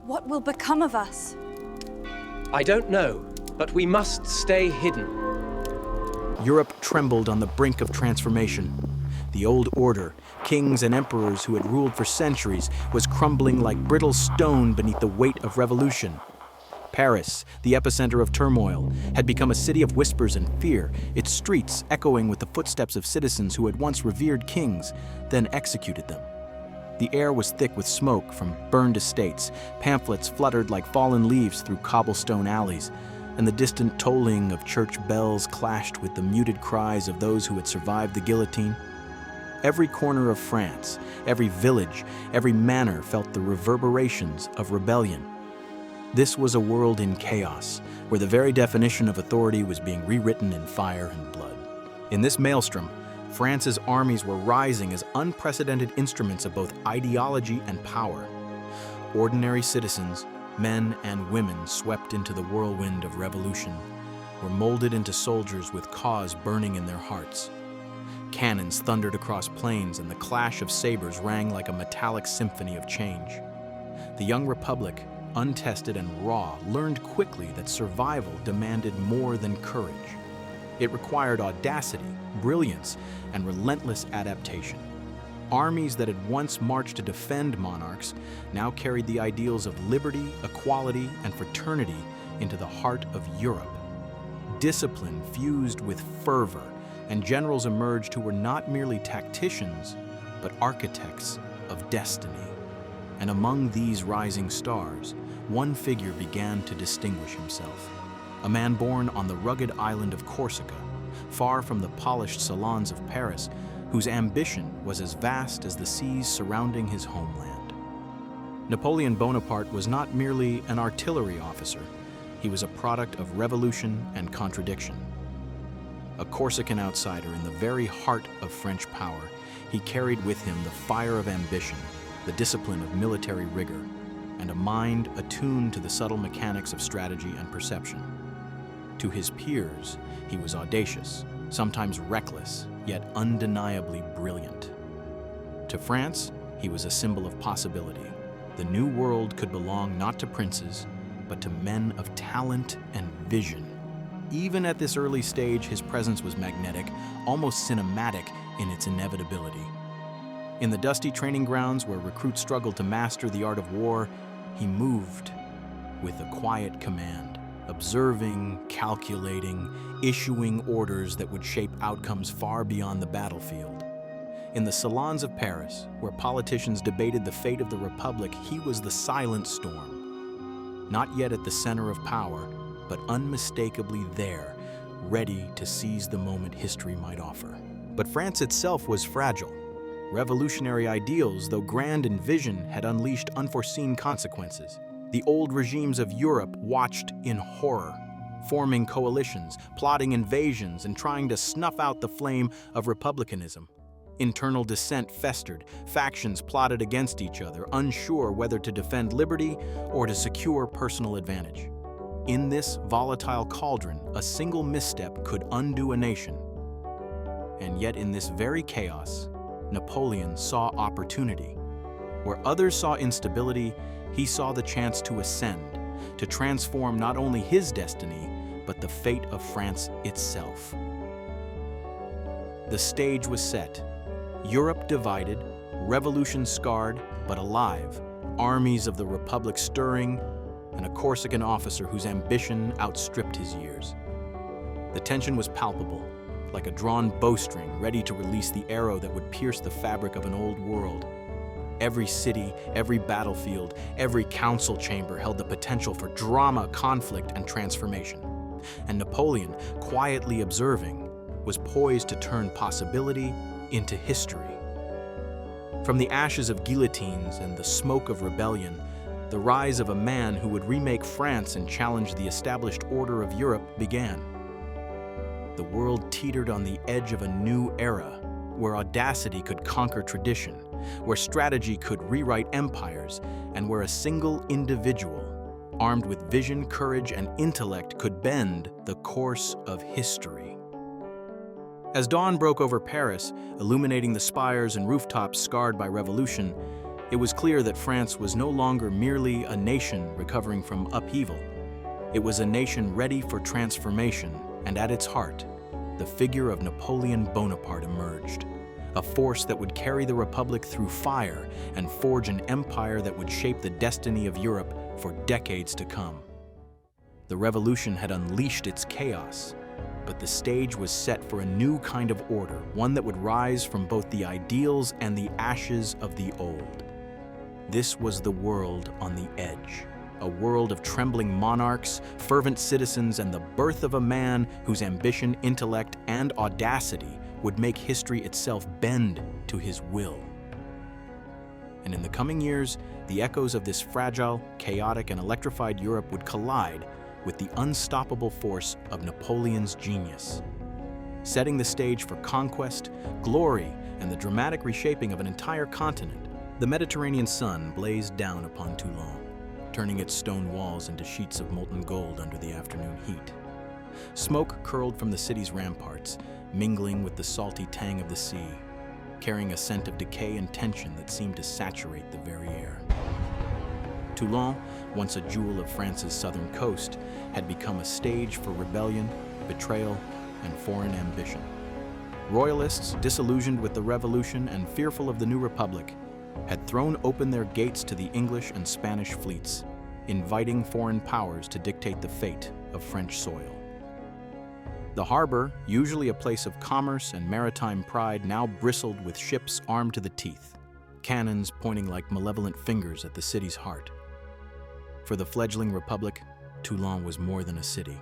What will become of us? I don't know, but we must stay hidden. Europe trembled on the brink of transformation. The old order, kings and emperors who had ruled for centuries, was crumbling like brittle stone beneath the weight of revolution. Paris, the epicenter of turmoil, had become a city of whispers and fear, its streets echoing with the footsteps of citizens who had once revered kings, then executed them. The air was thick with smoke from burned estates, pamphlets fluttered like fallen leaves through cobblestone alleys, and the distant tolling of church bells clashed with the muted cries of those who had survived the guillotine. Every corner of France, every village, every manor felt the reverberations of rebellion. This was a world in chaos, where the very definition of authority was being rewritten in fire and blood. In this maelstrom, France's armies were rising as unprecedented instruments of both ideology and power. Ordinary citizens, men and women swept into the whirlwind of revolution, were molded into soldiers with cause burning in their hearts. Cannons thundered across plains, and the clash of sabers rang like a metallic symphony of change. The young republic, untested and raw, learned quickly that survival demanded more than courage. It required audacity, brilliance, and relentless adaptation. Armies that had once marched to defend monarchs now carried the ideals of liberty, equality, and fraternity into the heart of Europe. Discipline fused with fervor, and generals emerged who were not merely tacticians, but architects of destiny. And among these rising stars, one figure began to distinguish himself. A man born on the rugged island of Corsica, far from the polished salons of Paris, whose ambition was as vast as the seas surrounding his homeland. Napoleon Bonaparte was not merely an artillery officer, he was a product of revolution and contradiction. A Corsican outsider in the very heart of French power, he carried with him the fire of ambition, the discipline of military rigor, and a mind attuned to the subtle mechanics of strategy and perception. To his peers, he was audacious, sometimes reckless, yet undeniably brilliant. To France, he was a symbol of possibility. The new world could belong not to princes, but to men of talent and vision. Even at this early stage, his presence was magnetic, almost cinematic in its inevitability. In the dusty training grounds where recruits struggled to master the art of war, he moved with a quiet command, observing, calculating, issuing orders that would shape outcomes far beyond the battlefield. In the salons of Paris, where politicians debated the fate of the Republic, he was the silent storm. Not yet at the center of power, but unmistakably there, ready to seize the moment history might offer. But France itself was fragile. Revolutionary ideals, though grand in vision, had unleashed unforeseen consequences. The old regimes of Europe watched in horror, forming coalitions, plotting invasions, and trying to snuff out the flame of republicanism. Internal dissent festered, factions plotted against each other, unsure whether to defend liberty or to secure personal advantage. In this volatile cauldron, a single misstep could undo a nation. And yet in this very chaos, Napoleon saw opportunity. Where others saw instability, he saw the chance to ascend, to transform not only his destiny, but the fate of France itself. The stage was set. Europe divided, revolution scarred but alive, armies of the Republic stirring, and a Corsican officer whose ambition outstripped his years. The tension was palpable, like a drawn bowstring ready to release the arrow that would pierce the fabric of an old world. Every city, every battlefield, every council chamber held the potential for drama, conflict, and transformation. And Napoleon, quietly observing, was poised to turn possibility into history. From the ashes of guillotines and the smoke of rebellion, the rise of a man who would remake France and challenge the established order of Europe began. The world teetered on the edge of a new era, where audacity could conquer tradition, where strategy could rewrite empires, and where a single individual, armed with vision, courage, and intellect, could bend the course of history. As dawn broke over Paris, illuminating the spires and rooftops scarred by revolution, It was clear that France was no longer merely a nation recovering from upheaval. It was a nation ready for transformation, and at its heart, the figure of Napoleon Bonaparte emerged, a force that would carry the Republic through fire and forge an empire that would shape the destiny of Europe for decades to come. The revolution had unleashed its chaos, but the stage was set for a new kind of order, one that would rise from both the ideals and the ashes of the old. This was the world on the edge, a world of trembling monarchs, fervent citizens, and the birth of a man whose ambition, intellect, and audacity would make history itself bend to his will. And in the coming years, the echoes of this fragile, chaotic, and electrified Europe would collide with the unstoppable force of Napoleon's genius, setting the stage for conquest, glory, and the dramatic reshaping of an entire continent. The Mediterranean sun blazed down upon Toulon, turning its stone walls into sheets of molten gold under the afternoon heat. Smoke curled from the city's ramparts, mingling with the salty tang of the sea, carrying a scent of decay and tension that seemed to saturate the very air. Toulon, once a jewel of France's southern coast, had become a stage for rebellion, betrayal, and foreign ambition. Royalists, disillusioned with the revolution and fearful of the new republic, had thrown open their gates to the English and Spanish fleets, inviting foreign powers to dictate the fate of French soil. The harbor, usually a place of commerce and maritime pride, now bristled with ships armed to the teeth, cannons pointing like malevolent fingers at the city's heart. For the fledgling republic, Toulon was more than a city.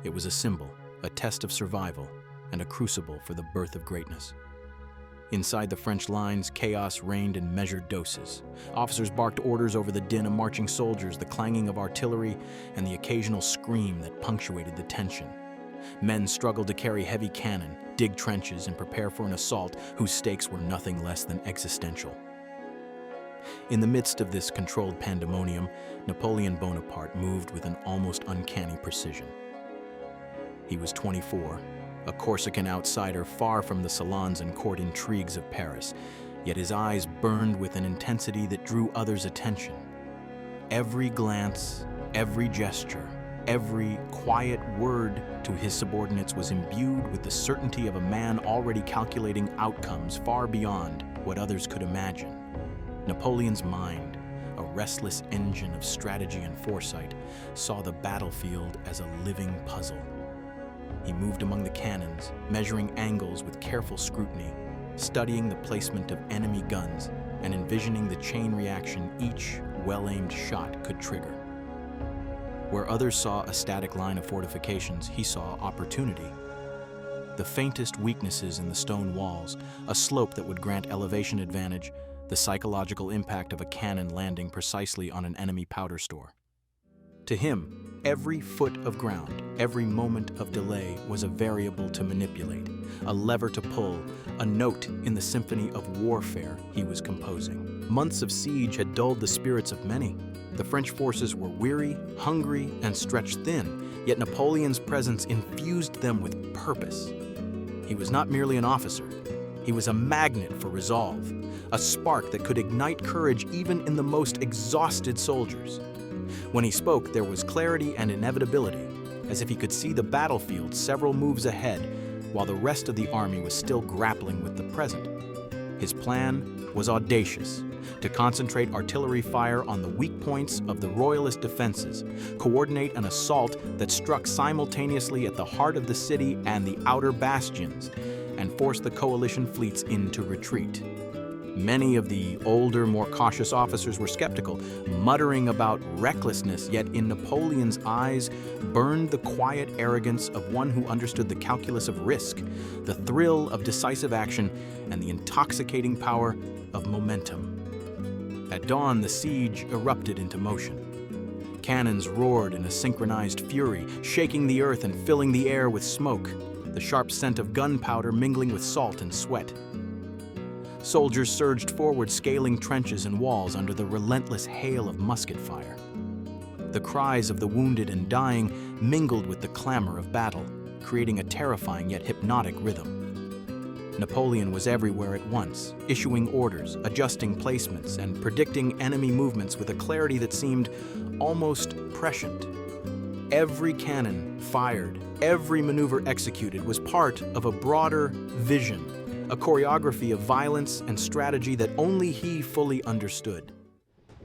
It was a symbol, a test of survival, and a crucible for the birth of greatness. Inside the French lines, chaos reigned in measured doses. Officers barked orders over the din of marching soldiers, the clanging of artillery, and the occasional scream that punctuated the tension. Men struggled to carry heavy cannon, dig trenches, and prepare for an assault whose stakes were nothing less than existential. In the midst of this controlled pandemonium, Napoleon Bonaparte moved with an almost uncanny precision. He was 24, a Corsican outsider far from the salons and court intrigues of Paris, yet his eyes burned with an intensity that drew others' attention. Every glance, every gesture, every quiet word to his subordinates was imbued with the certainty of a man already calculating outcomes far beyond what others could imagine. Napoleon's mind, a restless engine of strategy and foresight, saw the battlefield as a living puzzle. He moved among the cannons, measuring angles with careful scrutiny, studying the placement of enemy guns, and envisioning the chain reaction each well-aimed shot could trigger. Where others saw a static line of fortifications, he saw opportunity. The faintest weaknesses in the stone walls, a slope that would grant elevation advantage, the psychological impact of a cannon landing precisely on an enemy powder store. To him, every foot of ground, every moment of delay was a variable to manipulate, a lever to pull, a note in the symphony of warfare he was composing. Months of siege had dulled the spirits of many. The French forces were weary, hungry, and stretched thin, yet Napoleon's presence infused them with purpose. He was not merely an officer. He was a magnet for resolve, a spark that could ignite courage even in the most exhausted soldiers. When he spoke, there was clarity and inevitability, as if he could see the battlefield several moves ahead, while the rest of the army was still grappling with the present. His plan was audacious: to concentrate artillery fire on the weak points of the royalist defenses, coordinate an assault that struck simultaneously at the heart of the city and the outer bastions, and force the coalition fleets into retreat. Many of the older, more cautious officers were skeptical, muttering about recklessness, yet in Napoleon's eyes burned the quiet arrogance of one who understood the calculus of risk, the thrill of decisive action, and the intoxicating power of momentum. At dawn, the siege erupted into motion. Cannons roared in a synchronized fury, shaking the earth and filling the air with smoke, the sharp scent of gunpowder mingling with salt and sweat. Soldiers surged forward, scaling trenches and walls under the relentless hail of musket fire. The cries of the wounded and dying mingled with the clamor of battle, creating a terrifying yet hypnotic rhythm. Napoleon was everywhere at once, issuing orders, adjusting placements, and predicting enemy movements with a clarity that seemed almost prescient. Every cannon fired, every maneuver executed was part of a broader vision, a choreography of violence and strategy that only he fully understood.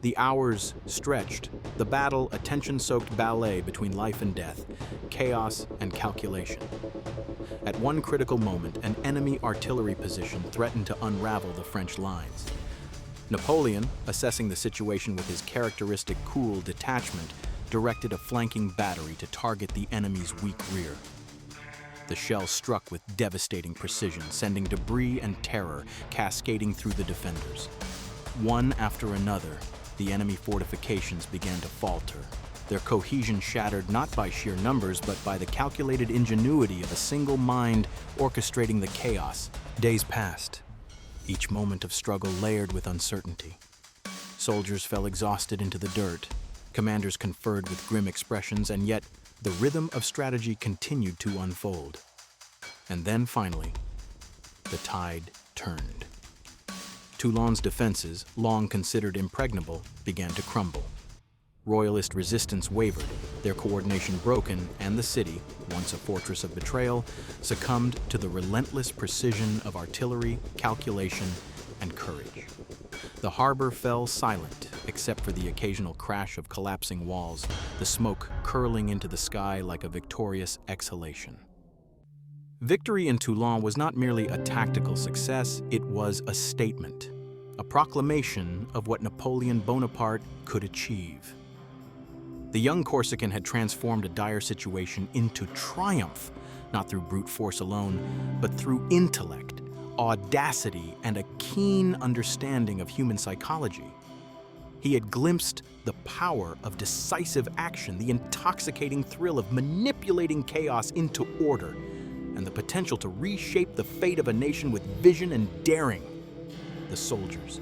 The hours stretched, the battle a tension-soaked ballet between life and death, chaos and calculation. At one critical moment, an enemy artillery position threatened to unravel the French lines. Napoleon, assessing the situation with his characteristic cool detachment, directed a flanking battery to target the enemy's weak rear. The shell struck with devastating precision, sending debris and terror cascading through the defenders. One after another, the enemy fortifications began to falter, their cohesion shattered not by sheer numbers, but by the calculated ingenuity of a single mind orchestrating the chaos. Days passed, each moment of struggle layered with uncertainty. Soldiers fell exhausted into the dirt, commanders conferred with grim expressions, and yet the rhythm of strategy continued to unfold. And then finally, the tide turned. Toulon's defenses, long considered impregnable, began to crumble. Royalist resistance wavered, their coordination broken, and the city, once a fortress of betrayal, succumbed to the relentless precision of artillery, calculation, and courage. The harbor fell silent, except for the occasional crash of collapsing walls, the smoke curling into the sky like a victorious exhalation. Victory in Toulon was not merely a tactical success, it was a statement, a proclamation of what Napoleon Bonaparte could achieve. The young Corsican had transformed a dire situation into triumph, not through brute force alone, but through intellect, audacity, and a keen understanding of human psychology. He had glimpsed the power of decisive action, the intoxicating thrill of manipulating chaos into order, and the potential to reshape the fate of a nation with vision and daring. The soldiers,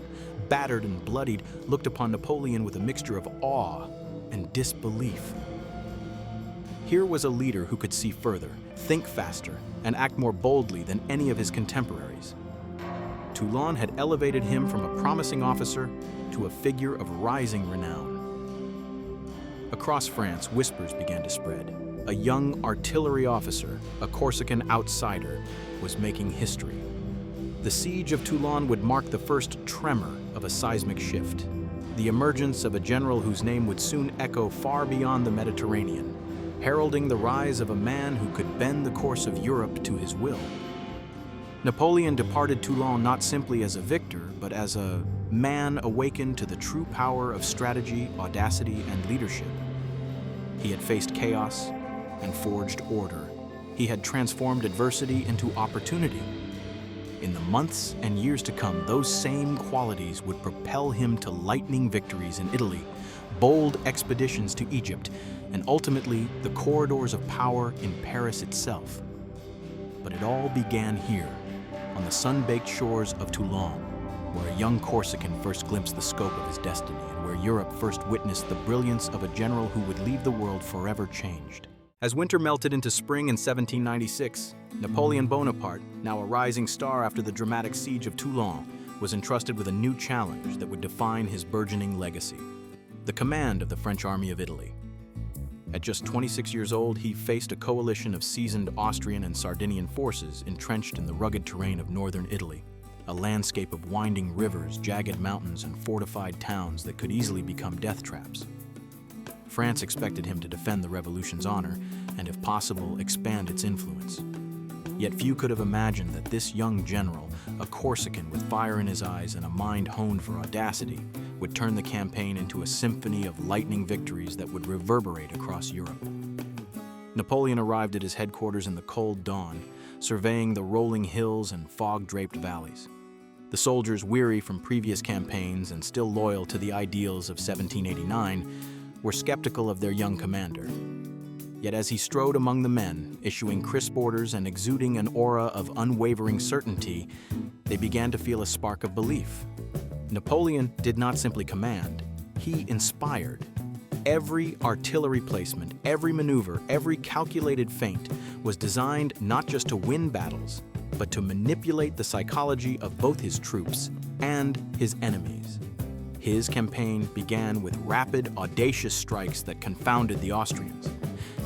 battered and bloodied, looked upon Napoleon with a mixture of awe and disbelief. Here was a leader who could see further, think faster, and act more boldly than any of his contemporaries. Toulon had elevated him from a promising officer to a figure of rising renown. Across France, whispers began to spread. A young artillery officer, a Corsican outsider, was making history. The siege of Toulon would mark the first tremor of a seismic shift, the emergence of a general whose name would soon echo far beyond the Mediterranean, heralding the rise of a man who could bend the course of Europe to his will. Napoleon departed Toulon not simply as a victor, but as a man awakened to the true power of strategy, audacity, and leadership. He had faced chaos and forged order. He had transformed adversity into opportunity. In the months and years to come, those same qualities would propel him to lightning victories in Italy, bold expeditions to Egypt, and ultimately the corridors of power in Paris itself. But it all began here, on the sun-baked shores of Toulon, where a young Corsican first glimpsed the scope of his destiny, and where Europe first witnessed the brilliance of a general who would leave the world forever changed. As winter melted into spring in 1796, Napoleon Bonaparte, now a rising star after the dramatic siege of Toulon, was entrusted with a new challenge that would define his burgeoning legacy: the command of the French Army of Italy. At just 26 years old, he faced a coalition of seasoned Austrian and Sardinian forces entrenched in the rugged terrain of northern Italy, a landscape of winding rivers, jagged mountains, and fortified towns that could easily become death traps. France expected him to defend the revolution's honor and, if possible, expand its influence. Yet few could have imagined that this young general, a Corsican with fire in his eyes and a mind honed for audacity, would turn the campaign into a symphony of lightning victories that would reverberate across Europe. Napoleon arrived at his headquarters in the cold dawn, surveying the rolling hills and fog-draped valleys. The soldiers, weary from previous campaigns and still loyal to the ideals of 1789, were skeptical of their young commander. Yet as he strode among the men, issuing crisp orders and exuding an aura of unwavering certainty, they began to feel a spark of belief. Napoleon did not simply command, he inspired. Every artillery placement, every maneuver, every calculated feint was designed not just to win battles, but to manipulate the psychology of both his troops and his enemies. His campaign began with rapid, audacious strikes that confounded the Austrians.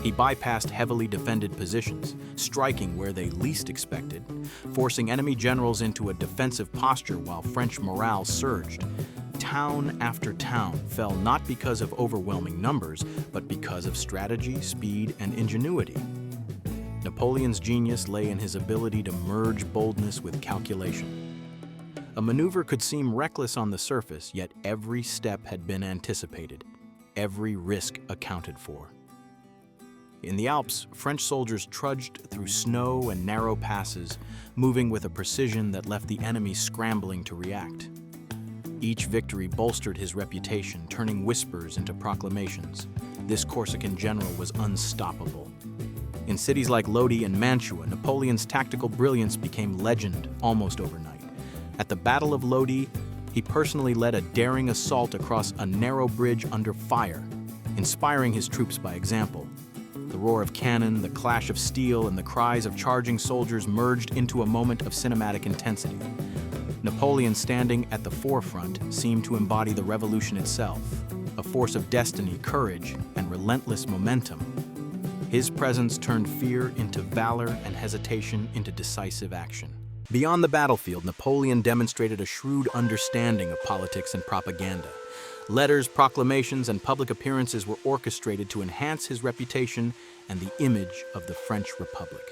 He bypassed heavily defended positions, striking where they least expected, forcing enemy generals into a defensive posture while French morale surged. Town after town fell not because of overwhelming numbers, but because of strategy, speed, and ingenuity. Napoleon's genius lay in his ability to merge boldness with calculation. A maneuver could seem reckless on the surface, yet every step had been anticipated, every risk accounted for. In the Alps, French soldiers trudged through snow and narrow passes, moving with a precision that left the enemy scrambling to react. Each victory bolstered his reputation, turning whispers into proclamations. This Corsican general was unstoppable. In cities like Lodi and Mantua, Napoleon's tactical brilliance became legend almost overnight. At the Battle of Lodi, he personally led a daring assault across a narrow bridge under fire, inspiring his troops by example. The roar of cannon, the clash of steel, and the cries of charging soldiers merged into a moment of cinematic intensity. Napoleon, standing at the forefront, seemed to embody the revolution itself, a force of destiny, courage, and relentless momentum. His presence turned fear into valor and hesitation into decisive action. Beyond the battlefield, Napoleon demonstrated a shrewd understanding of politics and propaganda. Letters, proclamations, and public appearances were orchestrated to enhance his reputation and the image of the French Republic.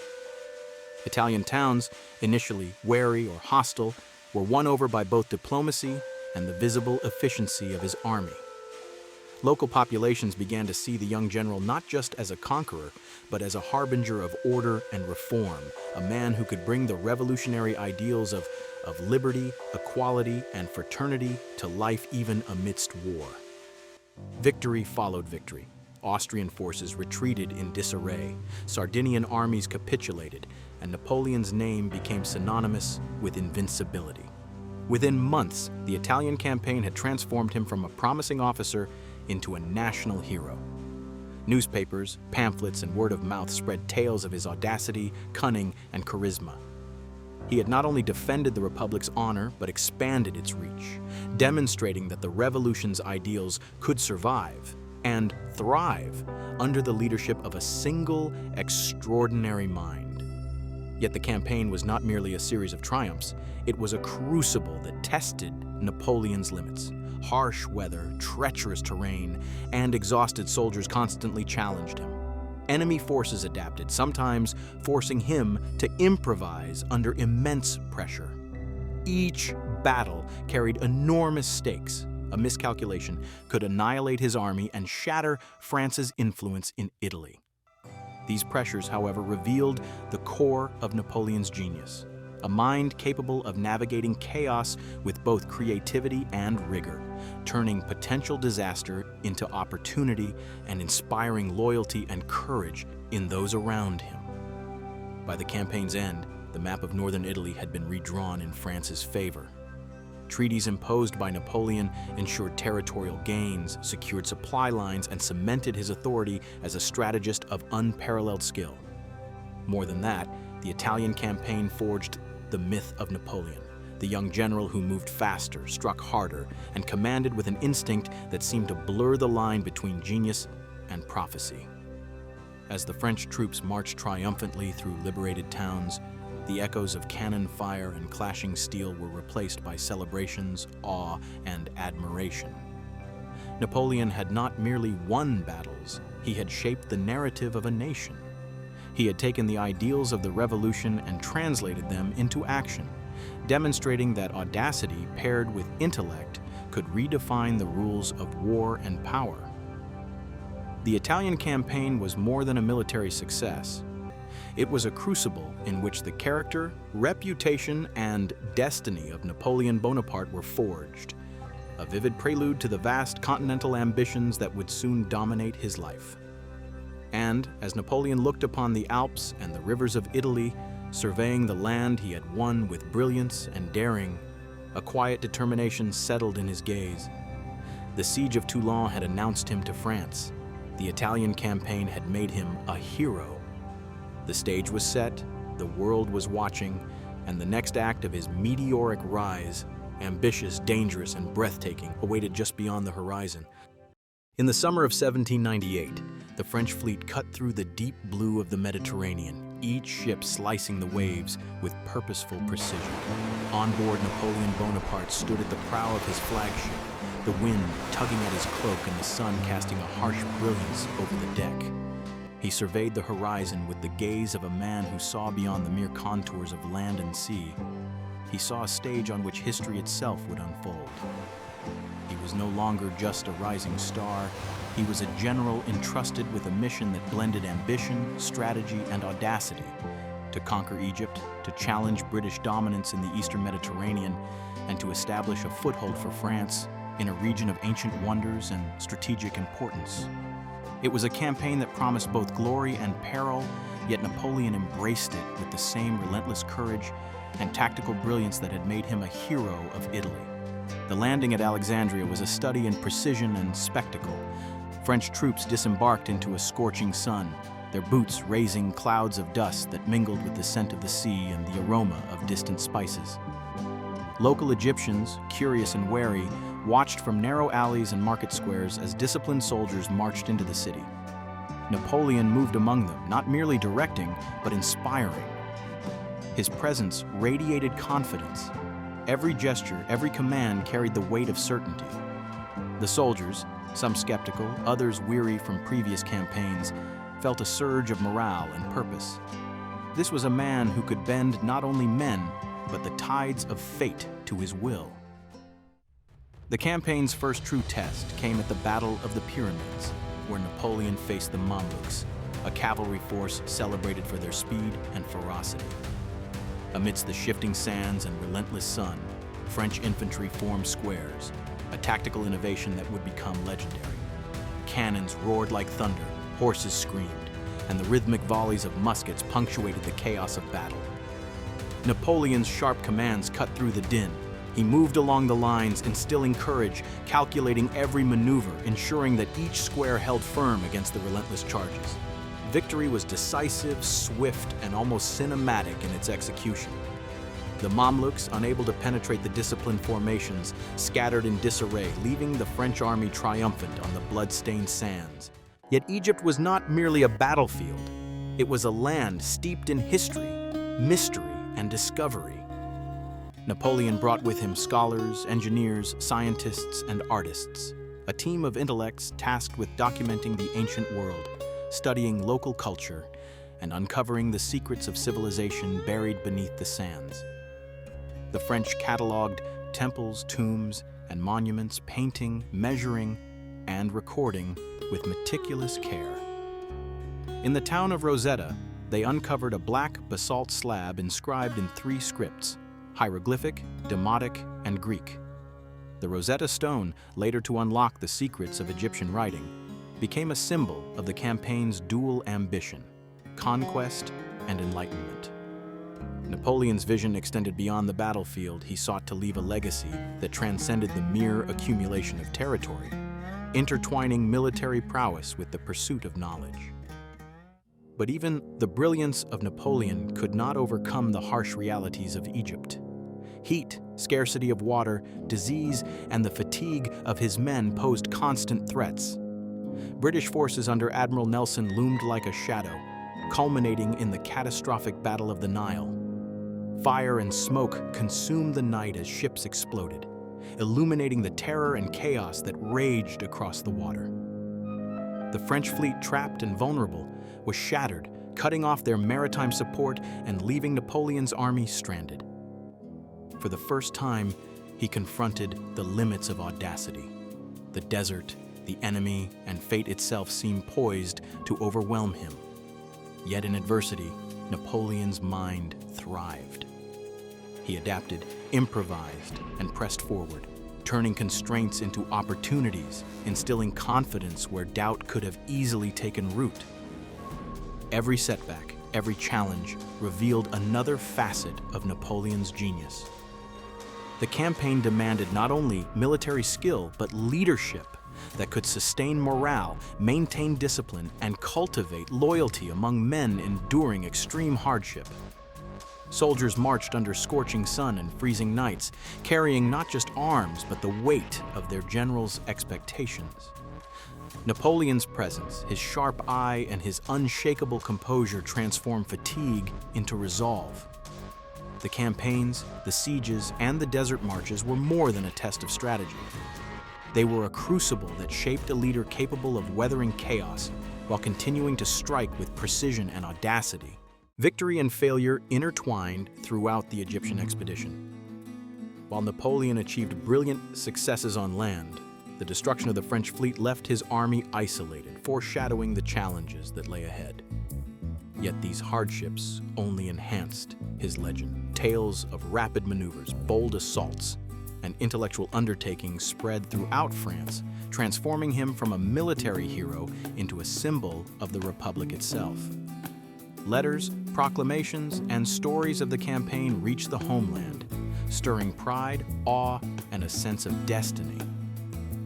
Italian towns, initially wary or hostile, were won over by both diplomacy and the visible efficiency of his army. Local populations began to see the young general not just as a conqueror, but as a harbinger of order and reform, a man who could bring the revolutionary ideals of liberty, equality, and fraternity to life even amidst war. Victory followed victory. Austrian forces retreated in disarray, Sardinian armies capitulated, and Napoleon's name became synonymous with invincibility. Within months, the Italian campaign had transformed him from a promising officer into a national hero. Newspapers, pamphlets, and word of mouth spread tales of his audacity, cunning, and charisma. He had not only defended the Republic's honor, but expanded its reach, demonstrating that the revolution's ideals could survive and thrive under the leadership of a single, extraordinary mind. Yet the campaign was not merely a series of triumphs, it was a crucible that tested Napoleon's limits. Harsh weather, treacherous terrain, and exhausted soldiers constantly challenged him. Enemy forces adapted, sometimes forcing him to improvise under immense pressure. Each battle carried enormous stakes. A miscalculation could annihilate his army and shatter France's influence in Italy. These pressures, however, revealed the core of Napoleon's genius, a mind capable of navigating chaos with both creativity and rigor, turning potential disaster into opportunity and inspiring loyalty and courage in those around him. By the campaign's end, the map of northern Italy had been redrawn in France's favor. Treaties imposed by Napoleon ensured territorial gains, secured supply lines, and cemented his authority as a strategist of unparalleled skill. More than that, the Italian campaign forged the myth of Napoleon, the young general who moved faster, struck harder, and commanded with an instinct that seemed to blur the line between genius and prophecy. As the French troops marched triumphantly through liberated towns, the echoes of cannon fire and clashing steel were replaced by celebrations, awe, and admiration. Napoleon had not merely won battles, he had shaped the narrative of a nation. He had taken the ideals of the revolution and translated them into action, demonstrating that audacity paired with intellect could redefine the rules of war and power. The Italian campaign was more than a military success. It was a crucible in which the character, reputation, and destiny of Napoleon Bonaparte were forged, a vivid prelude to the vast continental ambitions that would soon dominate his life. And as Napoleon looked upon the Alps and the rivers of Italy, surveying the land he had won with brilliance and daring, a quiet determination settled in his gaze. The siege of Toulon had announced him to France. The Italian campaign had made him a hero. The stage was set, the world was watching, and the next act of his meteoric rise, ambitious, dangerous, and breathtaking, awaited just beyond the horizon. In the summer of 1798, the French fleet cut through the deep blue of the Mediterranean, each ship slicing the waves with purposeful precision. On board, Napoleon Bonaparte stood at the prow of his flagship, the wind tugging at his cloak and the sun casting a harsh brilliance over the deck. He surveyed the horizon with the gaze of a man who saw beyond the mere contours of land and sea. He saw a stage on which history itself would unfold. He was no longer just a rising star. He was a general entrusted with a mission that blended ambition, strategy, and audacity to conquer Egypt, to challenge British dominance in the Eastern Mediterranean, and to establish a foothold for France in a region of ancient wonders and strategic importance. It was a campaign that promised both glory and peril, yet Napoleon embraced it with the same relentless courage and tactical brilliance that had made him a hero of Italy. The landing at Alexandria was a study in precision and spectacle. French troops disembarked into a scorching sun, their boots raising clouds of dust that mingled with the scent of the sea and the aroma of distant spices. Local Egyptians, curious and wary, watched from narrow alleys and market squares as disciplined soldiers marched into the city. Napoleon moved among them, not merely directing, but inspiring. His presence radiated confidence. Every gesture, every command carried the weight of certainty. The soldiers, some skeptical, others weary from previous campaigns, felt a surge of morale and purpose. This was a man who could bend not only men, but the tides of fate to his will. The campaign's first true test came at the Battle of the Pyramids, where Napoleon faced the Mamluks, a cavalry force celebrated for their speed and ferocity. Amidst the shifting sands and relentless sun, French infantry formed squares, a tactical innovation that would become legendary. Cannons roared like thunder, horses screamed, and the rhythmic volleys of muskets punctuated the chaos of battle. Napoleon's sharp commands cut through the din. He moved along the lines, instilling courage, calculating every maneuver, ensuring that each square held firm against the relentless charges. Victory was decisive, swift, and almost cinematic in its execution. The Mamluks, unable to penetrate the disciplined formations, scattered in disarray, leaving the French army triumphant on the blood-stained sands. Yet Egypt was not merely a battlefield. It was a land steeped in history, mystery, and discovery. Napoleon brought with him scholars, engineers, scientists, and artists, a team of intellects tasked with documenting the ancient world, studying local culture, and uncovering the secrets of civilization buried beneath the sands. The French catalogued temples, tombs, and monuments, painting, measuring, and recording with meticulous care. In the town of Rosetta, they uncovered a black basalt slab inscribed in 3 scripts: hieroglyphic, Demotic, and Greek. The Rosetta Stone, later to unlock the secrets of Egyptian writing, became a symbol of the campaign's dual ambition: conquest and enlightenment. Napoleon's vision extended beyond the battlefield. He sought to leave a legacy that transcended the mere accumulation of territory, intertwining military prowess with the pursuit of knowledge. But even the brilliance of Napoleon could not overcome the harsh realities of Egypt. Heat, scarcity of water, disease, and the fatigue of his men posed constant threats. British forces under Admiral Nelson loomed like a shadow, culminating in the catastrophic Battle of the Nile. Fire and smoke consumed the night as ships exploded, illuminating the terror and chaos that raged across the water. The French fleet, trapped and vulnerable, was shattered, cutting off their maritime support and leaving Napoleon's army stranded. For the first time, he confronted the limits of audacity. The desert, the enemy, and fate itself seemed poised to overwhelm him. Yet in adversity, Napoleon's mind thrived. He adapted, improvised, and pressed forward, turning constraints into opportunities, instilling confidence where doubt could have easily taken root. Every setback, every challenge revealed another facet of Napoleon's genius. The campaign demanded not only military skill, but leadership that could sustain morale, maintain discipline, and cultivate loyalty among men enduring extreme hardship. Soldiers marched under scorching sun and freezing nights, carrying not just arms, but the weight of their general's expectations. Napoleon's presence, his sharp eye, and his unshakable composure transformed fatigue into resolve. The campaigns, the sieges, and the desert marches were more than a test of strategy. They were a crucible that shaped a leader capable of weathering chaos while continuing to strike with precision and audacity. Victory and failure intertwined throughout the Egyptian expedition. While Napoleon achieved brilliant successes on land, the destruction of the French fleet left his army isolated, foreshadowing the challenges that lay ahead. Yet these hardships only enhanced his legend. Tales of rapid maneuvers, bold assaults, and intellectual undertakings spread throughout France, transforming him from a military hero into a symbol of the Republic itself. Letters, proclamations, and stories of the campaign reached the homeland, stirring pride, awe, and a sense of destiny.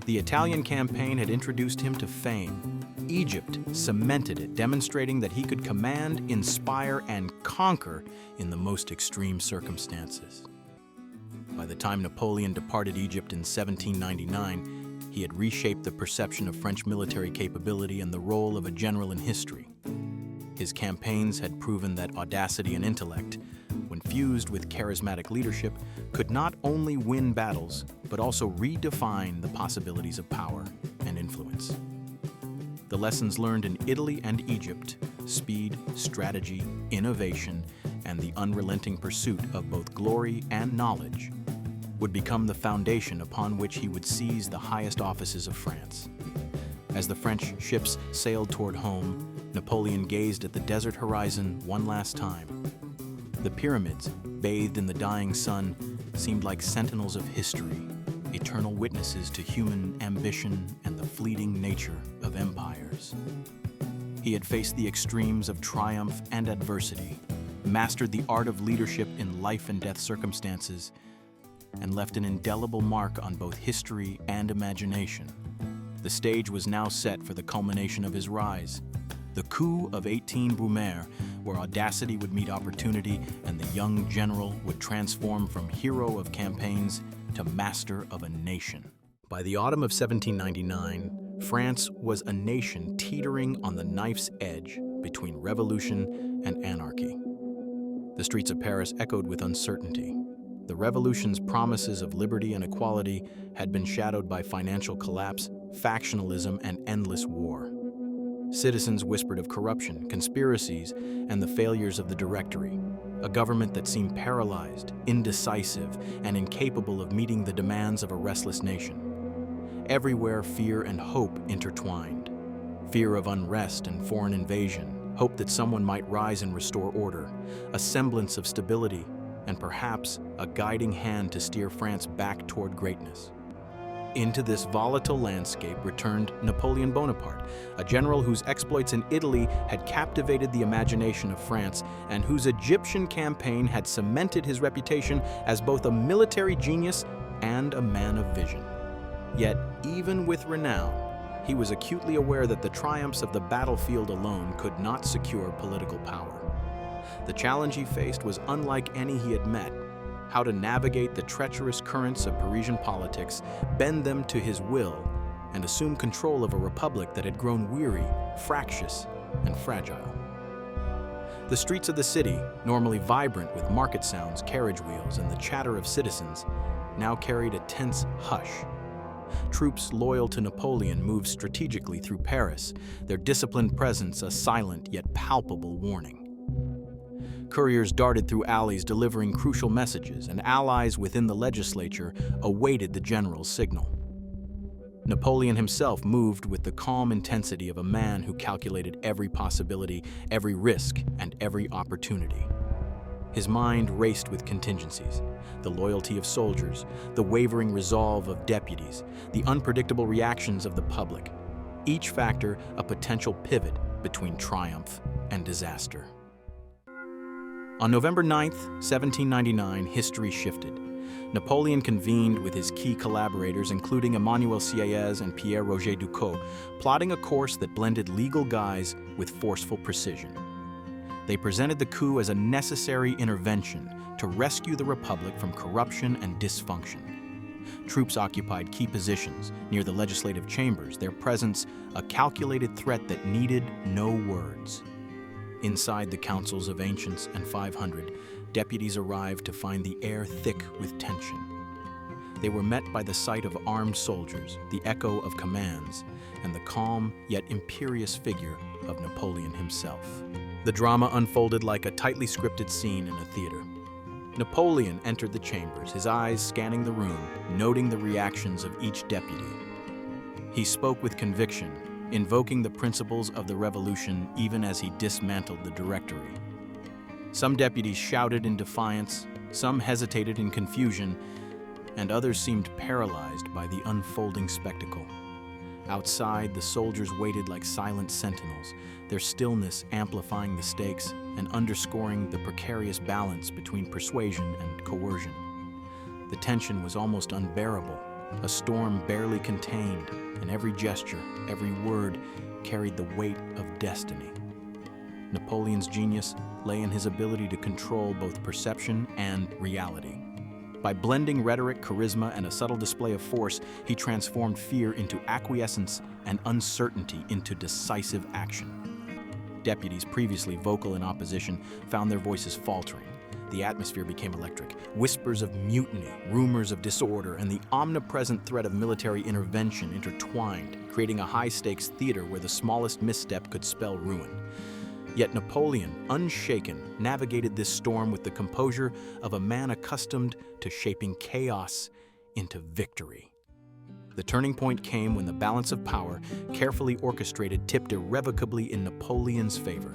The Italian campaign had introduced him to fame. Egypt cemented it, demonstrating that he could command, inspire, and conquer in the most extreme circumstances. By the time Napoleon departed Egypt in 1799, he had reshaped the perception of French military capability and the role of a general in history. His campaigns had proven that audacity and intellect, when fused with charismatic leadership, could not only win battles, but also redefine the possibilities of power and influence. The lessons learned in Italy and Egypt, speed, strategy, innovation, and the unrelenting pursuit of both glory and knowledge, would become the foundation upon which he would seize the highest offices of France. As the French ships sailed toward home, Napoleon gazed at the desert horizon one last time. The pyramids, bathed in the dying sun, seemed like sentinels of history, eternal witnesses to human ambition and the fleeting nature of empires. He had faced the extremes of triumph and adversity, mastered the art of leadership in life and death circumstances, and left an indelible mark on both history and imagination. The stage was now set for the culmination of his rise, the Coup of 18 Brumaire, where audacity would meet opportunity and the young general would transform from hero of campaigns to master of a nation. By the autumn of 1799, France was a nation teetering on the knife's edge between revolution and anarchy. The streets of Paris echoed with uncertainty. The revolution's promises of liberty and equality had been shadowed by financial collapse, factionalism, and endless war. Citizens whispered of corruption, conspiracies, and the failures of the Directory, a government that seemed paralyzed, indecisive, and incapable of meeting the demands of a restless nation. Everywhere, fear and hope intertwined. Fear of unrest and foreign invasion, hope that someone might rise and restore order, a semblance of stability, and perhaps a guiding hand to steer France back toward greatness. Into this volatile landscape returned Napoleon Bonaparte, a general whose exploits in Italy had captivated the imagination of France and whose Egyptian campaign had cemented his reputation as both a military genius and a man of vision. Yet, even with renown, he was acutely aware that the triumphs of the battlefield alone could not secure political power. The challenge he faced was unlike any he had met: how to navigate the treacherous currents of Parisian politics, bend them to his will, and assume control of a republic that had grown weary, fractious, and fragile. The streets of the city, normally vibrant with market sounds, carriage wheels, and the chatter of citizens, now carried a tense hush. Troops loyal to Napoleon moved strategically through Paris, their disciplined presence a silent yet palpable warning. Couriers darted through alleys delivering crucial messages, and allies within the legislature awaited the general's signal. Napoleon himself moved with the calm intensity of a man who calculated every possibility, every risk, and every opportunity. His mind raced with contingencies: the loyalty of soldiers, the wavering resolve of deputies, the unpredictable reactions of the public, each factor a potential pivot between triumph and disaster. On November 9, 1799, history shifted. Napoleon convened with his key collaborators, including Emmanuel Sieyès and Pierre-Roger Ducos, plotting a course that blended legal guise with forceful precision. They presented the coup as a necessary intervention to rescue the Republic from corruption and dysfunction. Troops occupied key positions near the legislative chambers, their presence a calculated threat that needed no words. Inside the councils of Ancients and 500, deputies arrived to find the air thick with tension. They were met by the sight of armed soldiers, the echo of commands, and the calm yet imperious figure of Napoleon himself. The drama unfolded like a tightly scripted scene in a theater. Napoleon entered the chambers, his eyes scanning the room, noting the reactions of each deputy. He spoke with conviction, invoking the principles of the revolution even as he dismantled the Directory. Some deputies shouted in defiance, some hesitated in confusion, and others seemed paralyzed by the unfolding spectacle. Outside, the soldiers waited like silent sentinels, their stillness amplifying the stakes and underscoring the precarious balance between persuasion and coercion. The tension was almost unbearable, a storm barely contained, and every gesture, every word carried the weight of destiny. Napoleon's genius lay in his ability to control both perception and reality. By blending rhetoric, charisma, and a subtle display of force, he transformed fear into acquiescence and uncertainty into decisive action. Deputies previously vocal in opposition found their voices faltering. The atmosphere became electric. Whispers of mutiny, rumors of disorder, and the omnipresent threat of military intervention intertwined, creating a high-stakes theater where the smallest misstep could spell ruin. Yet Napoleon, unshaken, navigated this storm with the composure of a man accustomed to shaping chaos into victory. The turning point came when the balance of power, carefully orchestrated, tipped irrevocably in Napoleon's favor.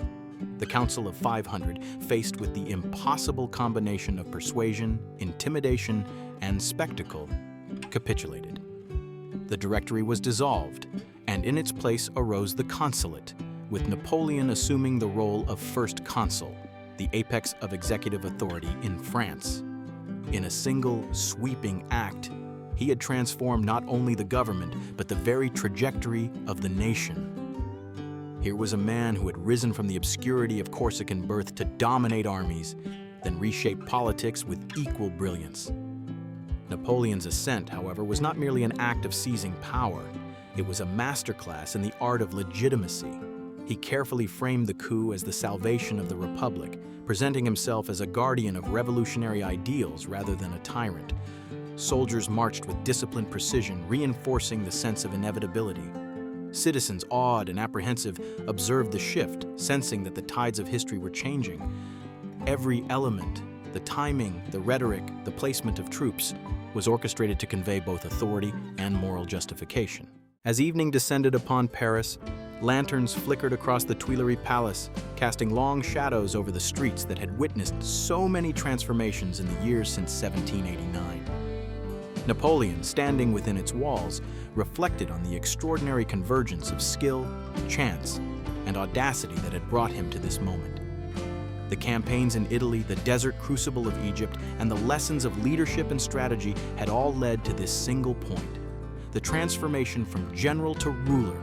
The Council of 500, faced with the impossible combination of persuasion, intimidation, and spectacle, capitulated. The Directory was dissolved, and in its place arose the Consulate, with Napoleon assuming the role of First Consul, the apex of executive authority in France. In a single, sweeping act, he had transformed not only the government, but the very trajectory of the nation. Here was a man who had risen from the obscurity of Corsican birth to dominate armies, then reshape politics with equal brilliance. Napoleon's ascent, however, was not merely an act of seizing power. It was a masterclass in the art of legitimacy. He carefully framed the coup as the salvation of the Republic, presenting himself as a guardian of revolutionary ideals rather than a tyrant. Soldiers marched with disciplined precision, reinforcing the sense of inevitability. Citizens, awed and apprehensive, observed the shift, sensing that the tides of history were changing. Every element, the timing, the rhetoric, the placement of troops, was orchestrated to convey both authority and moral justification. As evening descended upon Paris, lanterns flickered across the Tuileries Palace, casting long shadows over the streets that had witnessed so many transformations in the years since 1789. Napoleon, standing within its walls, reflected on the extraordinary convergence of skill, chance, and audacity that had brought him to this moment. The campaigns in Italy, the desert crucible of Egypt, and the lessons of leadership and strategy had all led to this single point: the transformation from general to ruler.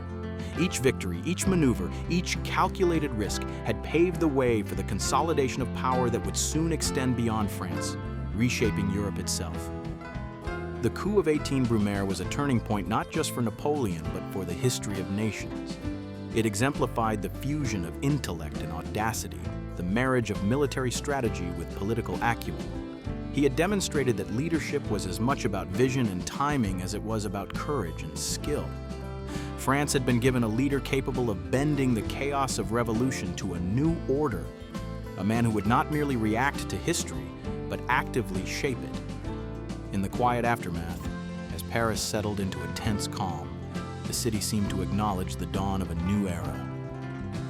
Each victory, each maneuver, each calculated risk had paved the way for the consolidation of power that would soon extend beyond France, reshaping Europe itself. The coup of 18 Brumaire was a turning point not just for Napoleon, but for the history of nations. It exemplified the fusion of intellect and audacity, the marriage of military strategy with political acumen. He had demonstrated that leadership was as much about vision and timing as it was about courage and skill. France had been given a leader capable of bending the chaos of revolution to a new order, a man who would not merely react to history, but actively shape it. In the quiet aftermath, as Paris settled into a tense calm, the city seemed to acknowledge the dawn of a new era.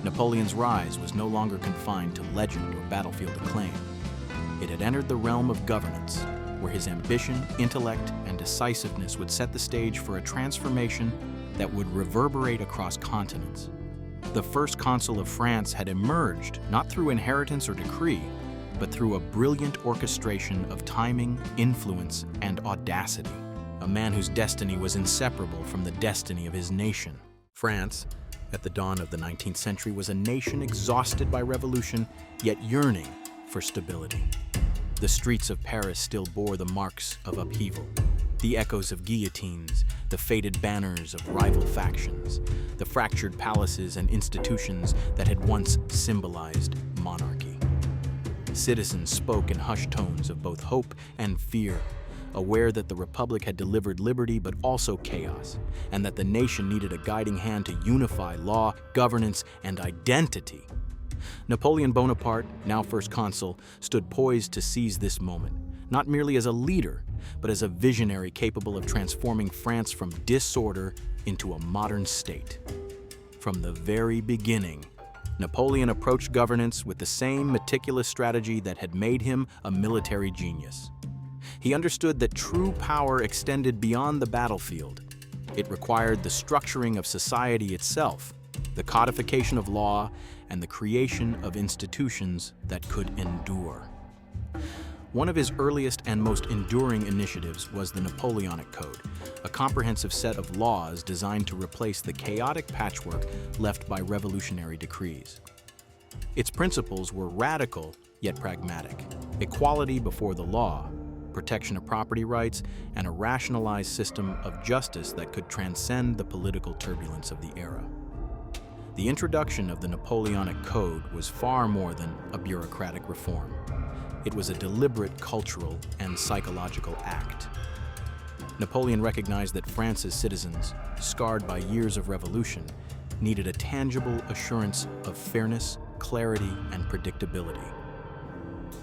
Napoleon's rise was no longer confined to legend or battlefield acclaim. It had entered the realm of governance, where his ambition, intellect, and decisiveness would set the stage for a transformation that would reverberate across continents. The first consul of France had emerged not through inheritance or decree, but through a brilliant orchestration of timing, influence, and audacity. A man whose destiny was inseparable from the destiny of his nation. France, at the dawn of the 19th century was a nation exhausted by revolution, yet yearning for stability. The streets of Paris still bore the marks of upheaval, the echoes of guillotines, the faded banners of rival factions, the fractured palaces and institutions that had once symbolized monarchy. Citizens spoke in hushed tones of both hope and fear, aware that the Republic had delivered liberty but also chaos, and that the nation needed a guiding hand to unify law, governance, and identity. Napoleon Bonaparte, now first consul, stood poised to seize this moment, not merely as a leader, but as a visionary capable of transforming France from disorder into a modern state. From the very beginning, Napoleon approached governance with the same meticulous strategy that had made him a military genius. He understood that true power extended beyond the battlefield. It required the structuring of society itself, the codification of law, and the creation of institutions that could endure. One of his earliest and most enduring initiatives was the Napoleonic Code, a comprehensive set of laws designed to replace the chaotic patchwork left by revolutionary decrees. Its principles were radical yet pragmatic: equality before the law, protection of property rights, and a rationalized system of justice that could transcend the political turbulence of the era. The introduction of the Napoleonic Code was far more than a bureaucratic reform. It was a deliberate cultural and psychological act. Napoleon recognized that France's citizens, scarred by years of revolution, needed a tangible assurance of fairness, clarity, and predictability.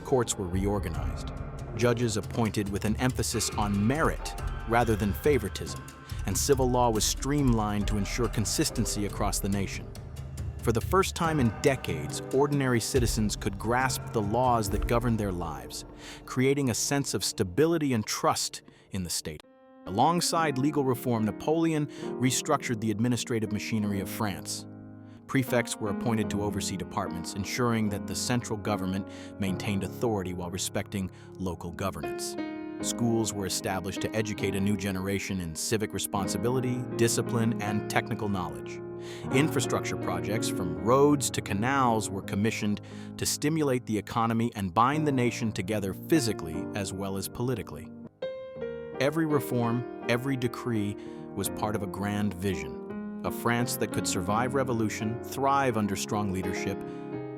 Courts were reorganized, judges appointed with an emphasis on merit rather than favoritism, and civil law was streamlined to ensure consistency across the nation. For the first time in decades, ordinary citizens could grasp the laws that governed their lives, creating a sense of stability and trust in the state. Alongside legal reform, Napoleon restructured the administrative machinery of France. Prefects were appointed to oversee departments, ensuring that the central government maintained authority while respecting local governance. Schools were established to educate a new generation in civic responsibility, discipline, and technical knowledge. Infrastructure projects, from roads to canals, were commissioned to stimulate the economy and bind the nation together physically as well as politically. Every reform, every decree was part of a grand vision, a France that could survive revolution, thrive under strong leadership,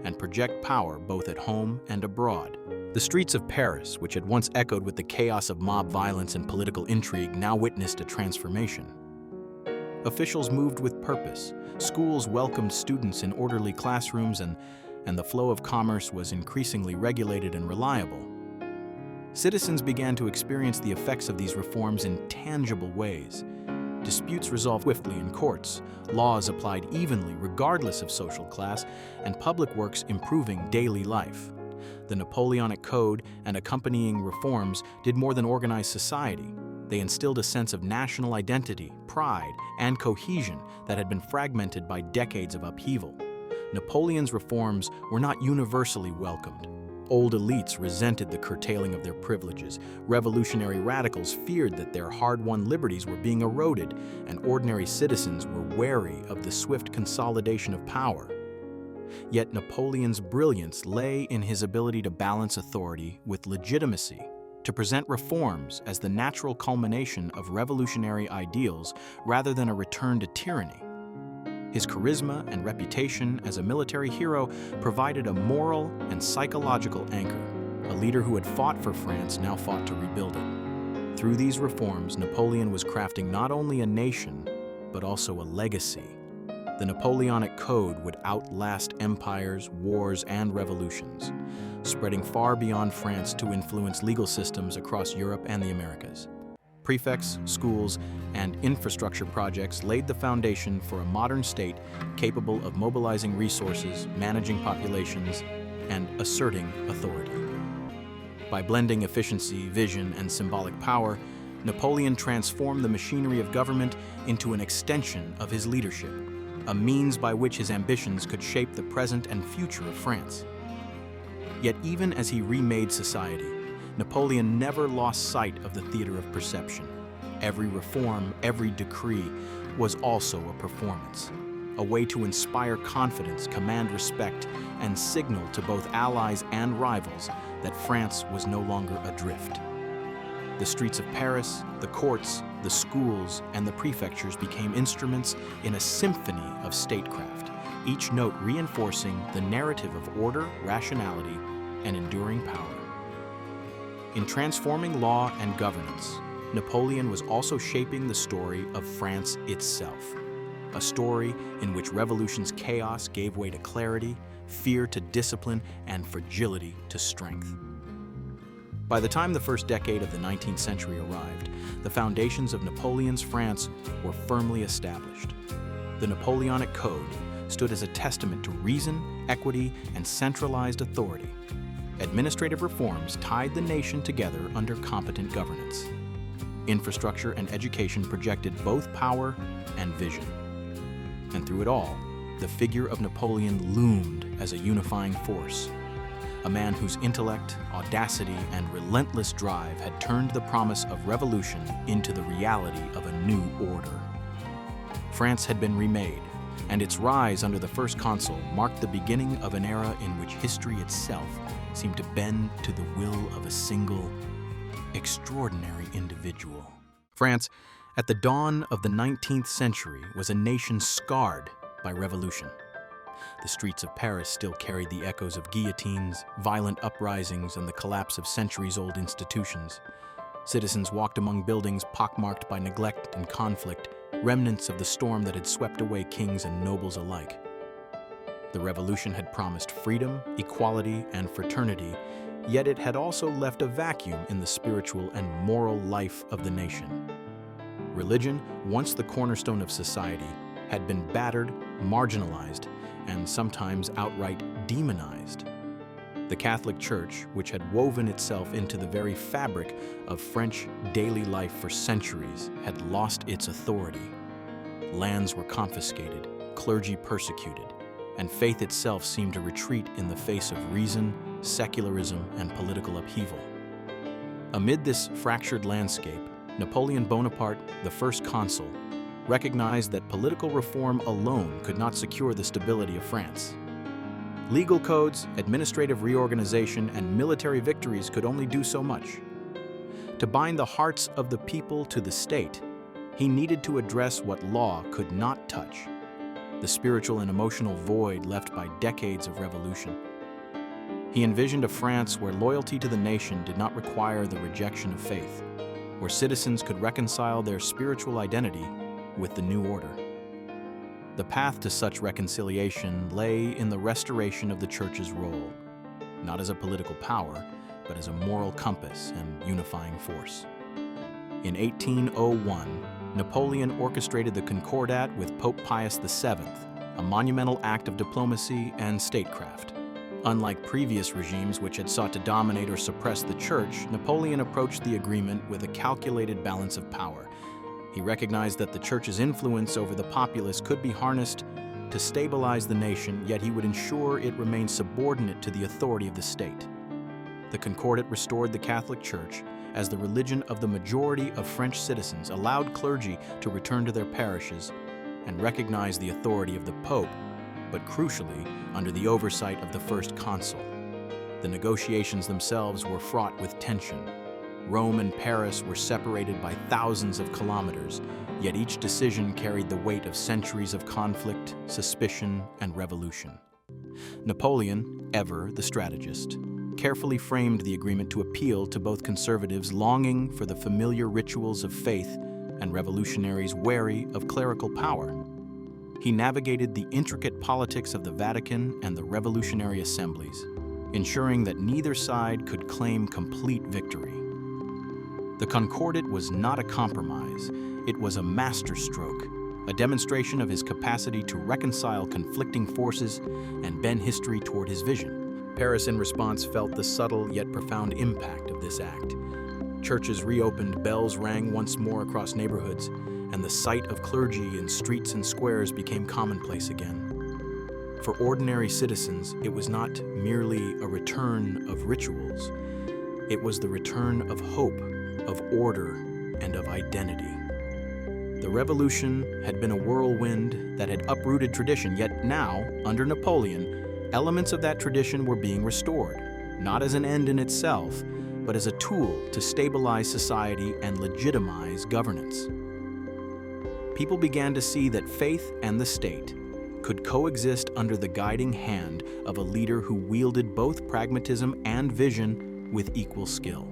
and project power both at home and abroad. The streets of Paris, which had once echoed with the chaos of mob violence and political intrigue, now witnessed a transformation. Officials moved with purpose, schools welcomed students in orderly classrooms, and the flow of commerce was increasingly regulated and reliable. Citizens began to experience the effects of these reforms in tangible ways. Disputes resolved swiftly in courts, laws applied evenly regardless of social class, and public works improving daily life. The Napoleonic Code and accompanying reforms did more than organize society. They instilled a sense of national identity, pride, and cohesion that had been fragmented by decades of upheaval. Napoleon's reforms were not universally welcomed. Old elites resented the curtailing of their privileges. Revolutionary radicals feared that their hard-won liberties were being eroded, and ordinary citizens were wary of the swift consolidation of power. Yet Napoleon's brilliance lay in his ability to balance authority with legitimacy, to present reforms as the natural culmination of revolutionary ideals rather than a return to tyranny. His charisma and reputation as a military hero provided a moral and psychological anchor. A leader who had fought for France now fought to rebuild it. Through these reforms, Napoleon was crafting not only a nation, but also a legacy. The Napoleonic Code would outlast empires, wars, and revolutions, spreading far beyond France to influence legal systems across Europe and the Americas. Prefects, schools, and infrastructure projects laid the foundation for a modern state capable of mobilizing resources, managing populations, and asserting authority. By blending efficiency, vision, and symbolic power, Napoleon transformed the machinery of government into an extension of his leadership, a means by which his ambitions could shape the present and future of France. Yet even as he remade society, Napoleon never lost sight of the theater of perception. Every reform, every decree was also a performance. a way to inspire confidence, command respect, and signal to both allies and rivals that France was no longer adrift. The streets of Paris, the courts, the schools, and the prefectures became instruments in a symphony of statecraft, each note reinforcing the narrative of order, rationality, and enduring power. In transforming law and governance, Napoleon was also shaping the story of France itself, a story in which revolution's chaos gave way to clarity, fear to discipline, and fragility to strength. By the time the first decade of the 19th century arrived, the foundations of Napoleon's France were firmly established. The Napoleonic Code stood as a testament to reason, equity, and centralized authority. Administrative reforms tied the nation together under competent governance. Infrastructure and education projected both power and vision. And through it all, the figure of Napoleon loomed as a unifying force, a man whose intellect, audacity, and relentless drive had turned the promise of revolution into the reality of a new order. France had been remade, and its rise under the first consul marked the beginning of an era in which history itself seemed to bend to the will of a single, extraordinary individual. France, at the dawn of the 19th century, was a nation scarred by revolution. The streets of Paris still carried the echoes of guillotines, violent uprisings, and the collapse of centuries-old institutions. Citizens walked among buildings pockmarked by neglect and conflict, remnants of the storm that had swept away kings and nobles alike. The revolution had promised freedom, equality, and fraternity, yet it had also left a vacuum in the spiritual and moral life of the nation. Religion, once the cornerstone of society, had been battered, marginalized, and sometimes outright demonized. The Catholic Church, which had woven itself into the very fabric of French daily life for centuries, had lost its authority. Lands were confiscated, clergy persecuted, and faith itself seemed to retreat in the face of reason, secularism, and political upheaval. Amid this fractured landscape, Napoleon Bonaparte, the first consul, recognized that political reform alone could not secure the stability of France. Legal codes, administrative reorganization, and military victories could only do so much. To bind the hearts of the people to the state, he needed to address what law could not touch: the spiritual and emotional void left by decades of revolution. He envisioned a France where loyalty to the nation did not require the rejection of faith, where citizens could reconcile their spiritual identity with the new order. The path to such reconciliation lay in the restoration of the Church's role, not as a political power, but as a moral compass and unifying force. In 1801, Napoleon orchestrated the Concordat with Pope Pius VII, a monumental act of diplomacy and statecraft. Unlike previous regimes which had sought to dominate or suppress the Church, Napoleon approached the agreement with a calculated balance of power. He recognized that the Church's influence over the populace could be harnessed to stabilize the nation, yet he would ensure it remained subordinate to the authority of the state. The Concordat restored the Catholic Church as the religion of the majority of French citizens, allowed clergy to return to their parishes, and recognized the authority of the Pope, but crucially, under the oversight of the first consul. The negotiations themselves were fraught with tension. Rome and Paris were separated by thousands of kilometers, yet each decision carried the weight of centuries of conflict, suspicion, and revolution. Napoleon, ever the strategist, carefully framed the agreement to appeal to both conservatives longing for the familiar rituals of faith and revolutionaries wary of clerical power. He navigated the intricate politics of the Vatican and the revolutionary assemblies, ensuring that neither side could claim complete victory. The Concordat was not a compromise, it was a masterstroke, a demonstration of his capacity to reconcile conflicting forces and bend history toward his vision. Paris, in response, felt the subtle yet profound impact of this act. Churches reopened, bells rang once more across neighborhoods, and the sight of clergy in streets and squares became commonplace again. For ordinary citizens, it was not merely a return of rituals. It was the return of hope, of order, and of identity. The revolution had been a whirlwind that had uprooted tradition, yet now, under Napoleon, elements of that tradition were being restored, not as an end in itself, but as a tool to stabilize society and legitimize governance. People began to see that faith and the state could coexist under the guiding hand of a leader who wielded both pragmatism and vision with equal skill.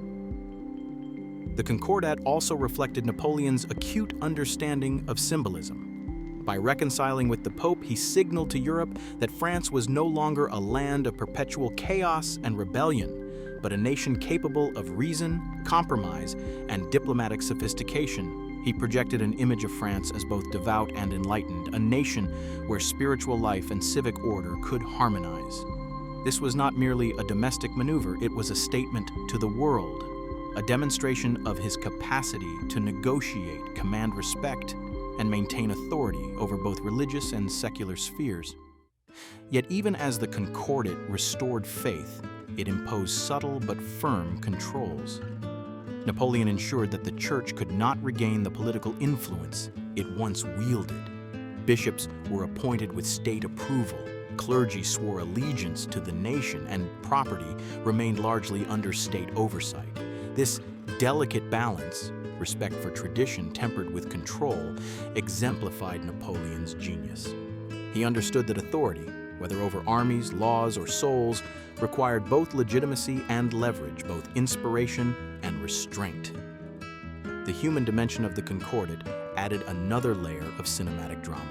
The Concordat also reflected Napoleon's acute understanding of symbolism. By reconciling with the Pope, he signaled to Europe that France was no longer a land of perpetual chaos and rebellion, but a nation capable of reason, compromise, and diplomatic sophistication. He projected an image of France as both devout and enlightened, a nation where spiritual life and civic order could harmonize. This was not merely a domestic maneuver, it was a statement to the world, a demonstration of his capacity to negotiate, command respect, and maintain authority over both religious and secular spheres. Yet even as the Concordat restored faith, it imposed subtle but firm controls. Napoleon ensured that the church could not regain the political influence it once wielded. Bishops were appointed with state approval, clergy swore allegiance to the nation, and property remained largely under state oversight. This delicate balance, respect for tradition tempered with control, exemplified Napoleon's genius. He understood that authority, whether over armies, laws, or souls, required both legitimacy and leverage, both inspiration and restraint. The human dimension of the Concordat added another layer of cinematic drama.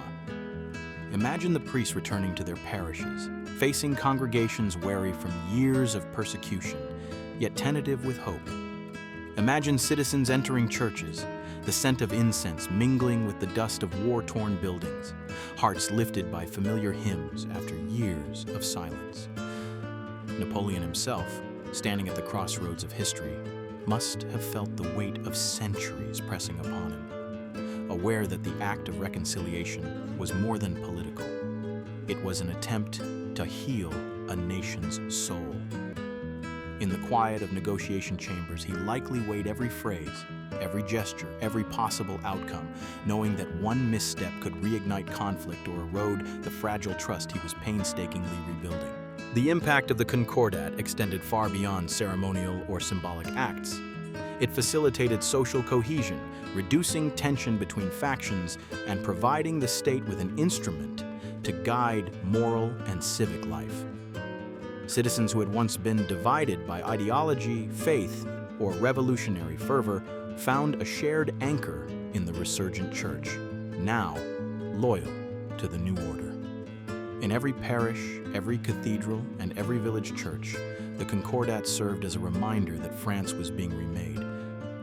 Imagine the priests returning to their parishes, facing congregations weary from years of persecution, yet tentative with hope. Imagine citizens entering churches, the scent of incense mingling with the dust of war-torn buildings, hearts lifted by familiar hymns after years of silence. Napoleon himself, standing at the crossroads of history, must have felt the weight of centuries pressing upon him, aware that the act of reconciliation was more than political. It was an attempt to heal a nation's soul. In the quiet of negotiation chambers, he likely weighed every phrase, every gesture, every possible outcome, knowing that one misstep could reignite conflict or erode the fragile trust he was painstakingly rebuilding. The impact of the Concordat extended far beyond ceremonial or symbolic acts. It facilitated social cohesion, reducing tension between factions and providing the state with an instrument to guide moral and civic life. Citizens who had once been divided by ideology, faith, or revolutionary fervor found a shared anchor in the resurgent church, now loyal to the new order. In every parish, every cathedral, and every village church, the Concordat served as a reminder that France was being remade,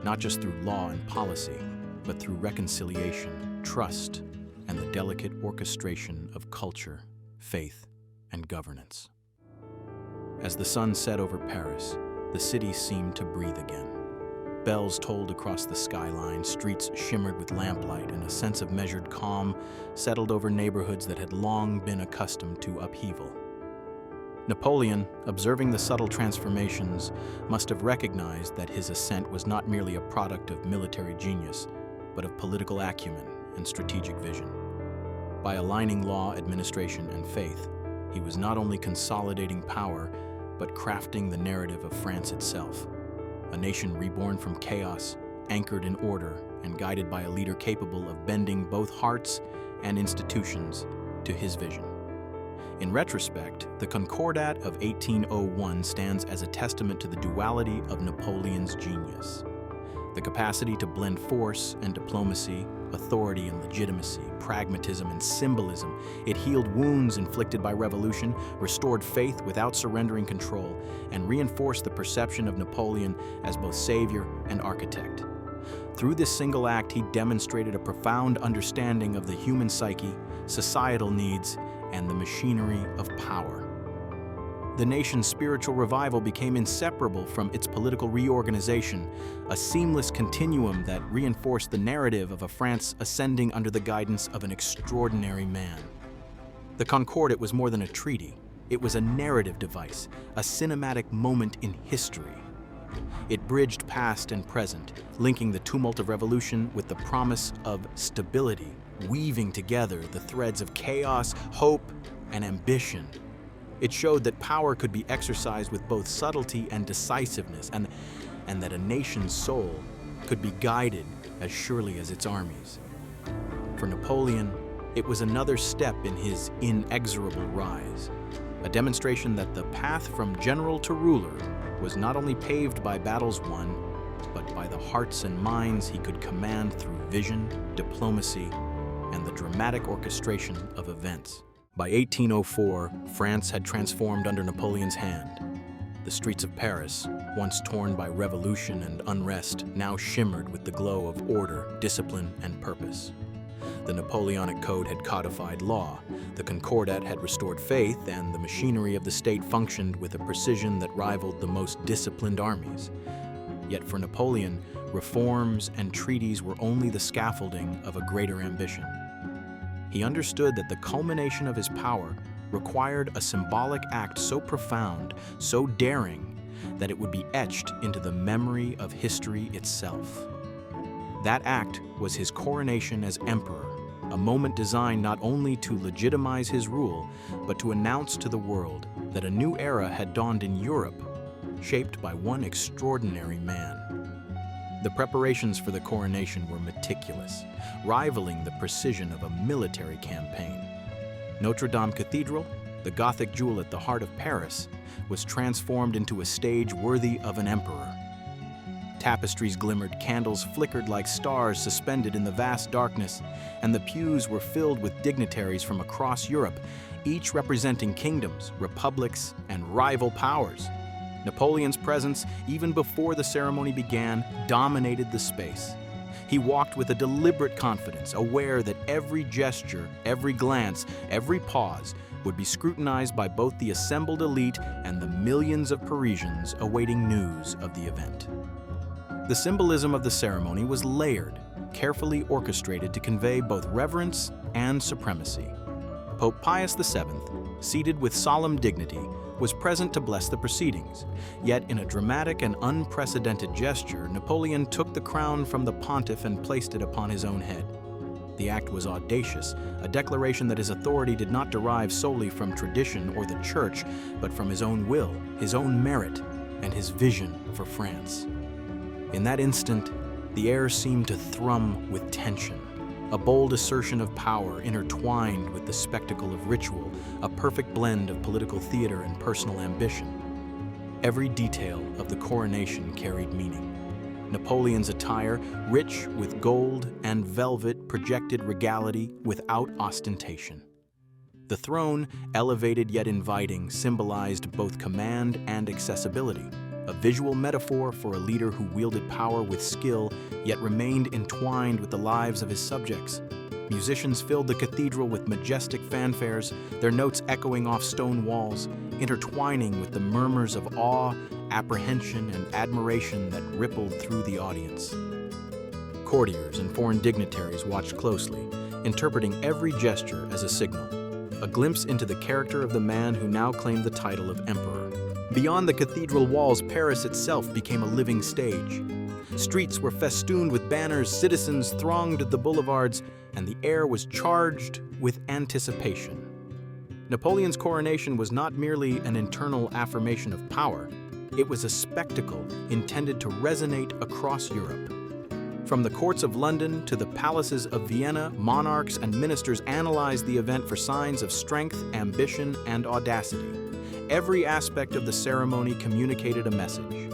not just through law and policy, but through reconciliation, trust, and the delicate orchestration of culture, faith, and governance. As the sun set over Paris, the city seemed to breathe again. Bells tolled across the skyline, streets shimmered with lamplight, and a sense of measured calm settled over neighborhoods that had long been accustomed to upheaval. Napoleon, observing the subtle transformations, must have recognized that his ascent was not merely a product of military genius, but of political acumen and strategic vision. By aligning law, administration, and faith, he was not only consolidating power, but crafting the narrative of France itself, a nation reborn from chaos, anchored in order, and guided by a leader capable of bending both hearts and institutions to his vision. In retrospect, the Concordat of 1801 stands as a testament to the duality of Napoleon's genius. The capacity to blend force and diplomacy, authority and legitimacy, pragmatism and symbolism. It healed wounds inflicted by revolution, restored faith without surrendering control, and reinforced the perception of Napoleon as both savior and architect. Through this single act, he demonstrated a profound understanding of the human psyche, societal needs, and the machinery of power. The nation's spiritual revival became inseparable from its political reorganization, a seamless continuum that reinforced the narrative of a France ascending under the guidance of an extraordinary man. The Concordat was more than a treaty. It was a narrative device, a cinematic moment in history. It bridged past and present, linking the tumult of revolution with the promise of stability, weaving together the threads of chaos, hope, and ambition. It showed that power could be exercised with both subtlety and decisiveness, and that a nation's soul could be guided as surely as its armies. For Napoleon, it was another step in his inexorable rise, a demonstration that the path from general to ruler was not only paved by battles won, but by the hearts and minds he could command through vision, diplomacy, and the dramatic orchestration of events. By 1804, France had transformed under Napoleon's hand. The streets of Paris, once torn by revolution and unrest, now shimmered with the glow of order, discipline, and purpose. The Napoleonic Code had codified law, the Concordat had restored faith, and the machinery of the state functioned with a precision that rivaled the most disciplined armies. Yet for Napoleon, reforms and treaties were only the scaffolding of a greater ambition. He understood that the culmination of his power required a symbolic act so profound, so daring, that it would be etched into the memory of history itself. That act was his coronation as emperor, a moment designed not only to legitimize his rule, but to announce to the world that a new era had dawned in Europe, shaped by one extraordinary man. The preparations for the coronation were meticulous, rivaling the precision of a military campaign. Notre Dame Cathedral, the Gothic jewel at the heart of Paris, was transformed into a stage worthy of an emperor. Tapestries glimmered, candles flickered like stars suspended in the vast darkness, and the pews were filled with dignitaries from across Europe, each representing kingdoms, republics, and rival powers. Napoleon's presence, even before the ceremony began, dominated the space. He walked with a deliberate confidence, aware that every gesture, every glance, every pause would be scrutinized by both the assembled elite and the millions of Parisians awaiting news of the event. The symbolism of the ceremony was layered, carefully orchestrated to convey both reverence and supremacy. Pope Pius VII, seated with solemn dignity, was present to bless the proceedings. Yet in a dramatic and unprecedented gesture, Napoleon took the crown from the pontiff and placed it upon his own head. The act was audacious, a declaration that his authority did not derive solely from tradition or the church, but from his own will, his own merit, and his vision for France. In that instant, the air seemed to thrum with tension, a bold assertion of power intertwined with the spectacle of ritual, a perfect blend of political theater and personal ambition. Every detail of the coronation carried meaning. Napoleon's attire, rich with gold and velvet, projected regality without ostentation. The throne, elevated yet inviting, symbolized both command and accessibility, a visual metaphor for a leader who wielded power with skill, yet remained entwined with the lives of his subjects. Musicians filled the cathedral with majestic fanfares, their notes echoing off stone walls, intertwining with the murmurs of awe, apprehension, and admiration that rippled through the audience. Courtiers and foreign dignitaries watched closely, interpreting every gesture as a signal, a glimpse into the character of the man who now claimed the title of emperor. Beyond the cathedral walls, Paris itself became a living stage. Streets were festooned with banners, citizens thronged the boulevards, and the air was charged with anticipation. Napoleon's coronation was not merely an internal affirmation of power. It was a spectacle intended to resonate across Europe. From the courts of London to the palaces of Vienna, monarchs and ministers analyzed the event for signs of strength, ambition, and audacity. Every aspect of the ceremony communicated a message.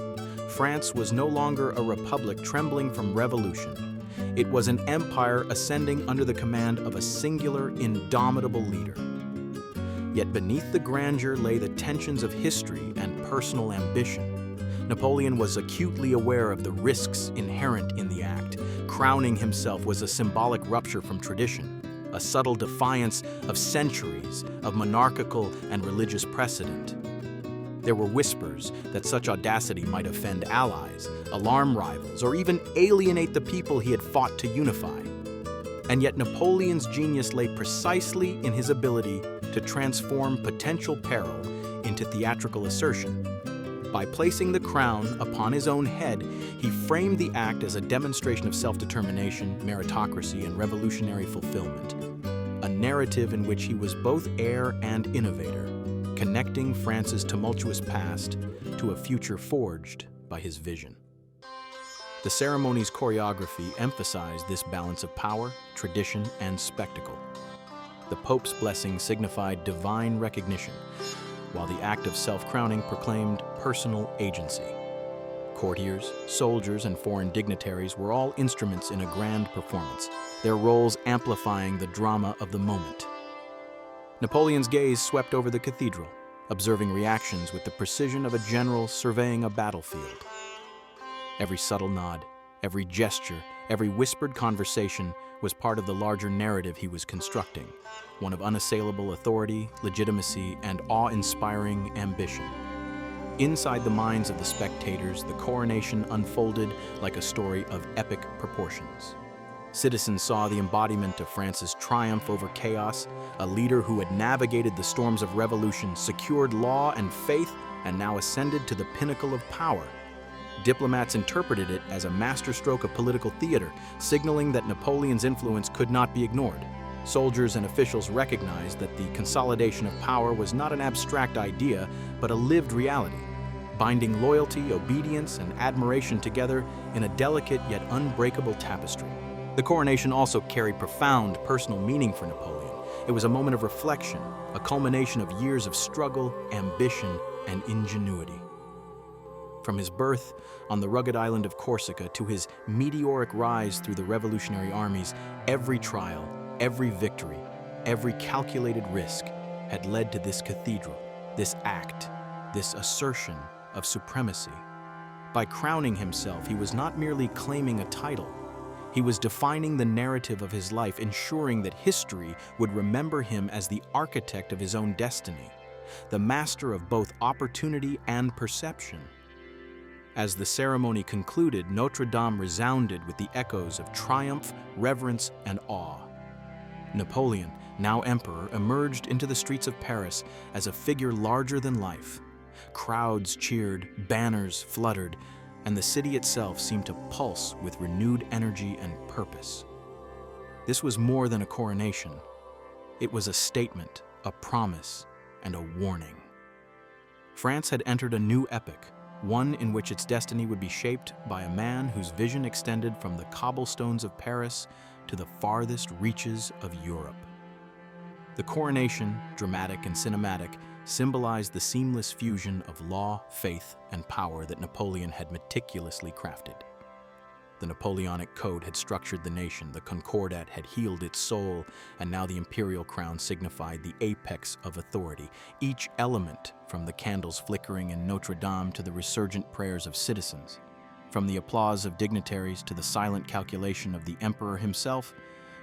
France was no longer a republic trembling from revolution. It was an empire ascending under the command of a singular, indomitable leader. Yet beneath the grandeur lay the tensions of history and personal ambition. Napoleon was acutely aware of the risks inherent in the act. Crowning himself was a symbolic rupture from tradition, a subtle defiance of centuries of monarchical and religious precedent. There were whispers that such audacity might offend allies, alarm rivals, or even alienate the people he had fought to unify. And yet Napoleon's genius lay precisely in his ability to transform potential peril into theatrical assertion. By placing the crown upon his own head, he framed the act as a demonstration of self-determination, meritocracy, and revolutionary fulfillment. A narrative in which he was both heir and innovator, connecting France's tumultuous past to a future forged by his vision. The ceremony's choreography emphasized this balance of power, tradition, and spectacle. The Pope's blessing signified divine recognition, while the act of self-crowning proclaimed personal agency. Courtiers, soldiers, and foreign dignitaries were all instruments in a grand performance, their roles amplifying the drama of the moment. Napoleon's gaze swept over the cathedral, observing reactions with the precision of a general surveying a battlefield. Every subtle nod, every gesture, every whispered conversation was part of the larger narrative he was constructing, one of unassailable authority, legitimacy, and awe-inspiring ambition. Inside the minds of the spectators, the coronation unfolded like a story of epic proportions. Citizens saw the embodiment of France's triumph over chaos, a leader who had navigated the storms of revolution, secured law and faith, and now ascended to the pinnacle of power. Diplomats interpreted it as a masterstroke of political theater, signaling that Napoleon's influence could not be ignored. Soldiers and officials recognized that the consolidation of power was not an abstract idea, but a lived reality, binding loyalty, obedience, and admiration together in a delicate yet unbreakable tapestry. The coronation also carried profound personal meaning for Napoleon. It was a moment of reflection, a culmination of years of struggle, ambition, and ingenuity. From his birth on the rugged island of Corsica to his meteoric rise through the revolutionary armies, every trial, every victory, every calculated risk had led to this cathedral, this act, this assertion of supremacy. By crowning himself, he was not merely claiming a title. He was defining the narrative of his life, ensuring that history would remember him as the architect of his own destiny, the master of both opportunity and perception. As the ceremony concluded, Notre Dame resounded with the echoes of triumph, reverence, and awe. Napoleon, now emperor, emerged into the streets of Paris as a figure larger than life. Crowds cheered, banners fluttered, and the city itself seemed to pulse with renewed energy and purpose. This was more than a coronation. It was a statement, a promise, and a warning. France had entered a new epoch, one in which its destiny would be shaped by a man whose vision extended from the cobblestones of Paris to the farthest reaches of Europe. The coronation, dramatic and cinematic, symbolized the seamless fusion of law, faith, and power that Napoleon had meticulously crafted. The Napoleonic Code had structured the nation, the Concordat had healed its soul, and now the imperial crown signified the apex of authority. Each element, from the candles flickering in Notre Dame to the resurgent prayers of citizens, from the applause of dignitaries to the silent calculation of the emperor himself,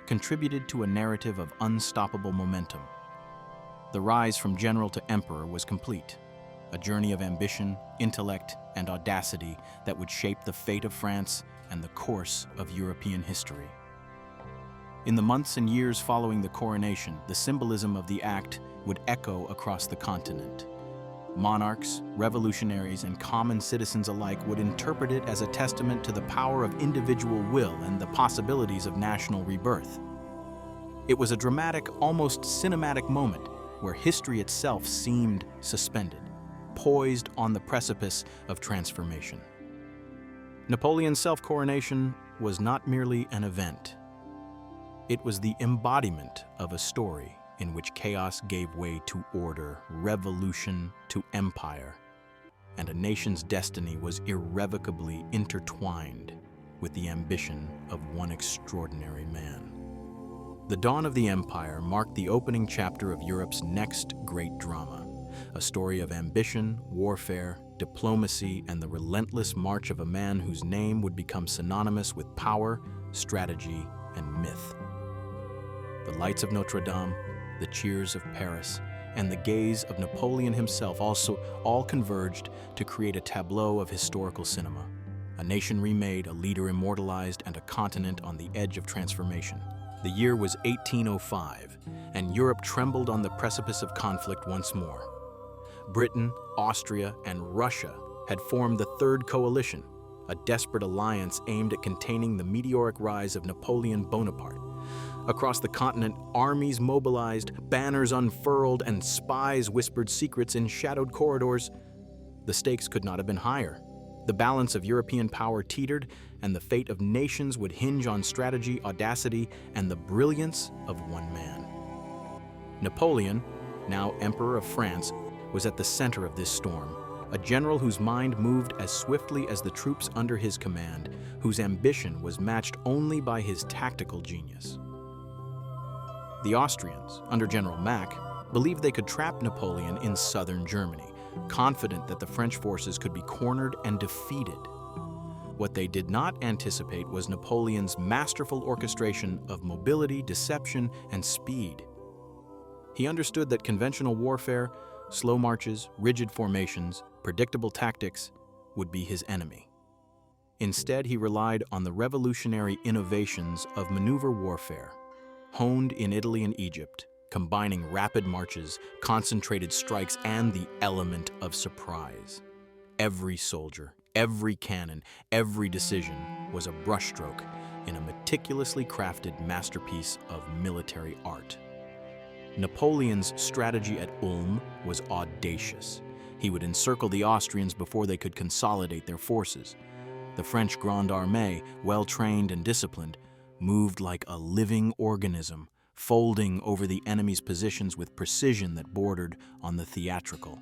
contributed to a narrative of unstoppable momentum. The rise from general to emperor was complete, a journey of ambition, intellect, and audacity that would shape the fate of France and the course of European history. In the months and years following the coronation, the symbolism of the act would echo across the continent. Monarchs, revolutionaries, and common citizens alike would interpret it as a testament to the power of individual will and the possibilities of national rebirth. It was a dramatic, almost cinematic moment where history itself seemed suspended, poised on the precipice of transformation. Napoleon's self-coronation was not merely an event. It was the embodiment of a story in which chaos gave way to order, revolution to empire, and a nation's destiny was irrevocably intertwined with the ambition of one extraordinary man. The dawn of the empire marked the opening chapter of Europe's next great drama, a story of ambition, warfare, diplomacy, and the relentless march of a man whose name would become synonymous with power, strategy, and myth. The lights of Notre Dame, the cheers of Paris, and the gaze of Napoleon himself all converged to create a tableau of historical cinema. A nation remade, a leader immortalized, and a continent on the edge of transformation. The year was 1805, and Europe trembled on the precipice of conflict once more. Britain, Austria, and Russia had formed the Third Coalition, a desperate alliance aimed at containing the meteoric rise of Napoleon Bonaparte. Across the continent, armies mobilized, banners unfurled, and spies whispered secrets in shadowed corridors. The stakes could not have been higher. The balance of European power teetered, and the fate of nations would hinge on strategy, audacity, and the brilliance of one man. Napoleon, now Emperor of France, was at the center of this storm, a general whose mind moved as swiftly as the troops under his command, whose ambition was matched only by his tactical genius. The Austrians, under General Mack, believed they could trap Napoleon in southern Germany, confident that the French forces could be cornered and defeated. What they did not anticipate was Napoleon's masterful orchestration of mobility, deception, and speed. He understood that conventional warfare, slow marches, rigid formations, predictable tactics, would be his enemy. Instead, he relied on the revolutionary innovations of maneuver warfare, honed in Italy and Egypt, combining rapid marches, concentrated strikes, and the element of surprise. Every soldier, every cannon, every decision was a brushstroke in a meticulously crafted masterpiece of military art. Napoleon's strategy at Ulm was audacious. He would encircle the Austrians before they could consolidate their forces. The French Grande Armée, well-trained and disciplined, moved like a living organism, folding over the enemy's positions with precision that bordered on the theatrical.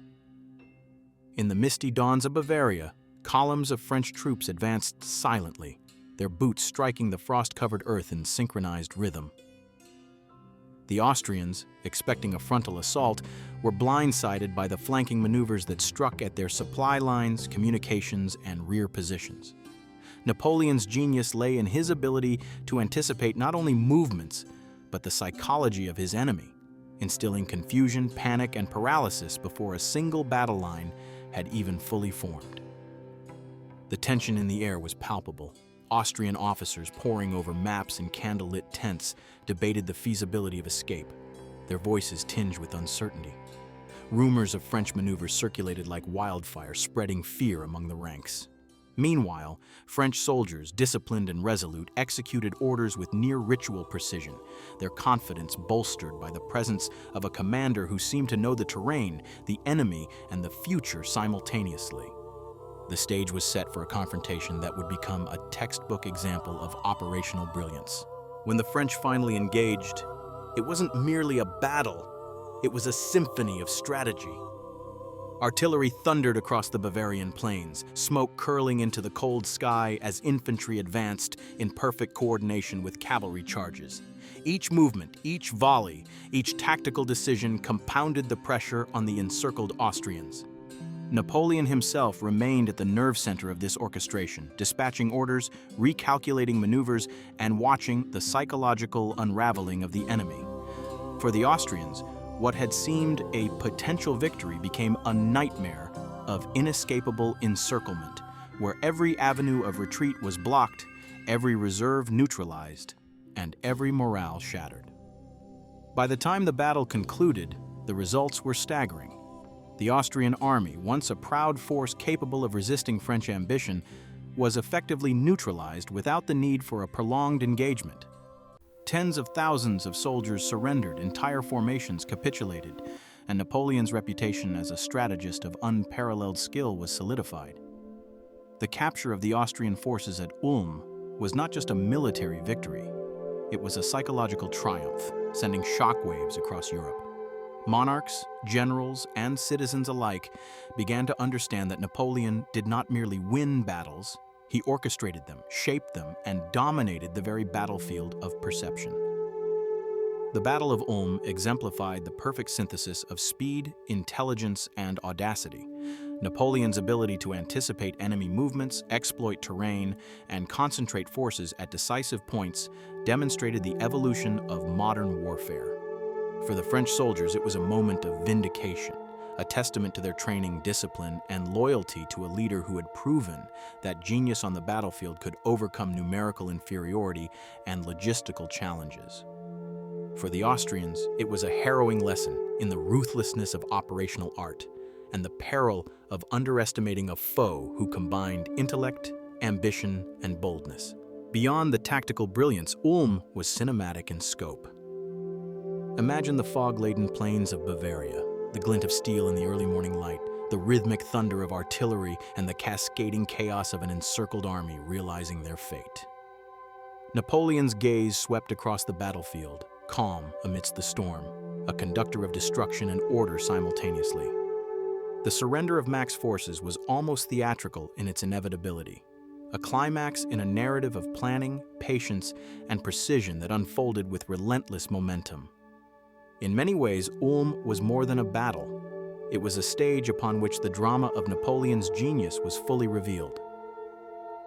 In the misty dawns of Bavaria, columns of French troops advanced silently, their boots striking the frost-covered earth in synchronized rhythm. The Austrians, expecting a frontal assault, were blindsided by the flanking maneuvers that struck at their supply lines, communications, and rear positions. Napoleon's genius lay in his ability to anticipate not only movements, but the psychology of his enemy, instilling confusion, panic, and paralysis before a single battle line had even fully formed. The tension in the air was palpable. Austrian officers pouring over maps and candlelit tents debated the feasibility of escape, their voices tinged with uncertainty. Rumors of French maneuvers circulated like wildfire, spreading fear among the ranks. Meanwhile, French soldiers, disciplined and resolute, executed orders with near-ritual precision, their confidence bolstered by the presence of a commander who seemed to know the terrain, the enemy, and the future simultaneously. The stage was set for a confrontation that would become a textbook example of operational brilliance. When the French finally engaged, it wasn't merely a battle, it was a symphony of strategy. Artillery thundered across the Bavarian plains, smoke curling into the cold sky as infantry advanced in perfect coordination with cavalry charges. Each movement, each volley, each tactical decision compounded the pressure on the encircled Austrians. Napoleon himself remained at the nerve center of this orchestration, dispatching orders, recalculating maneuvers, and watching the psychological unraveling of the enemy. For the Austrians, what had seemed a potential victory became a nightmare of inescapable encirclement, where every avenue of retreat was blocked, every reserve neutralized, and every morale shattered. By the time the battle concluded, the results were staggering. The Austrian army, once a proud force capable of resisting French ambition, was effectively neutralized without the need for a prolonged engagement. Tens of thousands of soldiers surrendered, entire formations capitulated, and Napoleon's reputation as a strategist of unparalleled skill was solidified. The capture of the Austrian forces at Ulm was not just a military victory, it was a psychological triumph, sending shockwaves across Europe. Monarchs, generals, and citizens alike began to understand that Napoleon did not merely win battles, he orchestrated them, shaped them, and dominated the very battlefield of perception. The Battle of Ulm exemplified the perfect synthesis of speed, intelligence, and audacity. Napoleon's ability to anticipate enemy movements, exploit terrain, and concentrate forces at decisive points demonstrated the evolution of modern warfare. For the French soldiers, it was a moment of vindication, a testament to their training, discipline, and loyalty to a leader who had proven that genius on the battlefield could overcome numerical inferiority and logistical challenges. For the Austrians, it was a harrowing lesson in the ruthlessness of operational art, and the peril of underestimating a foe who combined intellect, ambition, and boldness. Beyond the tactical brilliance, Ulm was cinematic in scope. Imagine the fog-laden plains of Bavaria, the glint of steel in the early morning light, the rhythmic thunder of artillery, and the cascading chaos of an encircled army realizing their fate. Napoleon's gaze swept across the battlefield, calm amidst the storm, a conductor of destruction and order simultaneously. The surrender of Mack's forces was almost theatrical in its inevitability, a climax in a narrative of planning, patience, and precision that unfolded with relentless momentum. In many ways, Ulm was more than a battle. It was a stage upon which the drama of Napoleon's genius was fully revealed.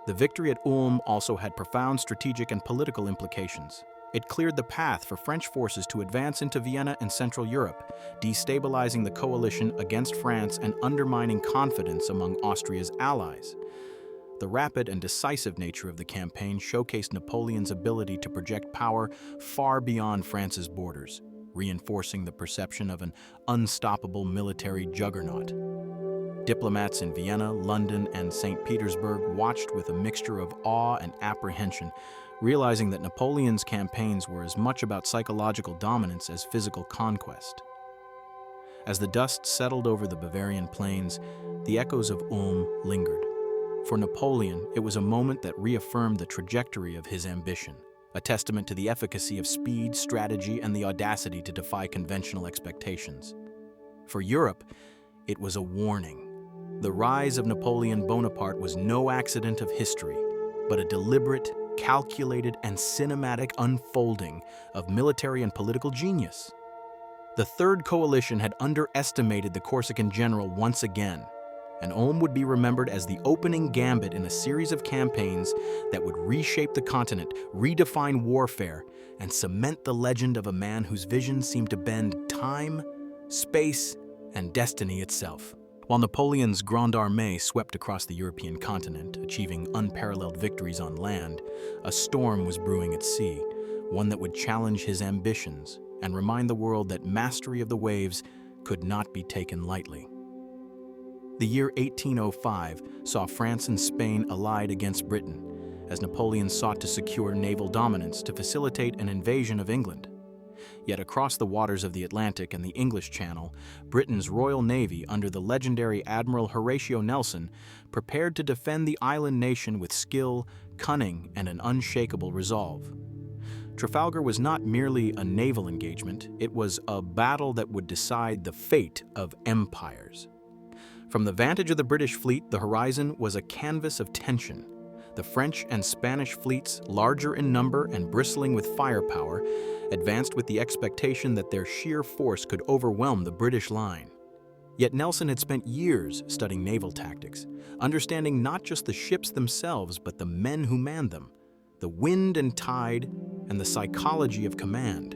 The victory at Ulm also had profound strategic and political implications. It cleared the path for French forces to advance into Vienna and Central Europe, destabilizing the coalition against France and undermining confidence among Austria's allies. The rapid and decisive nature of the campaign showcased Napoleon's ability to project power far beyond France's borders, reinforcing the perception of an unstoppable military juggernaut. Diplomats in Vienna, London, and St. Petersburg watched with a mixture of awe and apprehension, realizing that Napoleon's campaigns were as much about psychological dominance as physical conquest. As the dust settled over the Bavarian plains, the echoes of Ulm lingered. For Napoleon, it was a moment that reaffirmed the trajectory of his ambition, a testament to the efficacy of speed, strategy, and the audacity to defy conventional expectations. For Europe, it was a warning. The rise of Napoleon Bonaparte was no accident of history, but a deliberate, calculated, and cinematic unfolding of military and political genius. The Third Coalition had underestimated the Corsican general once again, and Ulm would be remembered as the opening gambit in a series of campaigns that would reshape the continent, redefine warfare, and cement the legend of a man whose vision seemed to bend time, space, and destiny itself. While Napoleon's Grande Armée swept across the European continent, achieving unparalleled victories on land, a storm was brewing at sea, one that would challenge his ambitions and remind the world that mastery of the waves could not be taken lightly. The year 1805 saw France and Spain allied against Britain, as Napoleon sought to secure naval dominance to facilitate an invasion of England. Yet across the waters of the Atlantic and the English Channel, Britain's Royal Navy, under the legendary Admiral Horatio Nelson, prepared to defend the island nation with skill, cunning, and an unshakable resolve. Trafalgar was not merely a naval engagement, it was a battle that would decide the fate of empires. From the vantage of the British fleet, the horizon was a canvas of tension. The French and Spanish fleets, larger in number and bristling with firepower, advanced with the expectation that their sheer force could overwhelm the British line. Yet Nelson had spent years studying naval tactics, understanding not just the ships themselves, but the men who manned them, the wind and tide, and the psychology of command.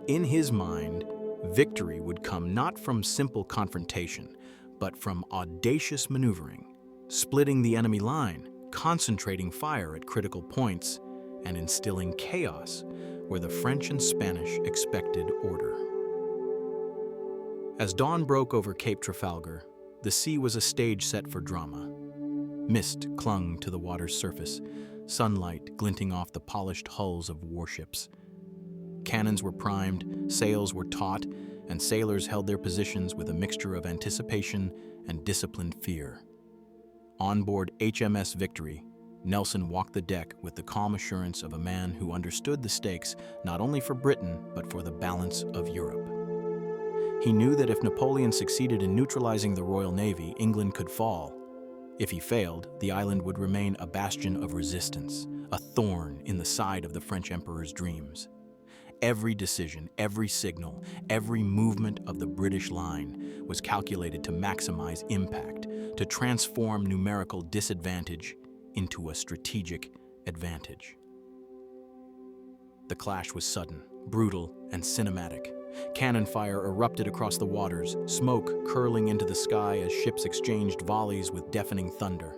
In his mind, victory would come not from simple confrontation, but from audacious maneuvering, splitting the enemy line, concentrating fire at critical points, and instilling chaos where the French and Spanish expected order. As dawn broke over Cape Trafalgar, the sea was a stage set for drama. Mist clung to the water's surface, sunlight glinting off the polished hulls of warships. Cannons were primed, sails were taut, and sailors held their positions with a mixture of anticipation and disciplined fear. On board HMS Victory, Nelson walked the deck with the calm assurance of a man who understood the stakes not only for Britain, but for the balance of Europe. He knew that if Napoleon succeeded in neutralizing the Royal Navy, England could fall. If he failed, the island would remain a bastion of resistance, a thorn in the side of the French Emperor's dreams. Every decision, every signal, every movement of the British line was calculated to maximize impact, to transform numerical disadvantage into a strategic advantage. The clash was sudden, brutal, and cinematic. Cannon fire erupted across the waters, smoke curling into the sky as ships exchanged volleys with deafening thunder.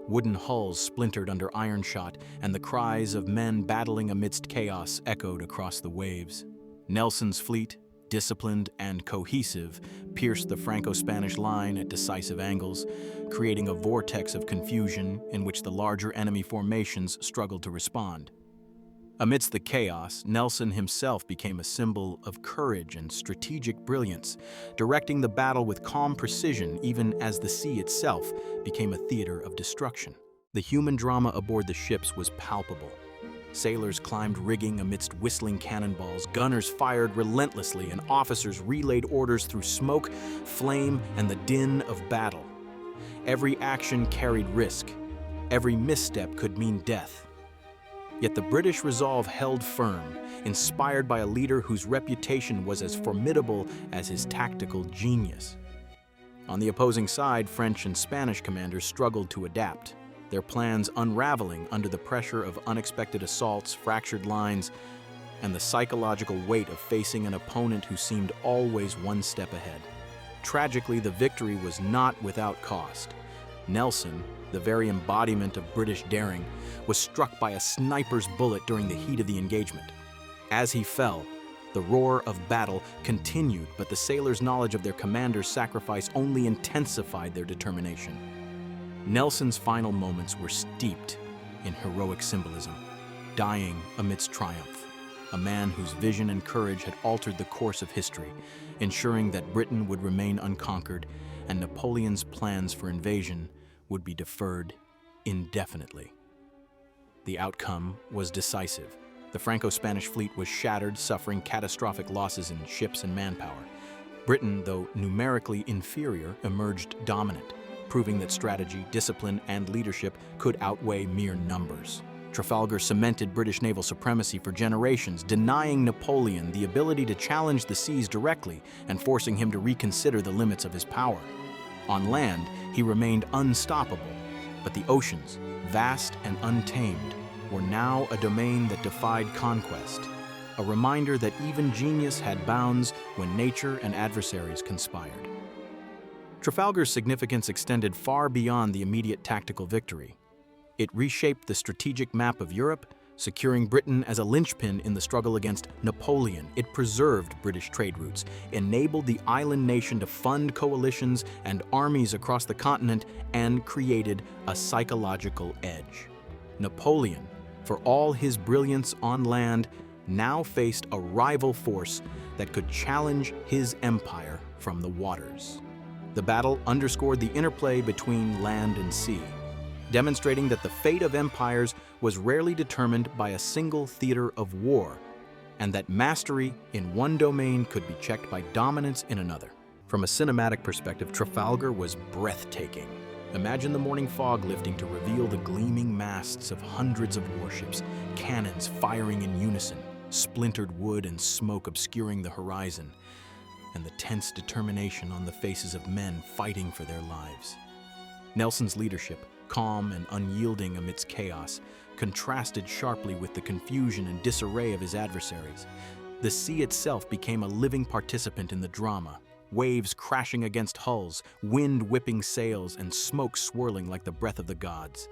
Wooden hulls splintered under iron shot, and the cries of men battling amidst chaos echoed across the waves. Nelson's fleet, disciplined and cohesive, pierced the Franco-Spanish line at decisive angles, creating a vortex of confusion in which the larger enemy formations struggled to respond. Amidst the chaos, Nelson himself became a symbol of courage and strategic brilliance, directing the battle with calm precision even as the sea itself became a theater of destruction. The human drama aboard the ships was palpable. Sailors climbed rigging amidst whistling cannonballs, gunners fired relentlessly, and officers relayed orders through smoke, flame, and the din of battle. Every action carried risk. Every misstep could mean death. Yet the British resolve held firm, inspired by a leader whose reputation was as formidable as his tactical genius. On the opposing side, French and Spanish commanders struggled to adapt, their plans unraveling under the pressure of unexpected assaults, fractured lines, and the psychological weight of facing an opponent who seemed always one step ahead. Tragically, the victory was not without cost. Nelson, the very embodiment of British daring, was struck by a sniper's bullet during the heat of the engagement. As he fell, the roar of battle continued, but the sailors' knowledge of their commander's sacrifice only intensified their determination. Nelson's final moments were steeped in heroic symbolism, dying amidst triumph, a man whose vision and courage had altered the course of history, ensuring that Britain would remain unconquered and Napoleon's plans for invasion would be deferred indefinitely. The outcome was decisive. The Franco-Spanish fleet was shattered, suffering catastrophic losses in ships and manpower. Britain, though numerically inferior, emerged dominant, proving that strategy, discipline, and leadership could outweigh mere numbers. Trafalgar cemented British naval supremacy for generations, denying Napoleon the ability to challenge the seas directly and forcing him to reconsider the limits of his power. On land, he remained unstoppable, but the oceans, vast and untamed, were now a domain that defied conquest, a reminder that even genius had bounds when nature and adversaries conspired. Trafalgar's significance extended far beyond the immediate tactical victory. It reshaped the strategic map of Europe, securing Britain as a linchpin in the struggle against Napoleon. It preserved British trade routes, enabled the island nation to fund coalitions and armies across the continent, and created a psychological edge. Napoleon, for all his brilliance on land, now faced a rival force that could challenge his empire from the waters. The battle underscored the interplay between land and sea, demonstrating that the fate of empires was rarely determined by a single theater of war, and that mastery in one domain could be checked by dominance in another. From a cinematic perspective, Trafalgar was breathtaking. Imagine the morning fog lifting to reveal the gleaming masts of hundreds of warships, cannons firing in unison, splintered wood and smoke obscuring the horizon, and the tense determination on the faces of men fighting for their lives. Nelson's leadership, calm and unyielding amidst chaos, contrasted sharply with the confusion and disarray of his adversaries. The sea itself became a living participant in the drama, waves crashing against hulls, wind whipping sails, and smoke swirling like the breath of the gods.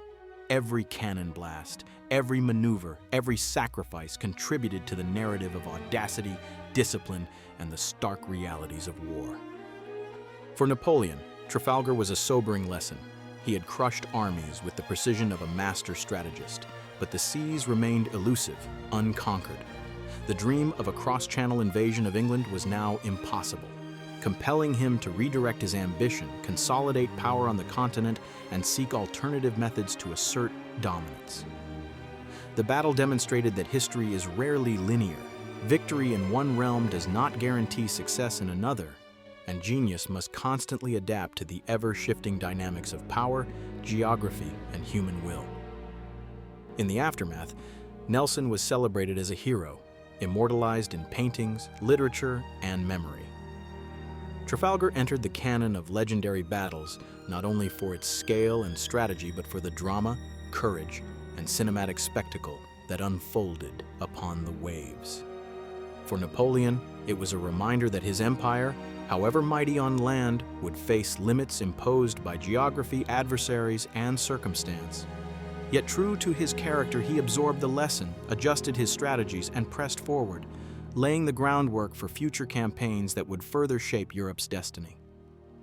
Every cannon blast, every maneuver, every sacrifice contributed to the narrative of audacity, discipline, and the stark realities of war. For Napoleon, Trafalgar was a sobering lesson. He had crushed armies with the precision of a master strategist, but the seas remained elusive, unconquered. The dream of a cross-channel invasion of England was now impossible, compelling him to redirect his ambition, consolidate power on the continent, and seek alternative methods to assert dominance. The battle demonstrated that history is rarely linear. Victory in one realm does not guarantee success in another, and genius must constantly adapt to the ever-shifting dynamics of power, geography, and human will. In the aftermath, Nelson was celebrated as a hero, immortalized in paintings, literature, and memory. Trafalgar entered the canon of legendary battles not only for its scale and strategy, but for the drama, courage, and cinematic spectacle that unfolded upon the waves. For Napoleon, it was a reminder that his empire, however mighty on land, would face limits imposed by geography, adversaries, and circumstance. Yet true to his character, he absorbed the lesson, adjusted his strategies, and pressed forward, laying the groundwork for future campaigns that would further shape Europe's destiny.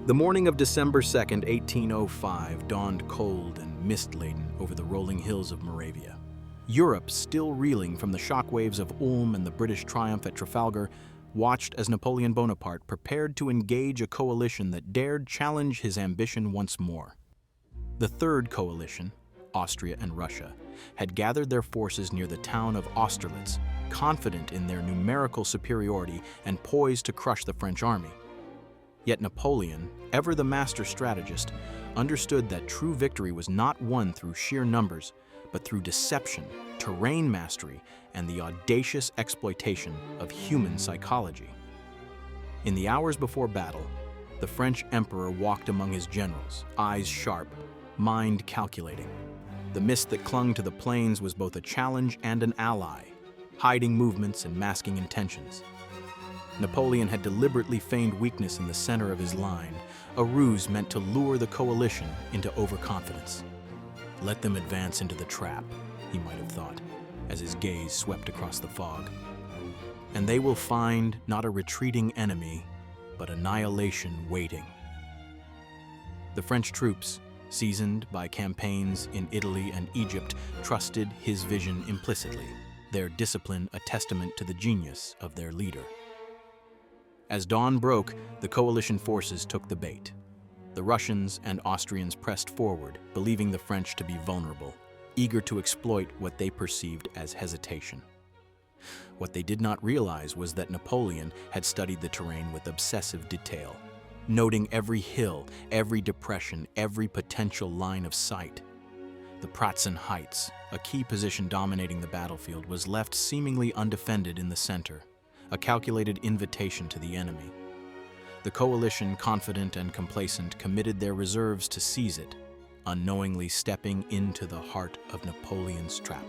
The morning of December 2nd, 1805, dawned cold and mist-laden over the rolling hills of Moravia. Europe, still reeling from the shockwaves of Ulm and the British triumph at Trafalgar, watched as Napoleon Bonaparte prepared to engage a coalition that dared challenge his ambition once more. The third coalition, Austria and Russia, had gathered their forces near the town of Austerlitz, confident in their numerical superiority and poised to crush the French army. Yet Napoleon, ever the master strategist, understood that true victory was not won through sheer numbers, but through deception, terrain mastery, and the audacious exploitation of human psychology. In the hours before battle, the French emperor walked among his generals, eyes sharp, mind calculating. The mist that clung to the plains was both a challenge and an ally, hiding movements and masking intentions. Napoleon had deliberately feigned weakness in the center of his line, a ruse meant to lure the coalition into overconfidence. Let them advance into the trap, he might have thought, as his gaze swept across the fog. And they will find not a retreating enemy, but annihilation waiting. The French troops, seasoned by campaigns in Italy and Egypt, trusted his vision implicitly, their discipline a testament to the genius of their leader. As dawn broke, the coalition forces took the bait. The Russians and Austrians pressed forward, believing the French to be vulnerable, eager to exploit what they perceived as hesitation. What they did not realize was that Napoleon had studied the terrain with obsessive detail, noting every hill, every depression, every potential line of sight. The Prussian Heights, a key position dominating the battlefield, was left seemingly undefended in the center, a calculated invitation to the enemy. The coalition, confident and complacent, committed their reserves to seize it, unknowingly stepping into the heart of Napoleon's trap.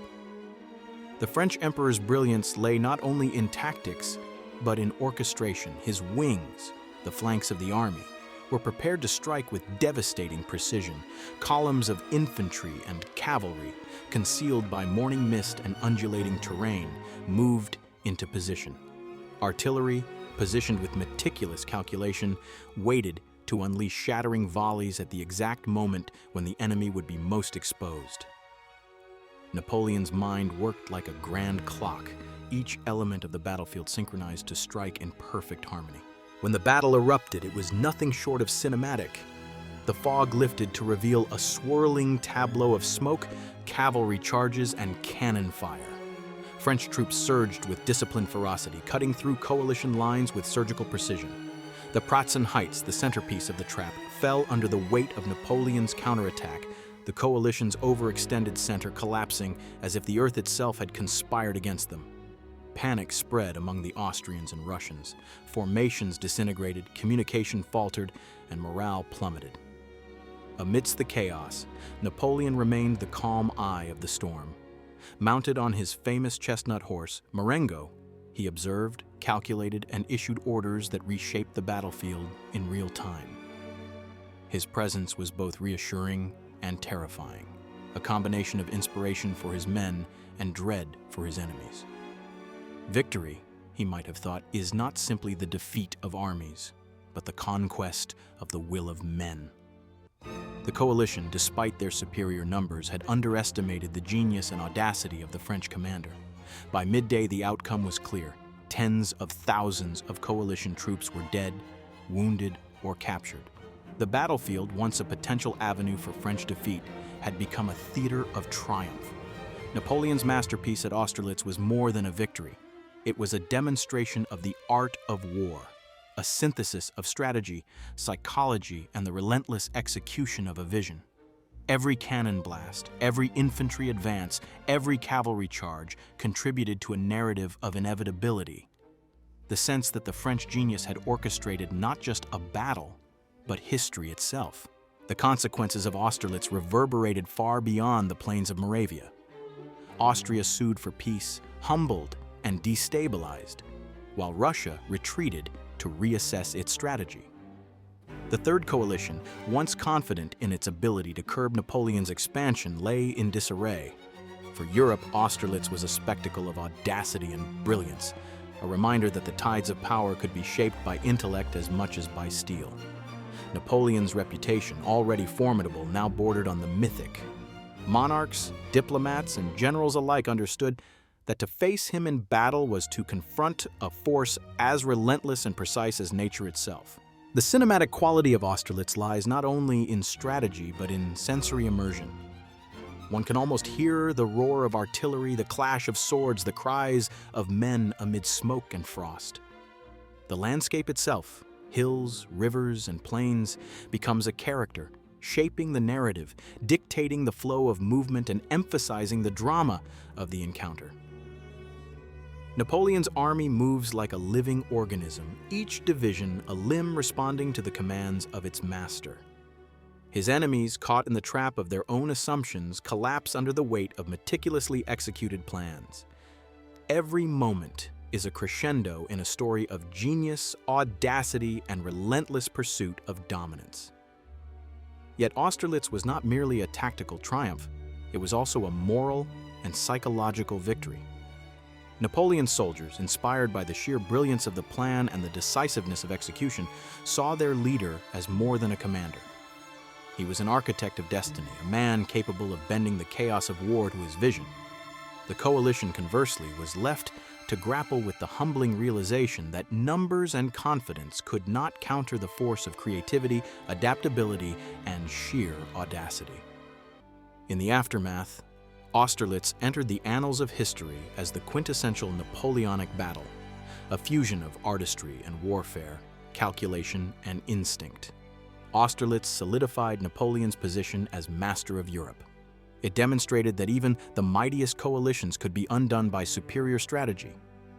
The French emperor's brilliance lay not only in tactics, but in orchestration. His wings, the flanks of the army, were prepared to strike with devastating precision. Columns of infantry and cavalry, concealed by morning mist and undulating terrain, moved into position. Artillery, positioned with meticulous calculation, waited to unleash shattering volleys at the exact moment when the enemy would be most exposed. Napoleon's mind worked like a grand clock, each element of the battlefield synchronized to strike in perfect harmony. When the battle erupted, it was nothing short of cinematic. The fog lifted to reveal a swirling tableau of smoke, cavalry charges, and cannon fire. French troops surged with disciplined ferocity, cutting through coalition lines with surgical precision. The Prussian Heights, the centerpiece of the trap, fell under the weight of Napoleon's counterattack, the coalition's overextended center collapsing as if the earth itself had conspired against them. Panic spread among the Austrians and Russians. Formations disintegrated, communication faltered, and morale plummeted. Amidst the chaos, Napoleon remained the calm eye of the storm. Mounted on his famous chestnut horse, Marengo, he observed, calculated, and issued orders that reshaped the battlefield in real time. His presence was both reassuring and terrifying, a combination of inspiration for his men and dread for his enemies. Victory, he might have thought, is not simply the defeat of armies, but the conquest of the will of men. The coalition, despite their superior numbers, had underestimated the genius and audacity of the French commander. By midday, the outcome was clear. Tens of thousands of coalition troops were dead, wounded, or captured. The battlefield, once a potential avenue for French defeat, had become a theater of triumph. Napoleon's masterpiece at Austerlitz was more than a victory. It was a demonstration of the art of war, a synthesis of strategy, psychology, and the relentless execution of a vision. Every cannon blast, every infantry advance, every cavalry charge contributed to a narrative of inevitability. The sense that the French genius had orchestrated not just a battle, but history itself. The consequences of Austerlitz reverberated far beyond the plains of Moravia. Austria sued for peace, humbled and destabilized, while Russia retreated to reassess its strategy. The Third Coalition, once confident in its ability to curb Napoleon's expansion, lay in disarray. For Europe, Austerlitz was a spectacle of audacity and brilliance, a reminder that the tides of power could be shaped by intellect as much as by steel. Napoleon's reputation, already formidable, now bordered on the mythic. Monarchs, diplomats, and generals alike understood that to face him in battle was to confront a force as relentless and precise as nature itself. The cinematic quality of Austerlitz lies not only in strategy, but in sensory immersion. One can almost hear the roar of artillery, the clash of swords, the cries of men amid smoke and frost. The landscape itself, hills, rivers, and plains, becomes a character, shaping the narrative, dictating the flow of movement, and emphasizing the drama of the encounter. Napoleon's army moves like a living organism, each division a limb responding to the commands of its master. His enemies, caught in the trap of their own assumptions, collapse under the weight of meticulously executed plans. Every moment is a crescendo in a story of genius, audacity, and relentless pursuit of dominance. Yet Austerlitz was not merely a tactical triumph, it was also a moral and psychological victory. Napoleon's soldiers, inspired by the sheer brilliance of the plan and the decisiveness of execution, saw their leader as more than a commander. He was an architect of destiny, a man capable of bending the chaos of war to his vision. The coalition, conversely, was left to grapple with the humbling realization that numbers and confidence could not counter the force of creativity, adaptability, and sheer audacity. In the aftermath, Austerlitz entered the annals of history as the quintessential Napoleonic battle, a fusion of artistry and warfare, calculation and instinct. Austerlitz solidified Napoleon's position as master of Europe. It demonstrated that even the mightiest coalitions could be undone by superior strategy,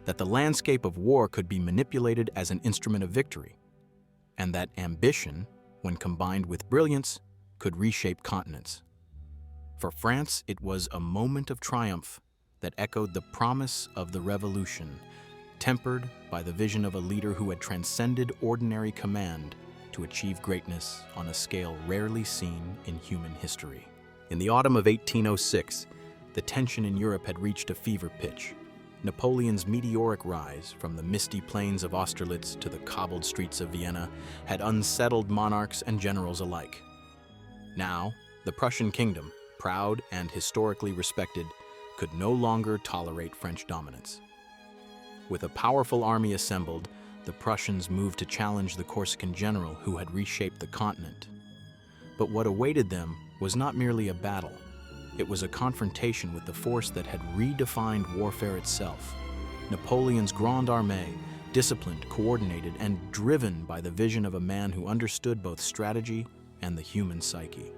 that the landscape of war could be manipulated as an instrument of victory, and that ambition, when combined with brilliance, could reshape continents. For France, it was a moment of triumph that echoed the promise of the revolution, tempered by the vision of a leader who had transcended ordinary command to achieve greatness on a scale rarely seen in human history. In the autumn of 1806, the tension in Europe had reached a fever pitch. Napoleon's meteoric rise from the misty plains of Austerlitz to the cobbled streets of Vienna had unsettled monarchs and generals alike. Now, the Prussian kingdom, proud and historically respected, could no longer tolerate French dominance. With a powerful army assembled, the Prussians moved to challenge the Corsican general who had reshaped the continent. But what awaited them was not merely a battle. It was a confrontation with the force that had redefined warfare itself. Napoleon's Grande Armée, disciplined, coordinated, and driven by the vision of a man who understood both strategy and the human psyche.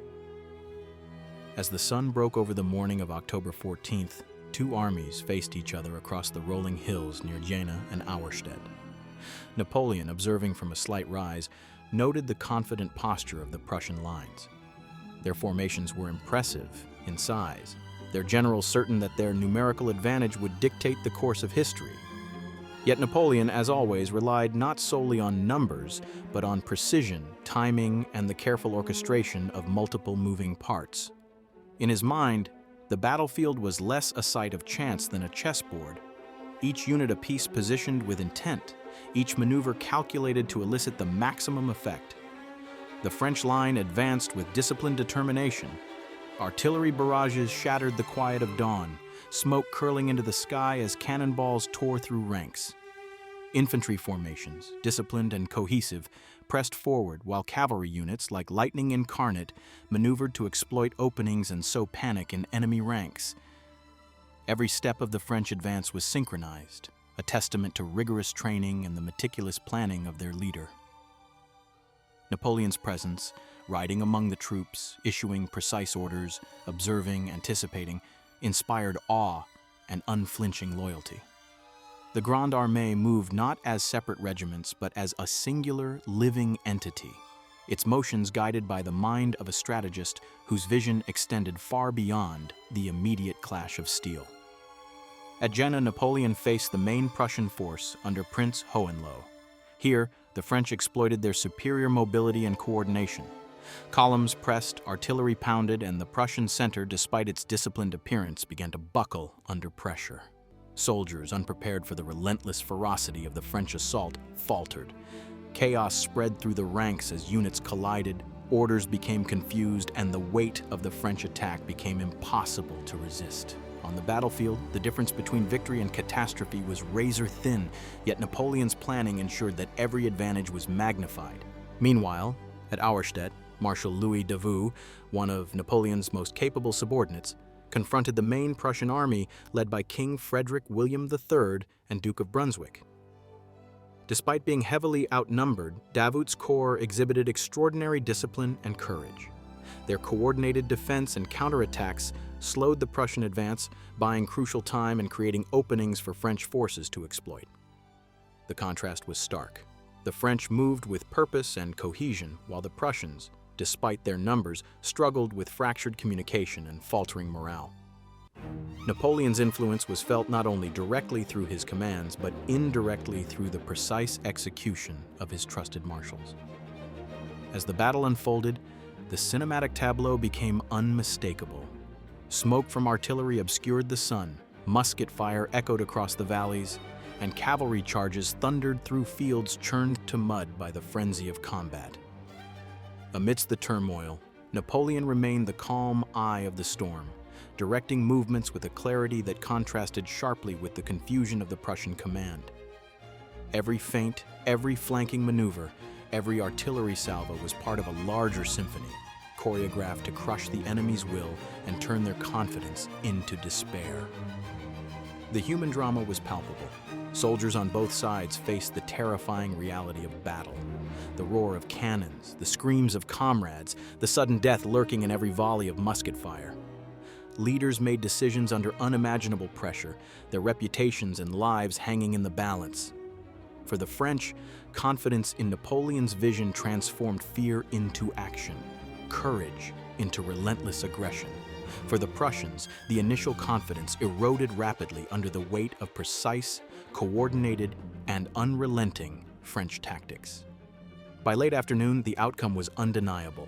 As the sun broke over the morning of October 14th, two armies faced each other across the rolling hills near Jena and Auerstedt. Napoleon, observing from a slight rise, noted the confident posture of the Prussian lines. Their formations were impressive in size, their generals certain that their numerical advantage would dictate the course of history. Yet Napoleon, as always, relied not solely on numbers, but on precision, timing, and the careful orchestration of multiple moving parts. In his mind, the battlefield was less a site of chance than a chessboard, each unit a piece positioned with intent, each maneuver calculated to elicit the maximum effect. The French line advanced with disciplined determination. Artillery barrages shattered the quiet of dawn, smoke curling into the sky as cannonballs tore through ranks. Infantry formations, disciplined and cohesive, pressed forward while cavalry units, like lightning incarnate, maneuvered to exploit openings and sow panic in enemy ranks. Every step of the French advance was synchronized, a testament to rigorous training and the meticulous planning of their leader. Napoleon's presence, riding among the troops, issuing precise orders, observing, anticipating, inspired awe and unflinching loyalty. The Grande Armée moved not as separate regiments, but as a singular, living entity, its motions guided by the mind of a strategist whose vision extended far beyond the immediate clash of steel. At Jena, Napoleon faced the main Prussian force under Prince Hohenlohe. Here, the French exploited their superior mobility and coordination. Columns pressed, artillery pounded, and the Prussian center, despite its disciplined appearance, began to buckle under pressure. Soldiers, unprepared for the relentless ferocity of the French assault, faltered. Chaos spread through the ranks as units collided, orders became confused, and the weight of the French attack became impossible to resist. On the battlefield, the difference between victory and catastrophe was razor thin, yet Napoleon's planning ensured that every advantage was magnified. Meanwhile, at Auerstedt, Marshal Louis Davout, one of Napoleon's most capable subordinates, confronted the main Prussian army led by King Frederick William III and Duke of Brunswick. Despite being heavily outnumbered, Davout's corps exhibited extraordinary discipline and courage. Their coordinated defense and counterattacks slowed the Prussian advance, buying crucial time and creating openings for French forces to exploit. The contrast was stark. The French moved with purpose and cohesion, while the Prussians, despite their numbers, struggled with fractured communication and faltering morale. Napoleon's influence was felt not only directly through his commands, but indirectly through the precise execution of his trusted marshals. As the battle unfolded, the cinematic tableau became unmistakable. Smoke from artillery obscured the sun, musket fire echoed across the valleys, and cavalry charges thundered through fields churned to mud by the frenzy of combat. Amidst the turmoil, Napoleon remained the calm eye of the storm, directing movements with a clarity that contrasted sharply with the confusion of the Prussian command. Every feint, every flanking maneuver, every artillery salvo was part of a larger symphony, choreographed to crush the enemy's will and turn their confidence into despair. The human drama was palpable. Soldiers on both sides faced the terrifying reality of battle. The roar of cannons, the screams of comrades, the sudden death lurking in every volley of musket fire. Leaders made decisions under unimaginable pressure, their reputations and lives hanging in the balance. For the French, confidence in Napoleon's vision transformed fear into action, courage into relentless aggression. For the Prussians, the initial confidence eroded rapidly under the weight of precise, coordinated, and unrelenting French tactics. By late afternoon, the outcome was undeniable.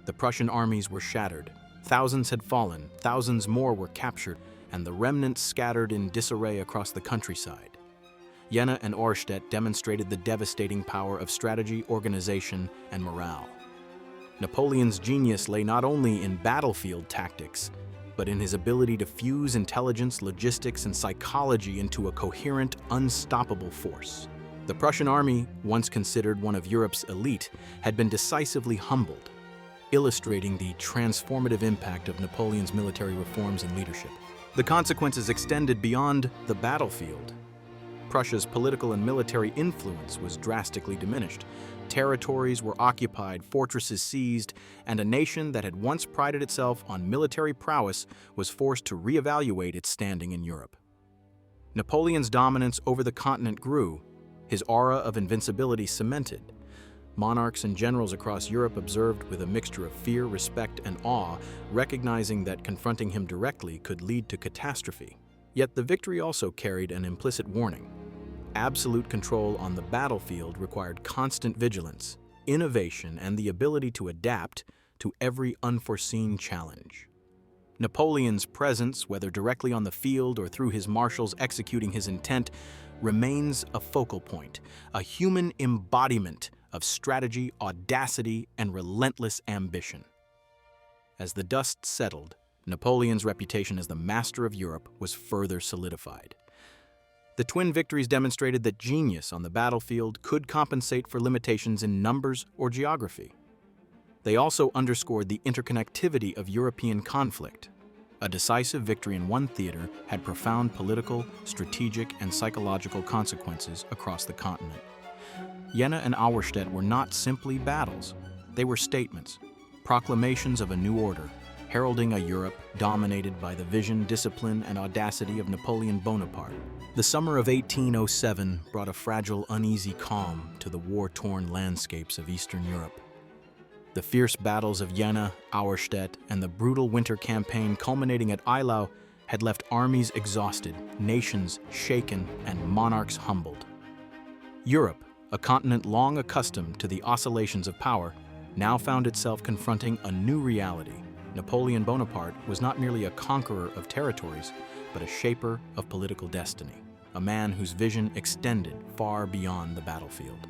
The Prussian armies were shattered. Thousands had fallen, thousands more were captured, and the remnants scattered in disarray across the countryside. Jena and Auerstedt demonstrated the devastating power of strategy, organization, and morale. Napoleon's genius lay not only in battlefield tactics, but in his ability to fuse intelligence, logistics, and psychology into a coherent, unstoppable force. The Prussian army, once considered one of Europe's elite, had been decisively humbled, illustrating the transformative impact of Napoleon's military reforms and leadership. The consequences extended beyond the battlefield. Prussia's political and military influence was drastically diminished. Territories were occupied, fortresses seized, and a nation that had once prided itself on military prowess was forced to reevaluate its standing in Europe. Napoleon's dominance over the continent grew, his aura of invincibility cemented. Monarchs and generals across Europe observed with a mixture of fear, respect, and awe, recognizing that confronting him directly could lead to catastrophe. Yet the victory also carried an implicit warning. Absolute control on the battlefield required constant vigilance, innovation, and the ability to adapt to every unforeseen challenge. Napoleon's presence, whether directly on the field or through his marshals executing his intent, remains a focal point, a human embodiment of strategy, audacity, and relentless ambition. As the dust settled, Napoleon's reputation as the master of Europe was further solidified. The twin victories demonstrated that genius on the battlefield could compensate for limitations in numbers or geography. They also underscored the interconnectivity of European conflict. A decisive victory in one theater had profound political, strategic, and psychological consequences across the continent. Jena and Auerstedt were not simply battles. They were statements, proclamations of a new order, heralding a Europe dominated by the vision, discipline, and audacity of Napoleon Bonaparte. The summer of 1807 brought a fragile, uneasy calm to the war-torn landscapes of Eastern Europe. The fierce battles of Jena, Auerstedt, and the brutal winter campaign culminating at Eylau had left armies exhausted, nations shaken, and monarchs humbled. Europe, a continent long accustomed to the oscillations of power, now found itself confronting a new reality. Napoleon Bonaparte was not merely a conqueror of territories, but a shaper of political destiny, a man whose vision extended far beyond the battlefield.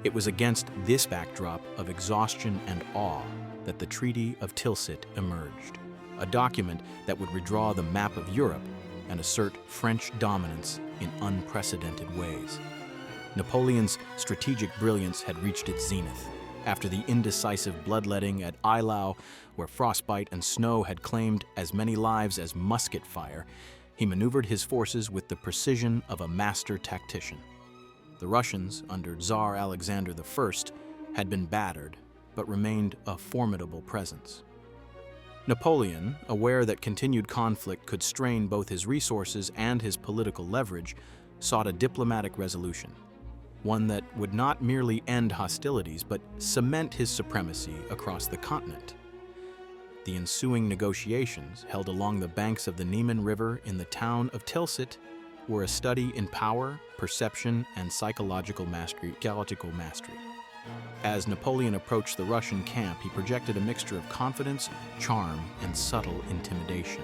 It was against this backdrop of exhaustion and awe that the Treaty of Tilsit emerged, a document that would redraw the map of Europe and assert French dominance in unprecedented ways. Napoleon's strategic brilliance had reached its zenith. After the indecisive bloodletting at Eylau, where frostbite and snow had claimed as many lives as musket fire, he maneuvered his forces with the precision of a master tactician. The Russians, under Tsar Alexander I, had been battered, but remained a formidable presence. Napoleon, aware that continued conflict could strain both his resources and his political leverage, sought a diplomatic resolution, one that would not merely end hostilities, but cement his supremacy across the continent. The ensuing negotiations, held along the banks of the Niemen River in the town of Tilsit, were a study in power, perception, and psychological mastery. As Napoleon approached the Russian camp, he projected a mixture of confidence, charm, and subtle intimidation.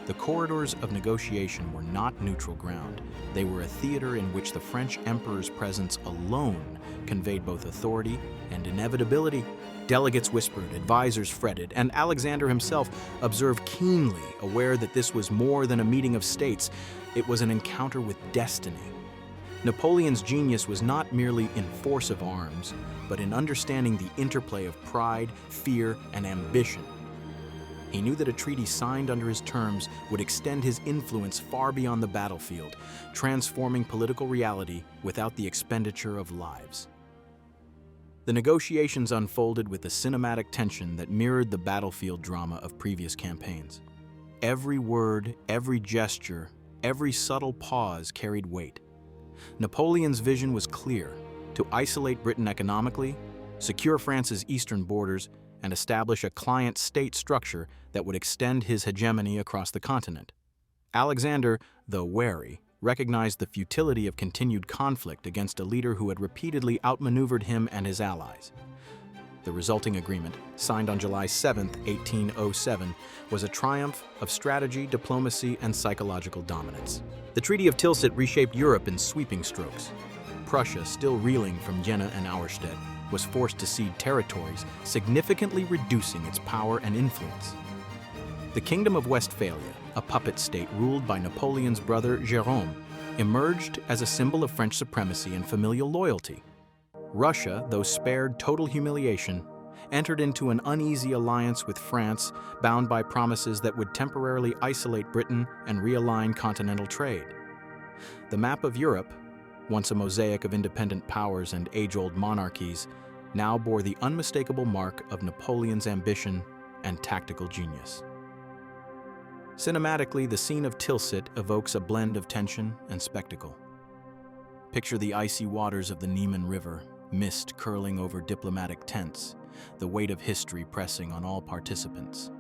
The corridors of negotiation were not neutral ground. They were a theater in which the French emperor's presence alone conveyed both authority and inevitability. Delegates whispered, advisors fretted, and Alexander himself observed keenly, aware that this was more than a meeting of states. It was an encounter with destiny. Napoleon's genius was not merely in force of arms, but in understanding the interplay of pride, fear, and ambition. He knew that a treaty signed under his terms would extend his influence far beyond the battlefield, transforming political reality without the expenditure of lives. The negotiations unfolded with a cinematic tension that mirrored the battlefield drama of previous campaigns. Every word, every gesture, every subtle pause carried weight. Napoleon's vision was clear: to isolate Britain economically, secure France's eastern borders, and establish a client-state structure that would extend his hegemony across the continent. Alexander, though wary, recognized the futility of continued conflict against a leader who had repeatedly outmaneuvered him and his allies. The resulting agreement, signed on July 7, 1807, was a triumph of strategy, diplomacy, and psychological dominance. The Treaty of Tilsit reshaped Europe in sweeping strokes. Prussia, still reeling from Jena-Auerstedt, was forced to cede territories, significantly reducing its power and influence. The Kingdom of Westphalia, a puppet state ruled by Napoleon's brother Jérôme, emerged as a symbol of French supremacy and familial loyalty. Russia, though spared total humiliation, entered into an uneasy alliance with France, bound by promises that would temporarily isolate Britain and realign continental trade. The map of Europe, once a mosaic of independent powers and age-old monarchies, now bore the unmistakable mark of Napoleon's ambition and tactical genius. Cinematically, the scene of Tilsit evokes a blend of tension and spectacle. Picture the icy waters of the Niemen River, mist curling over diplomatic tents, the weight of history pressing on all participants.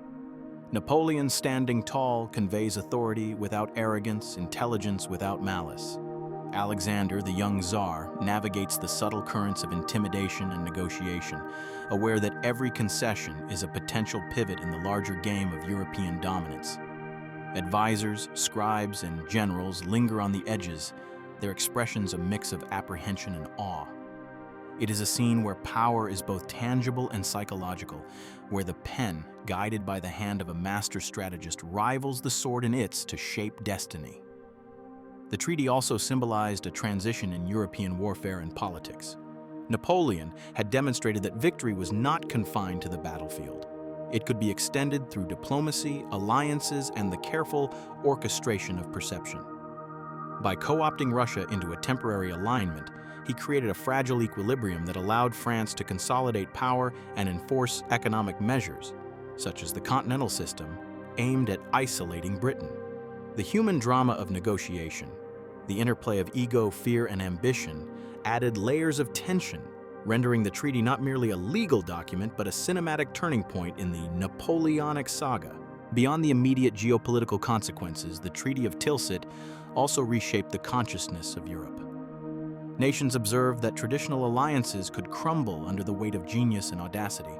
Napoleon standing tall conveys authority without arrogance, intelligence without malice. Alexander, the young Tsar, navigates the subtle currents of intimidation and negotiation, aware that every concession is a potential pivot in the larger game of European dominance. Advisors, scribes, and generals linger on the edges, their expressions a mix of apprehension and awe. It is a scene where power is both tangible and psychological, where the pen, guided by the hand of a master strategist, rivals the sword in its to shape destiny. The treaty also symbolized a transition in European warfare and politics. Napoleon had demonstrated that victory was not confined to the battlefield. It could be extended through diplomacy, alliances, and the careful orchestration of perception. By co-opting Russia into a temporary alignment, he created a fragile equilibrium that allowed France to consolidate power and enforce economic measures, such as the Continental system, aimed at isolating Britain. The human drama of negotiation, the interplay of ego, fear, and ambition, added layers of tension, rendering the treaty not merely a legal document, but a cinematic turning point in the Napoleonic saga. Beyond the immediate geopolitical consequences, the Treaty of Tilsit also reshaped the consciousness of Europe. Nations observed that traditional alliances could crumble under the weight of genius and audacity.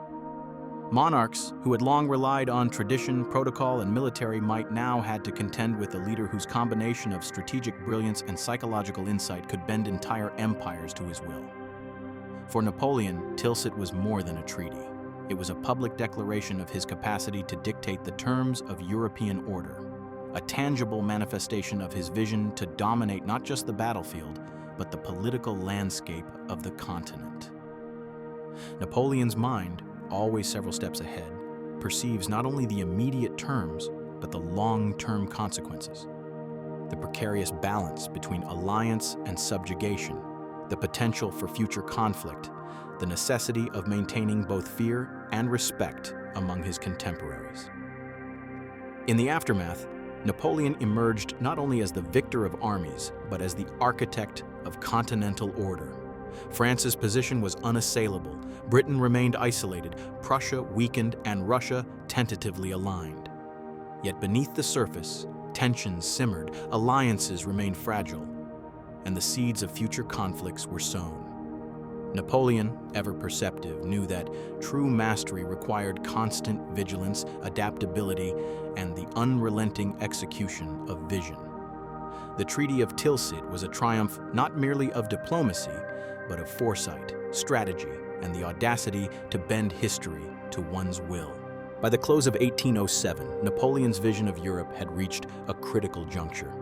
Monarchs, who had long relied on tradition, protocol, and military might, now had to contend with a leader whose combination of strategic brilliance and psychological insight could bend entire empires to his will. For Napoleon, Tilsit was more than a treaty. It was a public declaration of his capacity to dictate the terms of European order, a tangible manifestation of his vision to dominate not just the battlefield, but the political landscape of the continent. Napoleon's mind, always several steps ahead, perceives not only the immediate terms, but the long-term consequences. The precarious balance between alliance and subjugation, the potential for future conflict, the necessity of maintaining both fear and respect among his contemporaries. In the aftermath, Napoleon emerged not only as the victor of armies, but as the architect of continental order. France's position was unassailable, Britain remained isolated, Prussia weakened, and Russia tentatively aligned. Yet beneath the surface, tensions simmered, alliances remained fragile, and the seeds of future conflicts were sown. Napoleon, ever perceptive, knew that true mastery required constant vigilance, adaptability, and the unrelenting execution of vision. The Treaty of Tilsit was a triumph not merely of diplomacy, but of foresight, strategy, and the audacity to bend history to one's will. By the close of 1807, Napoleon's vision of Europe had reached a critical juncture.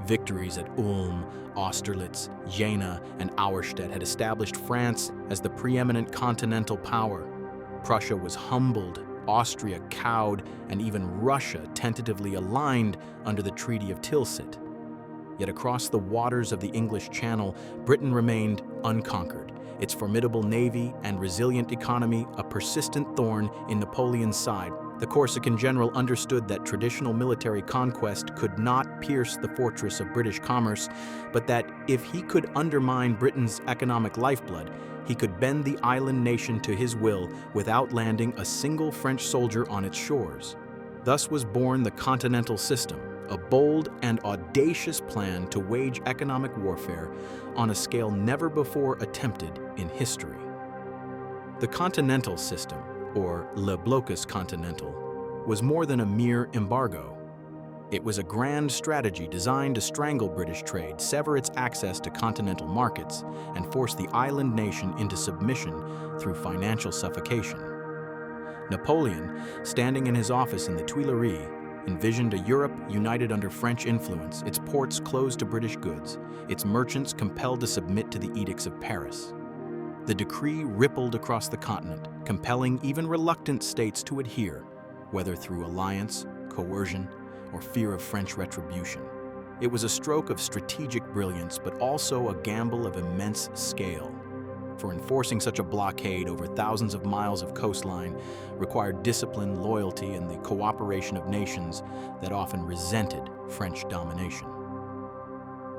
Victories at Ulm, Austerlitz, Jena, and Auerstedt had established France as the preeminent continental power. Prussia was humbled, Austria cowed, and even Russia tentatively aligned under the Treaty of Tilsit. Yet across the waters of the English Channel, Britain remained unconquered, its formidable navy and resilient economy a persistent thorn in Napoleon's side. The Corsican general understood that traditional military conquest could not pierce the fortress of British commerce, but that if he could undermine Britain's economic lifeblood, he could bend the island nation to his will without landing a single French soldier on its shores. Thus was born the Continental System, a bold and audacious plan to wage economic warfare on a scale never before attempted in history. The Continental System, or Le Blocus Continental, was more than a mere embargo. It was a grand strategy designed to strangle British trade, sever its access to continental markets, and force the island nation into submission through financial suffocation. Napoleon, standing in his office in the Tuileries, envisioned a Europe united under French influence, its ports closed to British goods, its merchants compelled to submit to the edicts of Paris. The decree rippled across the continent, compelling even reluctant states to adhere, whether through alliance, coercion, or fear of French retribution. It was a stroke of strategic brilliance, but also a gamble of immense scale. For enforcing such a blockade over thousands of miles of coastline required discipline, loyalty, and the cooperation of nations that often resented French domination.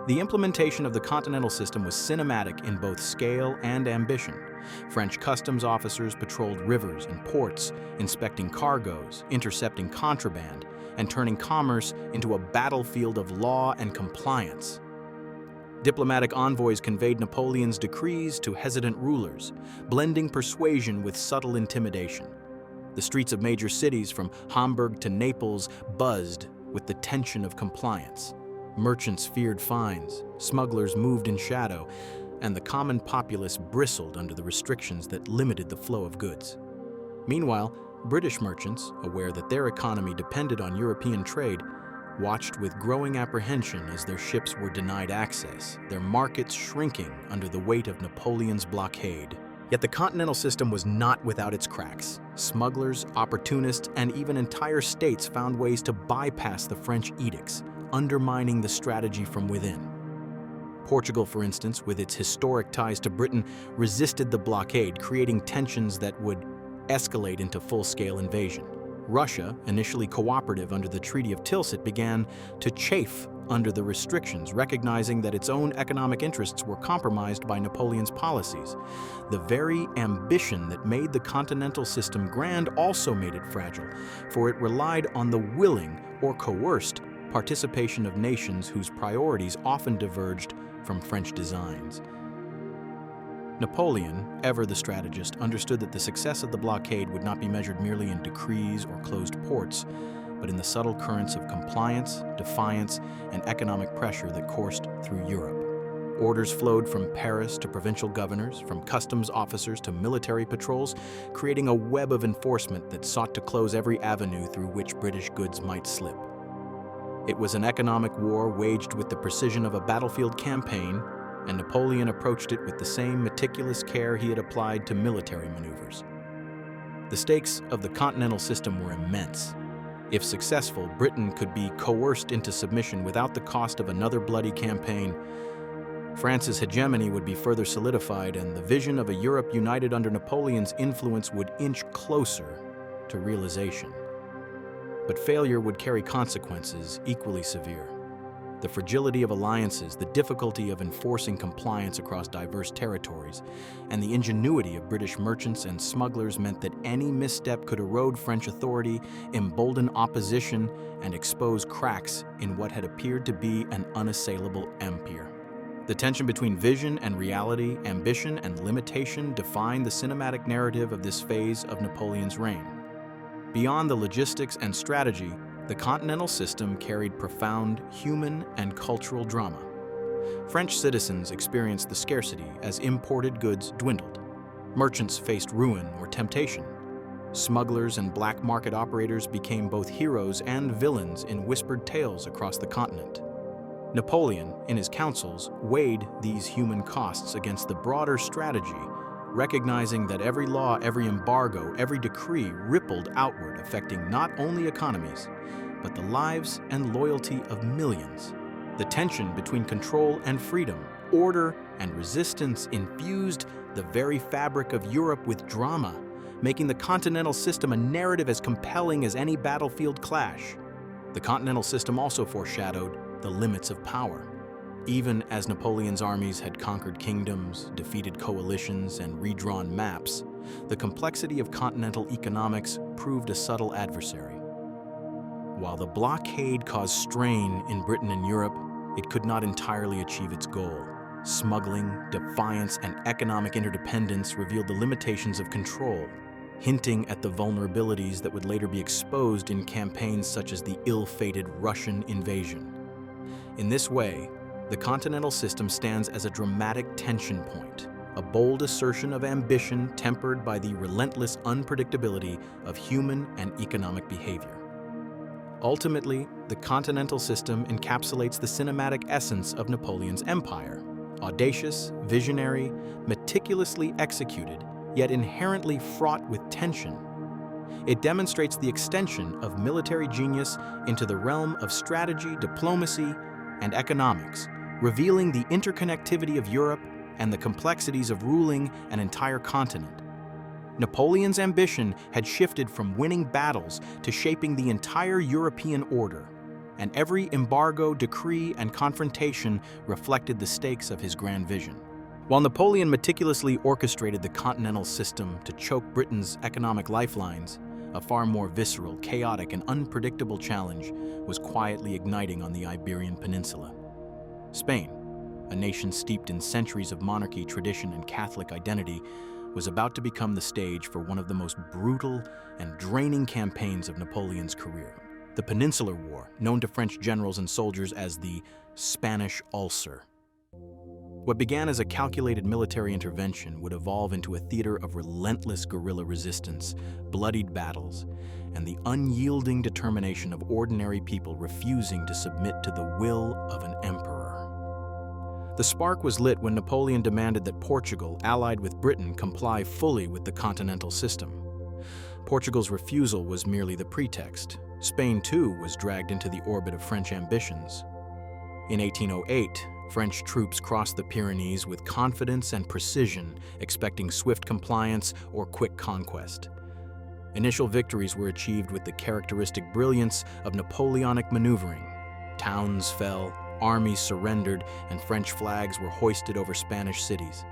The implementation of the Continental System was cinematic in both scale and ambition. French customs officers patrolled rivers and ports, inspecting cargoes, intercepting contraband, and turning commerce into a battlefield of law and compliance. Diplomatic envoys conveyed Napoleon's decrees to hesitant rulers, blending persuasion with subtle intimidation. The streets of major cities from Hamburg to Naples buzzed with the tension of compliance. Merchants feared fines, smugglers moved in shadow, and the common populace bristled under the restrictions that limited the flow of goods. Meanwhile, British merchants, aware that their economy depended on European trade, watched with growing apprehension as their ships were denied access, their markets shrinking under the weight of Napoleon's blockade. Yet the Continental System was not without its cracks. Smugglers, opportunists, and even entire states found ways to bypass the French edicts, undermining the strategy from within. Portugal, for instance, with its historic ties to Britain, resisted the blockade, creating tensions that would escalate into full-scale invasion. Russia, initially cooperative under the Treaty of Tilsit, began to chafe under the restrictions, recognizing that its own economic interests were compromised by Napoleon's policies. The very ambition that made the Continental System grand also made it fragile, for it relied on the willing or coerced participation of nations whose priorities often diverged from French designs. Napoleon, ever the strategist, understood that the success of the blockade would not be measured merely in decrees or closed ports, but in the subtle currents of compliance, defiance, and economic pressure that coursed through Europe. Orders flowed from Paris to provincial governors, from customs officers to military patrols, creating a web of enforcement that sought to close every avenue through which British goods might slip. It was an economic war waged with the precision of a battlefield campaign, and Napoleon approached it with the same meticulous care he had applied to military maneuvers. The stakes of the Continental system were immense. If successful, Britain could be coerced into submission without the cost of another bloody campaign. France's hegemony would be further solidified, and the vision of a Europe united under Napoleon's influence would inch closer to realization. But failure would carry consequences equally severe. The fragility of alliances, the difficulty of enforcing compliance across diverse territories, and the ingenuity of British merchants and smugglers meant that any misstep could erode French authority, embolden opposition, and expose cracks in what had appeared to be an unassailable empire. The tension between vision and reality, ambition and limitation defined the cinematic narrative of this phase of Napoleon's reign. Beyond the logistics and strategy, the Continental system carried profound human and cultural drama. French citizens experienced the scarcity as imported goods dwindled. Merchants faced ruin or temptation. Smugglers and black market operators became both heroes and villains in whispered tales across the continent. Napoleon, in his councils, weighed these human costs against the broader strategy, recognizing that every law, every embargo, every decree rippled outward, affecting not only economies, but the lives and loyalty of millions. The tension between control and freedom, order and resistance infused the very fabric of Europe with drama, making the Continental system a narrative as compelling as any battlefield clash. The Continental system also foreshadowed the limits of power. Even as Napoleon's armies had conquered kingdoms, defeated coalitions, and redrawn maps, the complexity of continental economics proved a subtle adversary. While the blockade caused strain in Britain and Europe, it could not entirely achieve its goal. Smuggling, defiance, and economic interdependence revealed the limitations of control, hinting at the vulnerabilities that would later be exposed in campaigns such as the ill-fated Russian invasion. In this way, the Continental system stands as a dramatic tension point, a bold assertion of ambition tempered by the relentless unpredictability of human and economic behavior. Ultimately, the Continental system encapsulates the cinematic essence of Napoleon's empire: audacious, visionary, meticulously executed, yet inherently fraught with tension. It demonstrates the extension of military genius into the realm of strategy, diplomacy, and economics, revealing the interconnectivity of Europe and the complexities of ruling an entire continent. Napoleon's ambition had shifted from winning battles to shaping the entire European order, and every embargo, decree, and confrontation reflected the stakes of his grand vision. While Napoleon meticulously orchestrated the Continental system to choke Britain's economic lifelines, a far more visceral, chaotic, and unpredictable challenge was quietly igniting on the Iberian Peninsula. Spain, a nation steeped in centuries of monarchy, tradition, and Catholic identity, was about to become the stage for one of the most brutal and draining campaigns of Napoleon's career. The Peninsular War, known to French generals and soldiers as the Spanish Ulcer. What began as a calculated military intervention would evolve into a theater of relentless guerrilla resistance, bloodied battles, and the unyielding determination of ordinary people refusing to submit to the will of an emperor. The spark was lit when Napoleon demanded that Portugal, allied with Britain, comply fully with the Continental system. Portugal's refusal was merely the pretext. Spain, too, was dragged into the orbit of French ambitions. In 1808, French troops crossed the Pyrenees with confidence and precision, expecting swift compliance or quick conquest. Initial victories were achieved with the characteristic brilliance of Napoleonic maneuvering. Towns fell, armies surrendered, and French flags were hoisted over Spanish cities.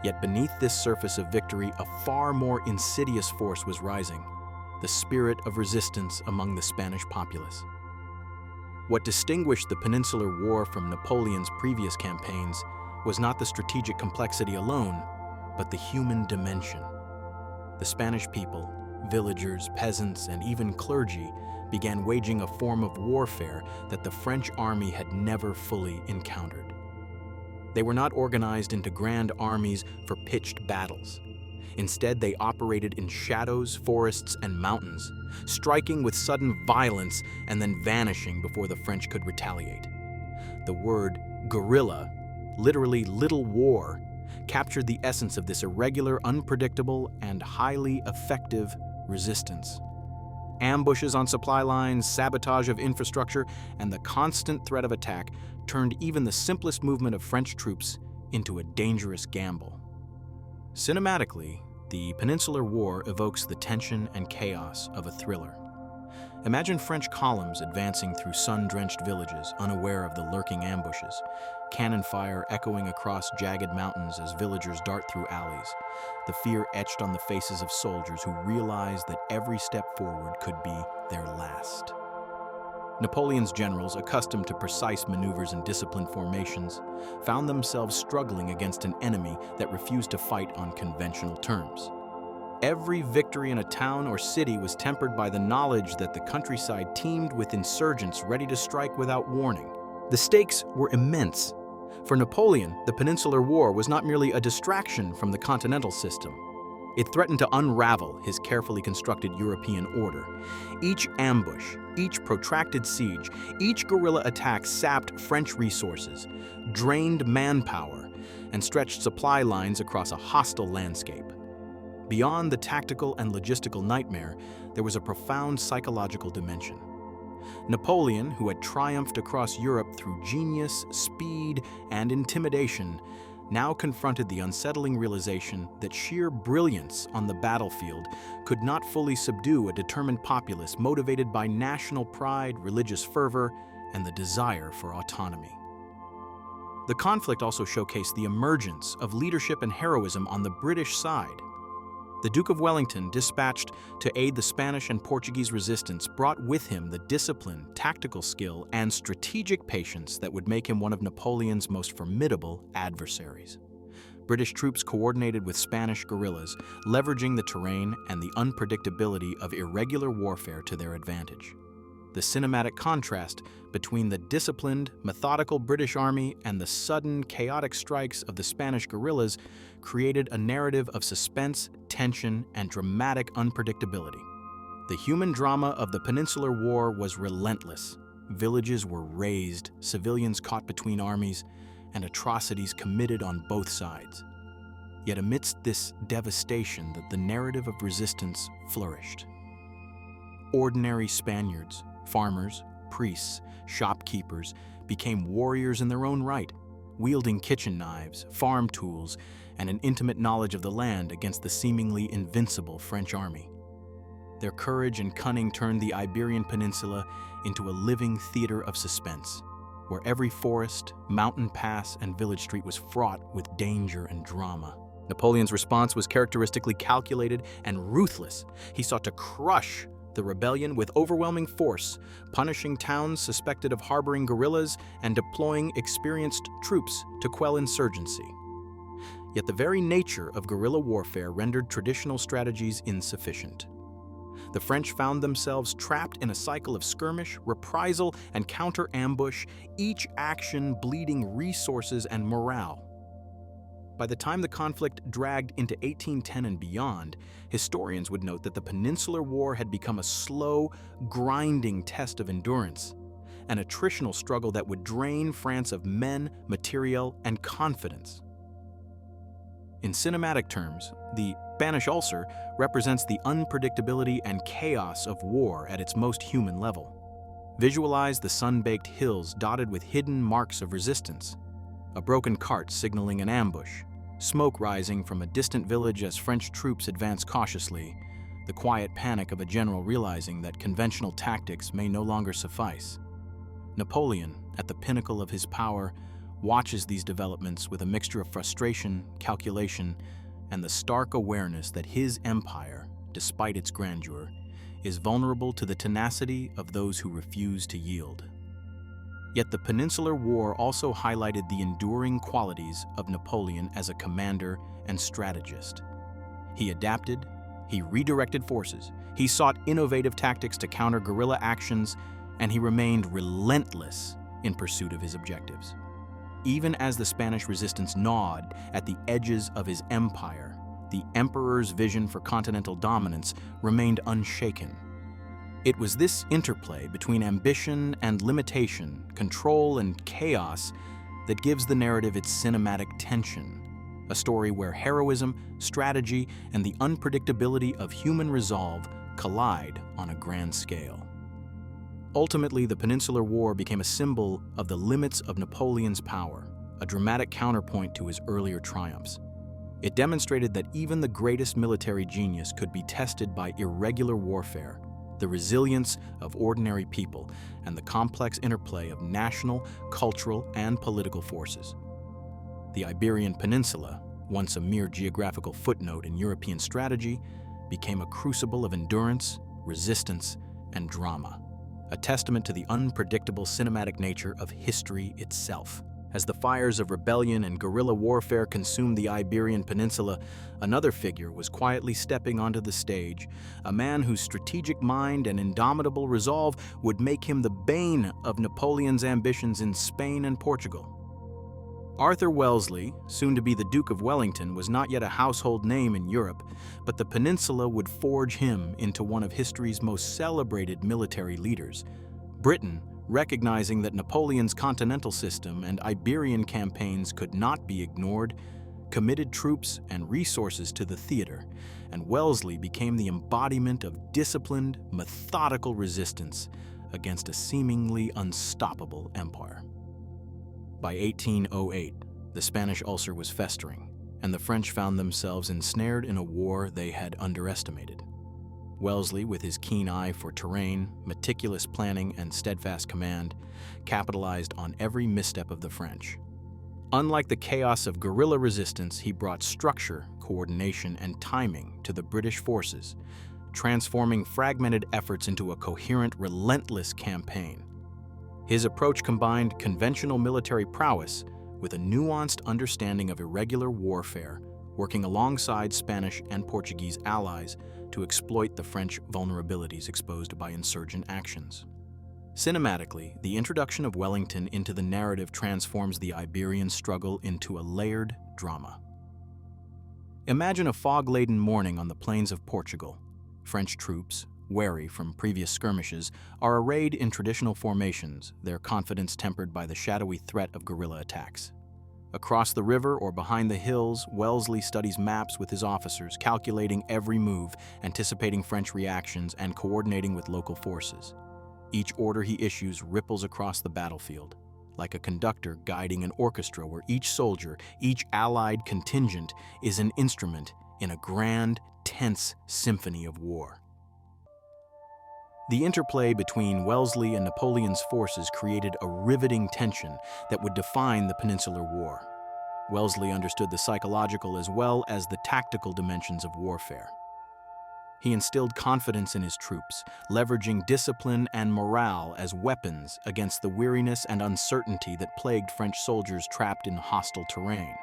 Yet beneath this surface of victory, a far more insidious force was rising: the spirit of resistance among the Spanish populace. What distinguished the Peninsular War from Napoleon's previous campaigns was not the strategic complexity alone, but the human dimension. The Spanish people, villagers, peasants, and even clergy began waging a form of warfare that the French army had never fully encountered. They were not organized into grand armies for pitched battles. Instead, they operated in shadows, forests, and mountains, striking with sudden violence and then vanishing before the French could retaliate. The word guerrilla, literally little war, captured the essence of this irregular, unpredictable, and highly effective resistance. Ambushes on supply lines, sabotage of infrastructure, and the constant threat of attack turned even the simplest movement of French troops into a dangerous gamble. Cinematically, the Peninsular War evokes the tension and chaos of a thriller. Imagine French columns advancing through sun-drenched villages, unaware of the lurking ambushes, cannon fire echoing across jagged mountains as villagers dart through alleys, the fear etched on the faces of soldiers who realize that every step forward could be their last. Napoleon's generals, accustomed to precise maneuvers and disciplined formations, found themselves struggling against an enemy that refused to fight on conventional terms. Every victory in a town or city was tempered by the knowledge that the countryside teemed with insurgents ready to strike without warning. The stakes were immense. For Napoleon, the Peninsular War was not merely a distraction from the continental system. It threatened to unravel his carefully constructed European order. Each ambush, each protracted siege, each guerrilla attack sapped French resources, drained manpower, and stretched supply lines across a hostile landscape. Beyond the tactical and logistical nightmare, there was a profound psychological dimension. Napoleon, who had triumphed across Europe through genius, speed, and intimidation, now confronted the unsettling realization that sheer brilliance on the battlefield could not fully subdue a determined populace motivated by national pride, religious fervor, and the desire for autonomy. The conflict also showcased the emergence of leadership and heroism on the British side. The Duke of Wellington, dispatched to aid the Spanish and Portuguese resistance, brought with him the discipline, tactical skill, and strategic patience that would make him one of Napoleon's most formidable adversaries. British troops coordinated with Spanish guerrillas, leveraging the terrain and the unpredictability of irregular warfare to their advantage. The cinematic contrast between the disciplined, methodical British army and the sudden, chaotic strikes of the Spanish guerrillas created a narrative of suspense, tension, and dramatic unpredictability. The human drama of the Peninsular War was relentless. Villages were razed, civilians caught between armies, and atrocities committed on both sides. Yet amidst this devastation, the narrative of resistance flourished. Ordinary Spaniards, farmers, priests, shopkeepers became warriors in their own right, wielding kitchen knives, farm tools, and an intimate knowledge of the land against the seemingly invincible French army. Their courage and cunning turned the Iberian Peninsula into a living theater of suspense, where every forest, mountain pass, and village street was fraught with danger and drama. Napoleon's response was characteristically calculated and ruthless. He sought to crush the rebellion with overwhelming force, punishing towns suspected of harboring guerrillas and deploying experienced troops to quell insurgency. Yet the very nature of guerrilla warfare rendered traditional strategies insufficient. The French found themselves trapped in a cycle of skirmish, reprisal, and counter-ambush, each action bleeding resources and morale. By the time the conflict dragged into 1810 and beyond, historians would note that the Peninsular War had become a slow, grinding test of endurance, an attritional struggle that would drain France of men, materiel, and confidence. In cinematic terms, the Spanish Ulcer represents the unpredictability and chaos of war at its most human level. Visualize the sun-baked hills dotted with hidden marks of resistance, a broken cart signaling an ambush, smoke rising from a distant village as French troops advance cautiously, the quiet panic of a general realizing that conventional tactics may no longer suffice. Napoleon, at the pinnacle of his power, watches these developments with a mixture of frustration, calculation, and the stark awareness that his empire, despite its grandeur, is vulnerable to the tenacity of those who refuse to yield. Yet the Peninsular War also highlighted the enduring qualities of Napoleon as a commander and strategist. He adapted, he redirected forces, he sought innovative tactics to counter guerrilla actions, and he remained relentless in pursuit of his objectives. Even as the Spanish resistance gnawed at the edges of his empire, the emperor's vision for continental dominance remained unshaken. It was this interplay between ambition and limitation, control and chaos, that gives the narrative its cinematic tension. A story where heroism, strategy, and the unpredictability of human resolve collide on a grand scale. Ultimately, the Peninsular War became a symbol of the limits of Napoleon's power, a dramatic counterpoint to his earlier triumphs. It demonstrated that even the greatest military genius could be tested by irregular warfare, the resilience of ordinary people, and the complex interplay of national, cultural, and political forces. The Iberian Peninsula, once a mere geographical footnote in European strategy, became a crucible of endurance, resistance, and drama, a testament to the unpredictable cinematic nature of history itself. As the fires of rebellion and guerrilla warfare consumed the Iberian Peninsula, another figure was quietly stepping onto the stage, a man whose strategic mind and indomitable resolve would make him the bane of Napoleon's ambitions in Spain and Portugal. Arthur Wellesley, soon to be the Duke of Wellington, was not yet a household name in Europe, but the peninsula would forge him into one of history's most celebrated military leaders. Britain, recognizing that Napoleon's continental system and Iberian campaigns could not be ignored, committed troops and resources to the theater, and Wellesley became the embodiment of disciplined, methodical resistance against a seemingly unstoppable empire. By 1808, the Spanish ulcer was festering, and the French found themselves ensnared in a war they had underestimated. Wellesley, with his keen eye for terrain, meticulous planning, and steadfast command, capitalized on every misstep of the French. Unlike the chaos of guerrilla resistance, he brought structure, coordination, and timing to the British forces, transforming fragmented efforts into a coherent, relentless campaign. His approach combined conventional military prowess with a nuanced understanding of irregular warfare, working alongside Spanish and Portuguese allies to exploit the French vulnerabilities exposed by insurgent actions. Cinematically, the introduction of Wellington into the narrative transforms the Iberian struggle into a layered drama. Imagine a fog-laden morning on the plains of Portugal. French troops, wary from previous skirmishes, are arrayed in traditional formations, their confidence tempered by the shadowy threat of guerrilla attacks. Across the river or behind the hills, Wellesley studies maps with his officers, calculating every move, anticipating French reactions, and coordinating with local forces. Each order he issues ripples across the battlefield, like a conductor guiding an orchestra where each soldier, each allied contingent, is an instrument in a grand, tense symphony of war. The interplay between Wellesley and Napoleon's forces created a riveting tension that would define the Peninsular War. Wellesley understood the psychological as well as the tactical dimensions of warfare. He instilled confidence in his troops, leveraging discipline and morale as weapons against the weariness and uncertainty that plagued French soldiers trapped in hostile terrain.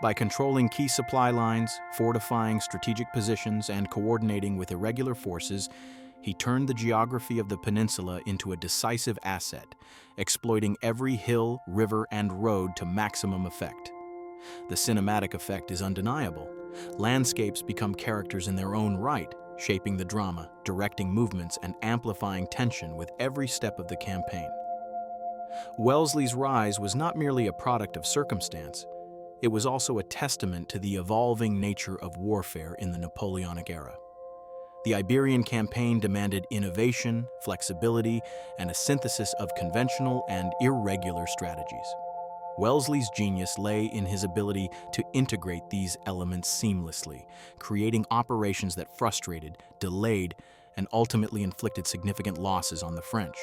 By controlling key supply lines, fortifying strategic positions, and coordinating with irregular forces, he turned the geography of the peninsula into a decisive asset, exploiting every hill, river, and road to maximum effect. The cinematic effect is undeniable. Landscapes become characters in their own right, shaping the drama, directing movements, and amplifying tension with every step of the campaign. Wellesley's rise was not merely a product of circumstance, it was also a testament to the evolving nature of warfare in the Napoleonic era. The Iberian campaign demanded innovation, flexibility, and a synthesis of conventional and irregular strategies. Wellesley's genius lay in his ability to integrate these elements seamlessly, creating operations that frustrated, delayed, and ultimately inflicted significant losses on the French.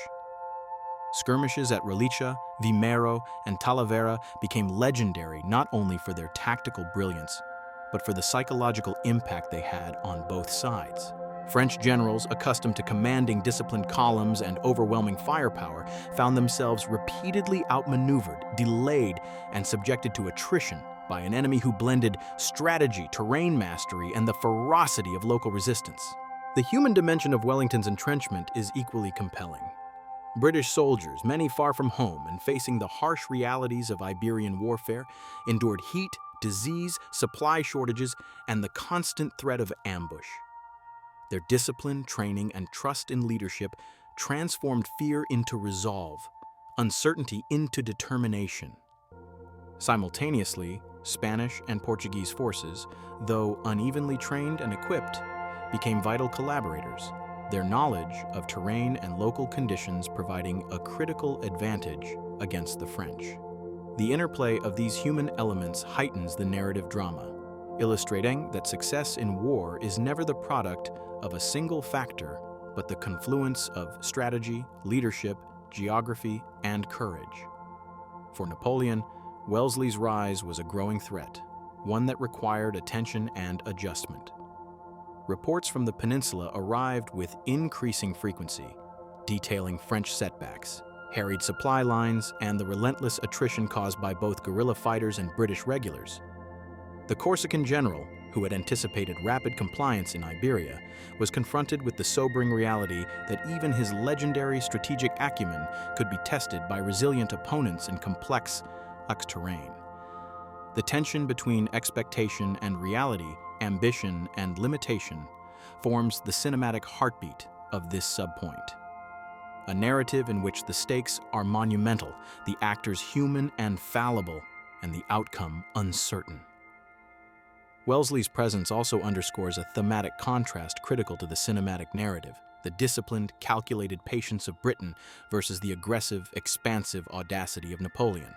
Skirmishes at Roliça, Vimeiro, and Talavera became legendary not only for their tactical brilliance, but for the psychological impact they had on both sides. French generals, accustomed to commanding disciplined columns and overwhelming firepower, found themselves repeatedly outmaneuvered, delayed, and subjected to attrition by an enemy who blended strategy, terrain mastery, and the ferocity of local resistance. The human dimension of Wellington's entrenchment is equally compelling. British soldiers, many far from home and facing the harsh realities of Iberian warfare, endured heat, disease, supply shortages, and the constant threat of ambush. Their discipline, training, and trust in leadership transformed fear into resolve, uncertainty into determination. Simultaneously, Spanish and Portuguese forces, though unevenly trained and equipped, became vital collaborators, their knowledge of terrain and local conditions providing a critical advantage against the French. The interplay of these human elements heightens the narrative drama, illustrating that success in war is never the product of a single factor, but the confluence of strategy, leadership, geography, and courage. For Napoleon, Wellesley's rise was a growing threat, one that required attention and adjustment. Reports from the peninsula arrived with increasing frequency, detailing French setbacks, harried supply lines, and the relentless attrition caused by both guerrilla fighters and British regulars. The Corsican general, who had anticipated rapid compliance in Iberia, was confronted with the sobering reality that even his legendary strategic acumen could be tested by resilient opponents in complex terrain. The tension between expectation and reality, ambition and limitation, forms the cinematic heartbeat of this subpoint. A narrative in which the stakes are monumental, the actors human and fallible, and the outcome uncertain. Wellesley's presence also underscores a thematic contrast critical to the cinematic narrative, the disciplined, calculated patience of Britain versus the aggressive, expansive audacity of Napoleon.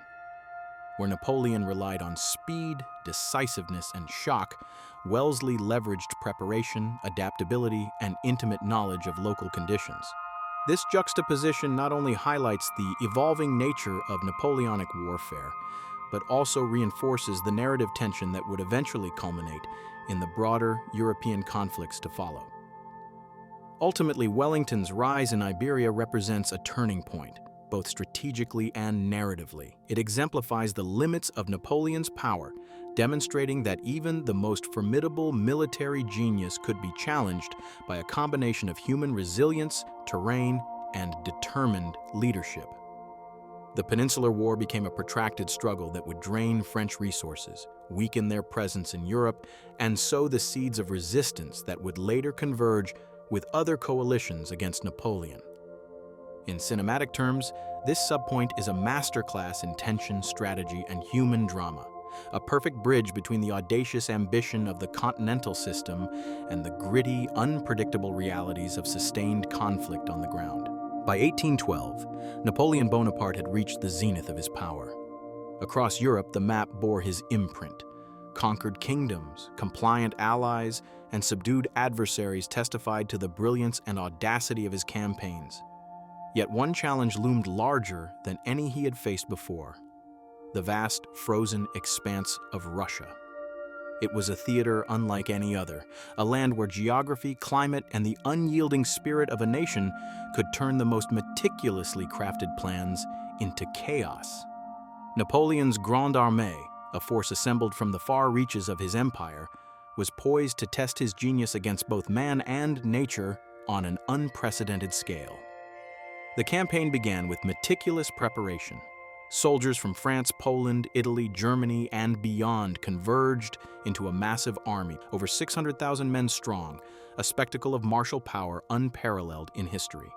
Where Napoleon relied on speed, decisiveness, and shock, Wellesley leveraged preparation, adaptability, and intimate knowledge of local conditions. This juxtaposition not only highlights the evolving nature of Napoleonic warfare, but also reinforces the narrative tension that would eventually culminate in the broader European conflicts to follow. Ultimately, Wellington's rise in Iberia represents a turning point, both strategically and narratively. It exemplifies the limits of Napoleon's power, demonstrating that even the most formidable military genius could be challenged by a combination of human resilience, terrain, and determined leadership. The Peninsular War became a protracted struggle that would drain French resources, weaken their presence in Europe, and sow the seeds of resistance that would later converge with other coalitions against Napoleon. In cinematic terms, this subpoint is a masterclass in tension, strategy, and human drama, a perfect bridge between the audacious ambition of the Continental system and the gritty, unpredictable realities of sustained conflict on the ground. By 1812, Napoleon Bonaparte had reached the zenith of his power. Across Europe, the map bore his imprint. Conquered kingdoms, compliant allies, and subdued adversaries testified to the brilliance and audacity of his campaigns. Yet one challenge loomed larger than any he had faced before: the vast, frozen expanse of Russia. It was a theater unlike any other, a land where geography, climate, and the unyielding spirit of a nation could turn the most meticulously crafted plans into chaos. Napoleon's Grande Armée, a force assembled from the far reaches of his empire, was poised to test his genius against both man and nature on an unprecedented scale. The campaign began with meticulous preparation. Soldiers from France, Poland, Italy, Germany, and beyond converged into a massive army, over 600,000 men strong, a spectacle of martial power unparalleled in history.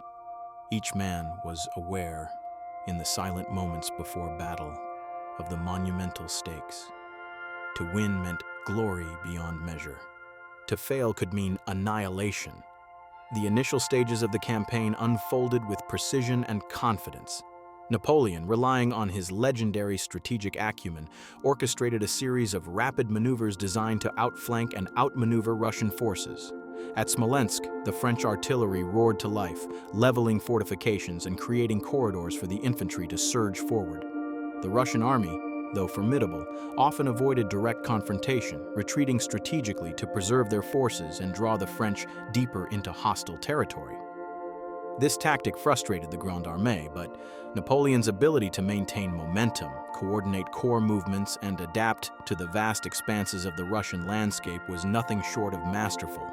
Each man was aware, in the silent moments before battle, of the monumental stakes. To win meant glory beyond measure. To fail could mean annihilation. The initial stages of the campaign unfolded with precision and confidence. Napoleon, relying on his legendary strategic acumen, orchestrated a series of rapid maneuvers designed to outflank and outmaneuver Russian forces. At Smolensk, the French artillery roared to life, leveling fortifications and creating corridors for the infantry to surge forward. The Russian army, though formidable, often avoided direct confrontation, retreating strategically to preserve their forces and draw the French deeper into hostile territory. This tactic frustrated the Grande Armée, but Napoleon's ability to maintain momentum, coordinate corps movements, and adapt to the vast expanses of the Russian landscape was nothing short of masterful.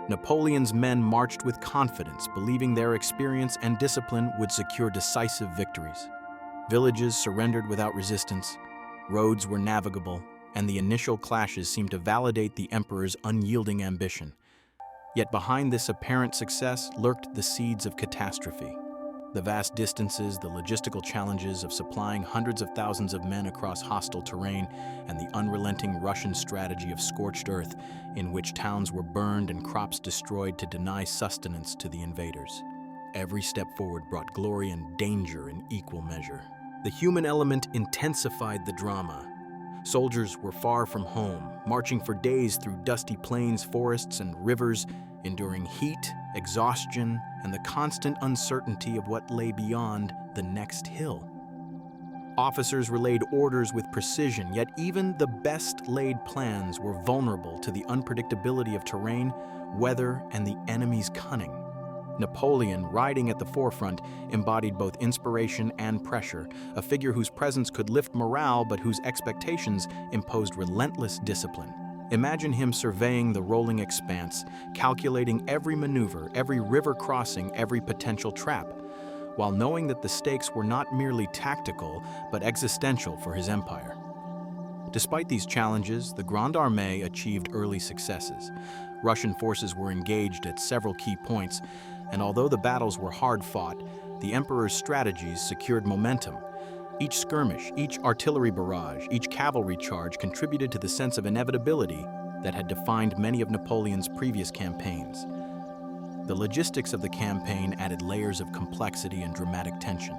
Napoleon's men marched with confidence, believing their experience and discipline would secure decisive victories. Villages surrendered without resistance, roads were navigable, and the initial clashes seemed to validate the emperor's unyielding ambition. Yet behind this apparent success lurked the seeds of catastrophe. The vast distances, the logistical challenges of supplying hundreds of thousands of men across hostile terrain, and the unrelenting Russian strategy of scorched earth, in which towns were burned and crops destroyed to deny sustenance to the invaders. Every step forward brought glory and danger in equal measure. The human element intensified the drama. Soldiers were far from home, marching for days through dusty plains, forests, and rivers, enduring heat, exhaustion, and the constant uncertainty of what lay beyond the next hill. Officers relayed orders with precision, yet even the best-laid plans were vulnerable to the unpredictability of terrain, weather, and the enemy's cunning. Napoleon, riding at the forefront, embodied both inspiration and pressure, a figure whose presence could lift morale but whose expectations imposed relentless discipline. Imagine him surveying the rolling expanse, calculating every maneuver, every river crossing, every potential trap, while knowing that the stakes were not merely tactical but existential for his empire. Despite these challenges, the Grande Armée achieved early successes. Russian forces were engaged at several key points, and although the battles were hard-fought, the emperor's strategies secured momentum. Each skirmish, each artillery barrage, each cavalry charge contributed to the sense of inevitability that had defined many of Napoleon's previous campaigns. The logistics of the campaign added layers of complexity and dramatic tension.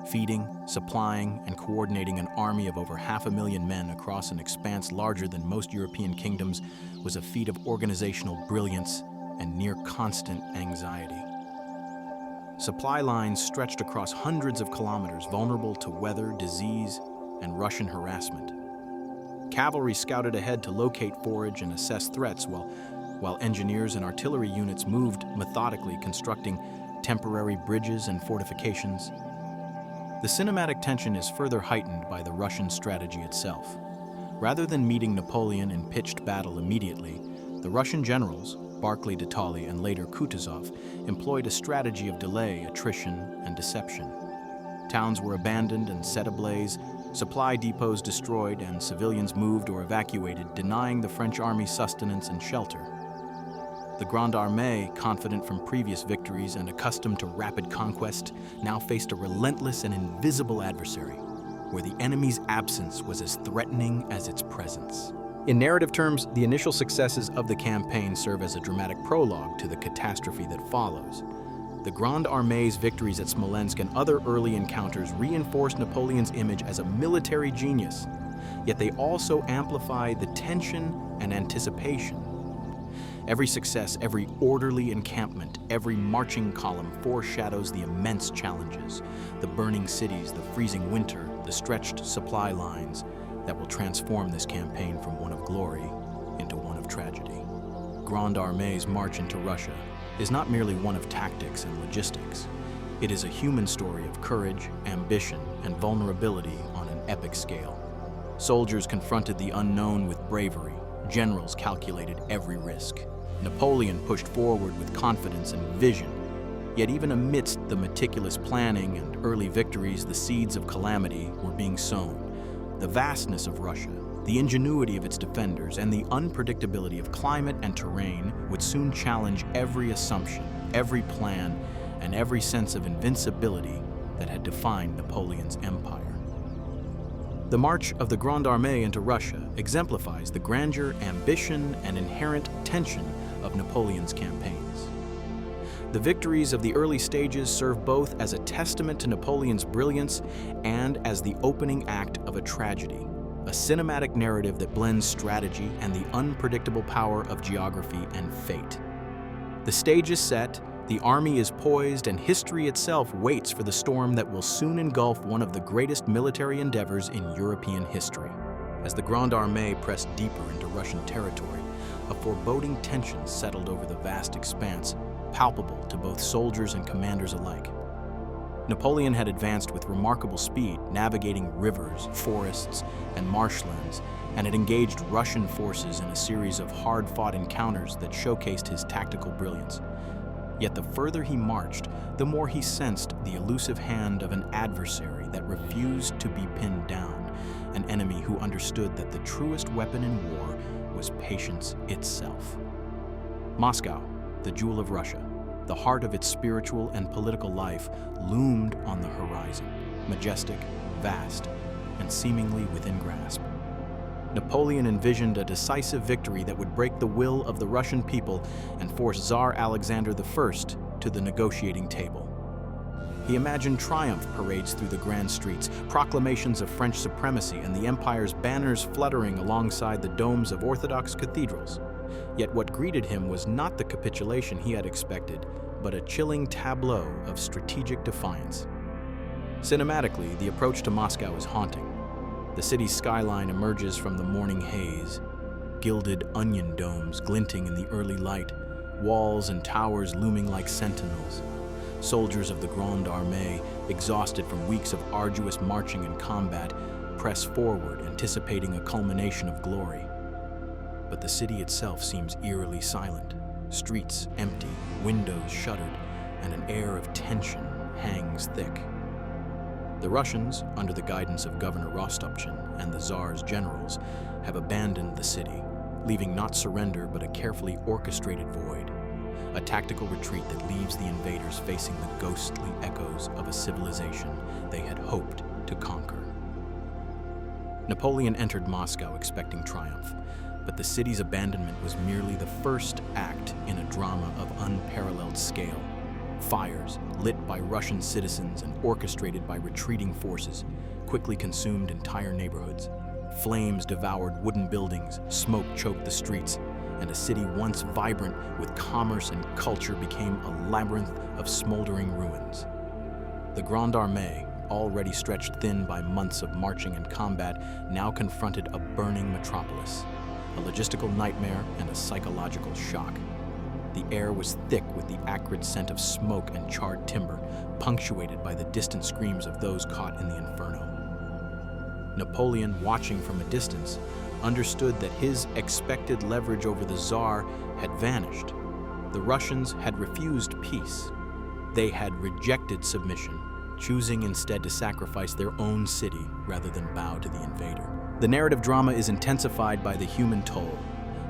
Feeding, supplying, and coordinating an army of over 500,000 men across an expanse larger than most European kingdoms was a feat of organizational brilliance and near constant anxiety. Supply lines stretched across hundreds of kilometers, vulnerable to weather, disease, and Russian harassment. Cavalry scouted ahead to locate forage and assess threats, while engineers and artillery units moved methodically, constructing temporary bridges and fortifications. The cinematic tension is further heightened by the Russian strategy itself. Rather than meeting Napoleon in pitched battle immediately, the Russian generals, Barclay de Tolly and later Kutuzov, employed a strategy of delay, attrition, and deception. Towns were abandoned and set ablaze, supply depots destroyed, and civilians moved or evacuated, denying the French army sustenance and shelter. The Grande Armée, confident from previous victories and accustomed to rapid conquest, now faced a relentless and invisible adversary, where the enemy's absence was as threatening as its presence. In narrative terms, the initial successes of the campaign serve as a dramatic prologue to the catastrophe that follows. The Grande Armée's victories at Smolensk and other early encounters reinforced Napoleon's image as a military genius, yet they also amplify the tension and anticipation. Every success, every orderly encampment, every marching column foreshadows the immense challenges, the burning cities, the freezing winter, the stretched supply lines that will transform this campaign from one of glory into one of tragedy. Grande Armée's march into Russia is not merely one of tactics and logistics. It is a human story of courage, ambition, and vulnerability on an epic scale. Soldiers confronted the unknown with bravery. Generals calculated every risk. Napoleon pushed forward with confidence and vision. Yet even amidst the meticulous planning and early victories, the seeds of calamity were being sown. The vastness of Russia, the ingenuity of its defenders, and the unpredictability of climate and terrain would soon challenge every assumption, every plan, and every sense of invincibility that had defined Napoleon's empire. The march of the Grande Armée into Russia exemplifies the grandeur, ambition, and inherent tension of Napoleon's campaigns. The victories of the early stages serve both as a testament to Napoleon's brilliance and as the opening act of a tragedy, a cinematic narrative that blends strategy and the unpredictable power of geography and fate. The stage is set, The army is poised, and history itself waits for the storm that will soon engulf one of the greatest military endeavors in European history. As the Grande Armée pressed deeper into Russian territory, a foreboding tension settled over the vast expanse, palpable to both soldiers and commanders alike. Napoleon had advanced with remarkable speed, navigating rivers, forests, and marshlands, and had engaged Russian forces in a series of hard-fought encounters that showcased his tactical brilliance. Yet the further he marched, the more he sensed the elusive hand of an adversary that refused to be pinned down, an enemy who understood that the truest weapon in war was patience itself. Moscow, the jewel of Russia, the heart of its spiritual and political life, loomed on the horizon, majestic, vast, and seemingly within grasp. Napoleon envisioned a decisive victory that would break the will of the Russian people and force Tsar Alexander I to the negotiating table. He imagined triumph parades through the grand streets, proclamations of French supremacy, and the empire's banners fluttering alongside the domes of Orthodox cathedrals. Yet what greeted him was not the capitulation he had expected, but a chilling tableau of strategic defiance. Cinematically, the approach to Moscow is haunting. The city's skyline emerges from the morning haze, gilded onion domes glinting in the early light, walls and towers looming like sentinels. Soldiers of the Grande Armée, exhausted from weeks of arduous marching and combat, press forward, anticipating a culmination of glory. But the city itself seems eerily silent. Streets empty, windows shuttered, and an air of tension hangs thick. The Russians, under the guidance of Governor Rostopchin and the Tsar's generals, have abandoned the city, leaving not surrender but a carefully orchestrated void, a tactical retreat that leaves the invaders facing the ghostly echoes of a civilization they had hoped to conquer. Napoleon entered Moscow expecting triumph, but the city's abandonment was merely the first act in a drama of unparalleled scale. Fires, lit by Russian citizens and orchestrated by retreating forces, quickly consumed entire neighborhoods. Flames devoured wooden buildings, smoke choked the streets, and a city once vibrant with commerce and culture became a labyrinth of smoldering ruins. The Grande Armée, already stretched thin by months of marching and combat, now confronted a burning metropolis, a logistical nightmare and a psychological shock. The air was thick with the acrid scent of smoke and charred timber, punctuated by the distant screams of those caught in the inferno. Napoleon, watching from a distance, understood that his expected leverage over the Tsar had vanished. The Russians had refused peace. They had rejected submission, choosing instead to sacrifice their own city rather than bow to the invader. The narrative drama is intensified by the human toll.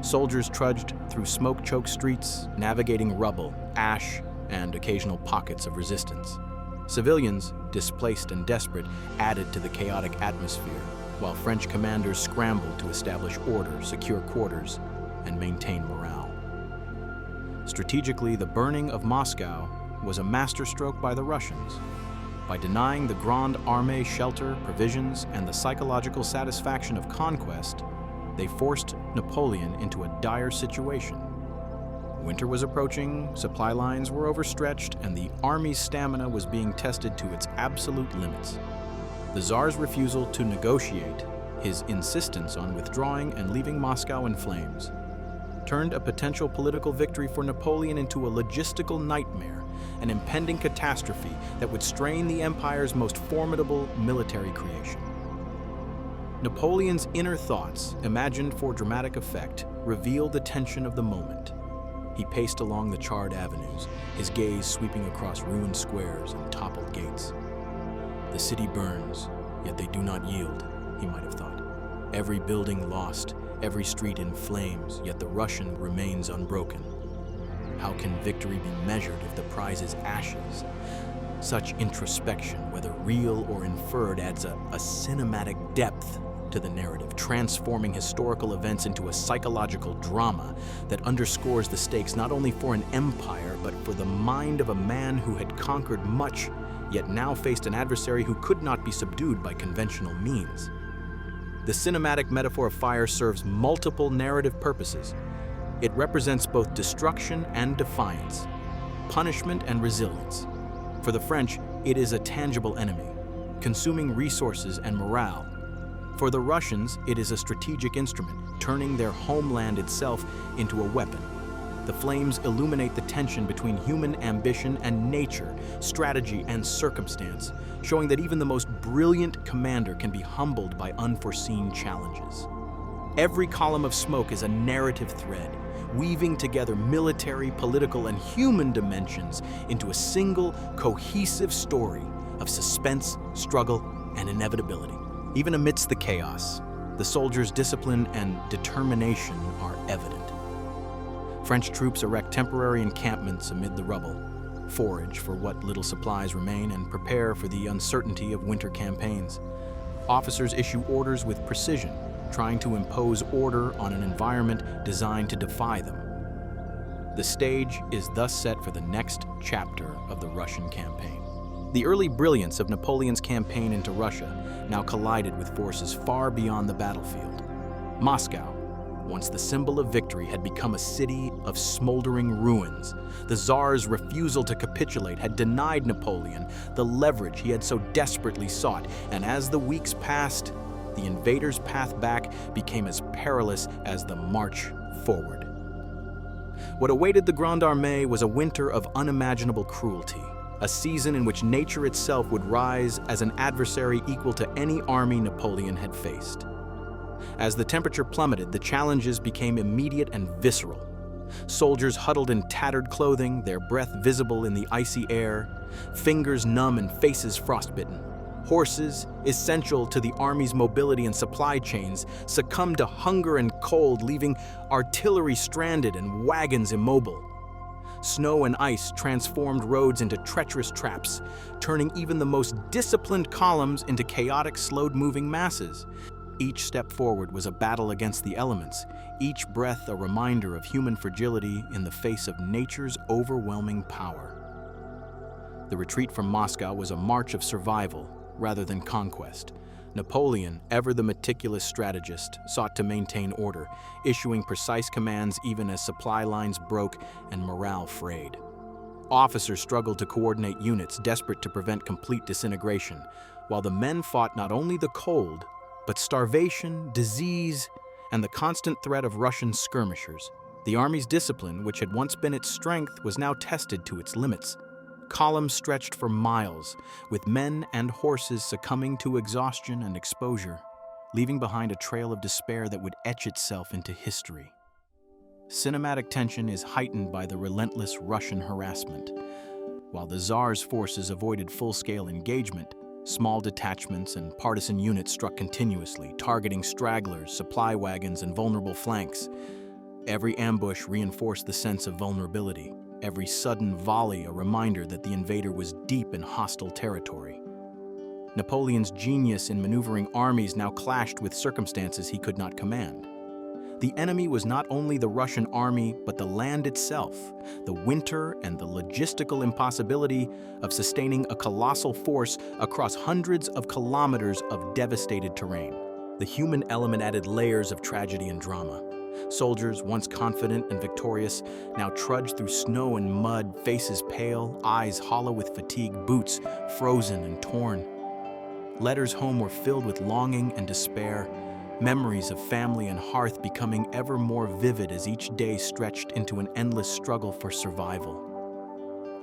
Soldiers trudged through smoke-choked streets, navigating rubble, ash, and occasional pockets of resistance. Civilians, displaced and desperate, added to the chaotic atmosphere, while French commanders scrambled to establish order, secure quarters, and maintain morale. Strategically, the burning of Moscow was a masterstroke by the Russians. By denying the Grande Armée shelter, provisions, and the psychological satisfaction of conquest, they forced Napoleon into a dire situation. Winter was approaching, supply lines were overstretched, and the army's stamina was being tested to its absolute limits. The Tsar's refusal to negotiate, his insistence on withdrawing and leaving Moscow in flames, turned a potential political victory for Napoleon into a logistical nightmare, an impending catastrophe that would strain the empire's most formidable military creation. Napoleon's inner thoughts, imagined for dramatic effect, reveal the tension of the moment. He paced along the charred avenues, his gaze sweeping across ruined squares and toppled gates. The city burns, yet they do not yield, he might have thought. Every building lost, every street in flames, yet the Russian remains unbroken. How can victory be measured if the prize is ashes? Such introspection, whether real or inferred, adds a cinematic depth to the narrative, transforming historical events into a psychological drama that underscores the stakes not only for an empire, but for the mind of a man who had conquered much, yet now faced an adversary who could not be subdued by conventional means. The cinematic metaphor of fire serves multiple narrative purposes. It represents both destruction and defiance. punishment and resilience. For the French, it is a tangible enemy, consuming resources and morale. For the Russians, it is a strategic instrument, turning their homeland itself into a weapon. The flames illuminate the tension between human ambition and nature, strategy and circumstance, showing that even the most brilliant commander can be humbled by unforeseen challenges. Every column of smoke is a narrative thread, weaving together military, political, and human dimensions into a single, cohesive story of suspense, struggle, and inevitability. Even amidst the chaos, the soldiers' discipline and determination are evident. French troops erect temporary encampments amid the rubble, forage for what little supplies remain, and prepare for the uncertainty of winter campaigns. Officers issue orders with precision, trying to impose order on an environment designed to defy them. The stage is thus set for the next chapter of the Russian campaign. The early brilliance of Napoleon's campaign into Russia now collided with forces far beyond the battlefield. Moscow, once the symbol of victory, had become a city of smoldering ruins. The Tsar's refusal to capitulate had denied Napoleon the leverage he had so desperately sought, and as the weeks passed, the invader's path back became as perilous as the march forward. What awaited the Grande Armée was a winter of unimaginable cruelty, a season in which nature itself would rise as an adversary equal to any army Napoleon had faced. As the temperature plummeted, the challenges became immediate and visceral. Soldiers huddled in tattered clothing, their breath visible in the icy air, fingers numb and faces frostbitten. Horses, essential to the army's mobility and supply chains, succumbed to hunger and cold, leaving artillery stranded and wagons immobile. Snow and ice transformed roads into treacherous traps, turning even the most disciplined columns into chaotic, slowed-moving masses. Each step forward was a battle against the elements, each breath a reminder of human fragility in the face of nature's overwhelming power. The retreat from Moscow was a march of survival rather than conquest. Napoleon, ever the meticulous strategist, sought to maintain order, issuing precise commands even as supply lines broke and morale frayed. Officers struggled to coordinate units, desperate to prevent complete disintegration, while the men fought not only the cold, but starvation, disease, and the constant threat of Russian skirmishers. The army's discipline, which had once been its strength, was now tested to its limits. Columns stretched for miles, with men and horses succumbing to exhaustion and exposure, leaving behind a trail of despair that would etch itself into history. Cinematic tension is heightened by the relentless Russian harassment. While the Tsar's forces avoided full-scale engagement, small detachments and partisan units struck continuously, targeting stragglers, supply wagons, and vulnerable flanks. Every ambush reinforced the sense of vulnerability, every sudden volley a reminder that the invader was deep in hostile territory. Napoleon's genius in maneuvering armies now clashed with circumstances he could not command. The enemy was not only the Russian army, but the land itself, the winter and the logistical impossibility of sustaining a colossal force across hundreds of kilometers of devastated terrain. The human element added layers of tragedy and drama. Soldiers, once confident and victorious, now trudged through snow and mud, faces pale, eyes hollow with fatigue, boots frozen and torn. Letters home were filled with longing and despair, memories of family and hearth becoming ever more vivid as each day stretched into an endless struggle for survival.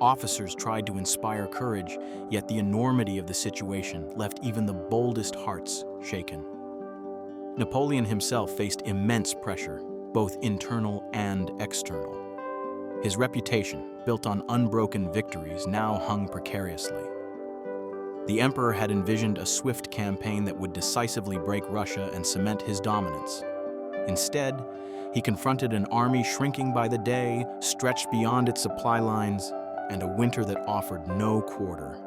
Officers tried to inspire courage, yet the enormity of the situation left even the boldest hearts shaken. Napoleon himself faced immense pressure, both internal and external. His reputation, built on unbroken victories, now hung precariously. The emperor had envisioned a swift campaign that would decisively break Russia and cement his dominance. Instead, he confronted an army shrinking by the day, stretched beyond its supply lines, and a winter that offered no quarter.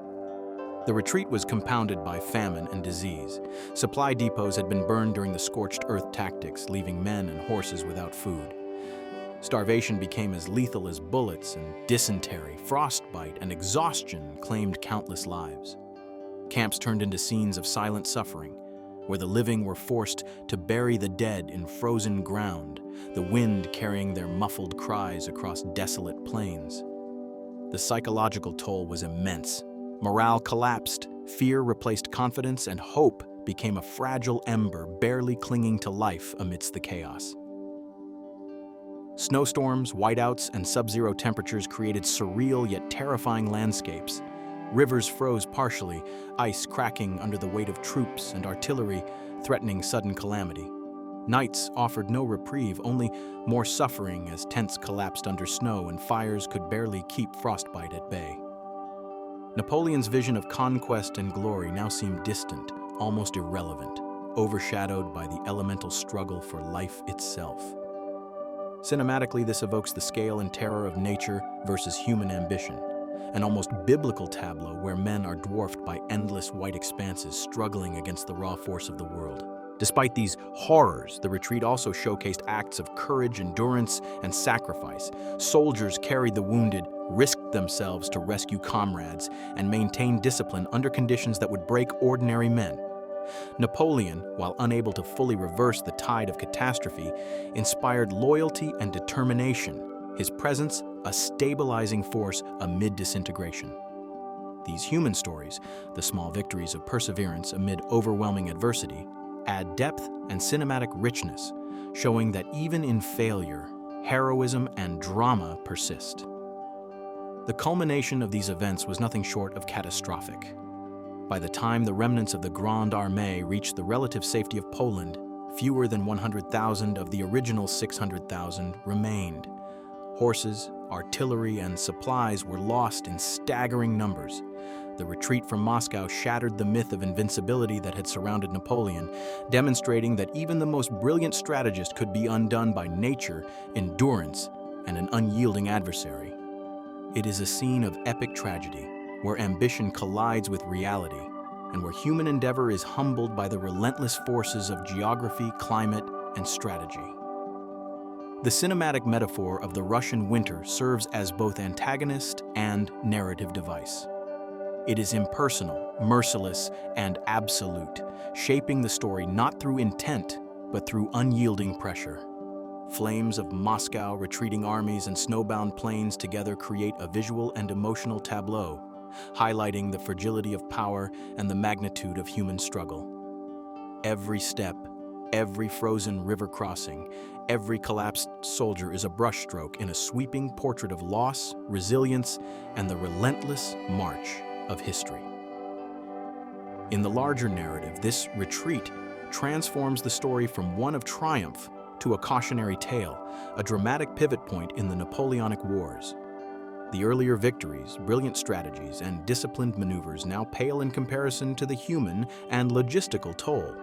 The retreat was compounded by famine and disease. Supply depots had been burned during the scorched earth tactics, leaving men and horses without food. Starvation became as lethal as bullets, and dysentery, frostbite, and exhaustion claimed countless lives. Camps turned into scenes of silent suffering, where the living were forced to bury the dead in frozen ground, the wind carrying their muffled cries across desolate plains. the psychological toll was immense. Morale collapsed, fear replaced confidence, and hope became a fragile ember barely clinging to life amidst the chaos. Snowstorms, whiteouts, and sub-zero temperatures created surreal yet terrifying landscapes. Rivers froze partially, ice cracking under the weight of troops and artillery, threatening sudden calamity. Nights offered no reprieve, only more suffering as tents collapsed under snow and fires could barely keep frostbite at bay. Napoleon's vision of conquest and glory now seemed distant, almost irrelevant, overshadowed by the elemental struggle for life itself. Cinematically, this evokes the scale and terror of nature versus human ambition, an almost biblical tableau where men are dwarfed by endless white expanses struggling against the raw force of the world. Despite these horrors, the retreat also showcased acts of courage, endurance, and sacrifice. Soldiers carried the wounded, risked themselves to rescue comrades, and maintained discipline under conditions that would break ordinary men. Napoleon, while unable to fully reverse the tide of catastrophe, inspired loyalty and determination, his presence a stabilizing force amid disintegration. These human stories, the small victories of perseverance amid overwhelming adversity, add depth and cinematic richness, showing that even in failure, heroism and drama persist. The culmination of these events was nothing short of catastrophic. By the time the remnants of the Grande Armée reached the relative safety of Poland, fewer than 100,000 of the original 600,000 remained. Horses, artillery, and supplies were lost in staggering numbers. The retreat from Moscow shattered the myth of invincibility that had surrounded Napoleon, demonstrating that even the most brilliant strategist could be undone by nature, endurance, and an unyielding adversary. It is a scene of epic tragedy, where ambition collides with reality, and where human endeavor is humbled by the relentless forces of geography, climate, and strategy. The cinematic metaphor of the Russian winter serves as both antagonist and narrative device. It is impersonal, merciless, and absolute, shaping the story not through intent, but through unyielding pressure. Flames of Moscow, retreating armies, and snowbound plains together create a visual and emotional tableau, highlighting the fragility of power and the magnitude of human struggle. Every step, every frozen river crossing, every collapsed soldier is a brushstroke in a sweeping portrait of loss, resilience, and the relentless march of history. In the larger narrative, this retreat transforms the story from one of triumph to a cautionary tale, a dramatic pivot point in the Napoleonic Wars. The earlier victories, brilliant strategies, and disciplined maneuvers now pale in comparison to the human and logistical toll.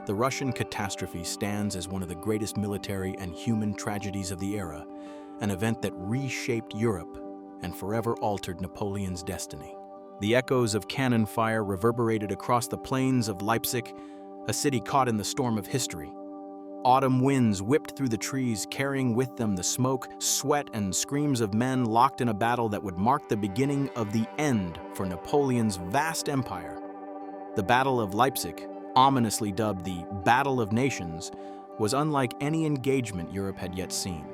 The Russian catastrophe stands as one of the greatest military and human tragedies of the era, an event that reshaped Europe and forever altered Napoleon's destiny. The echoes of cannon fire reverberated across the plains of Leipzig, a city caught in the storm of history. Autumn winds whipped through the trees, carrying with them the smoke, sweat, and screams of men locked in a battle that would mark the beginning of the end for Napoleon's vast empire. The Battle of Leipzig, ominously dubbed the Battle of Nations, was unlike any engagement Europe had yet seen.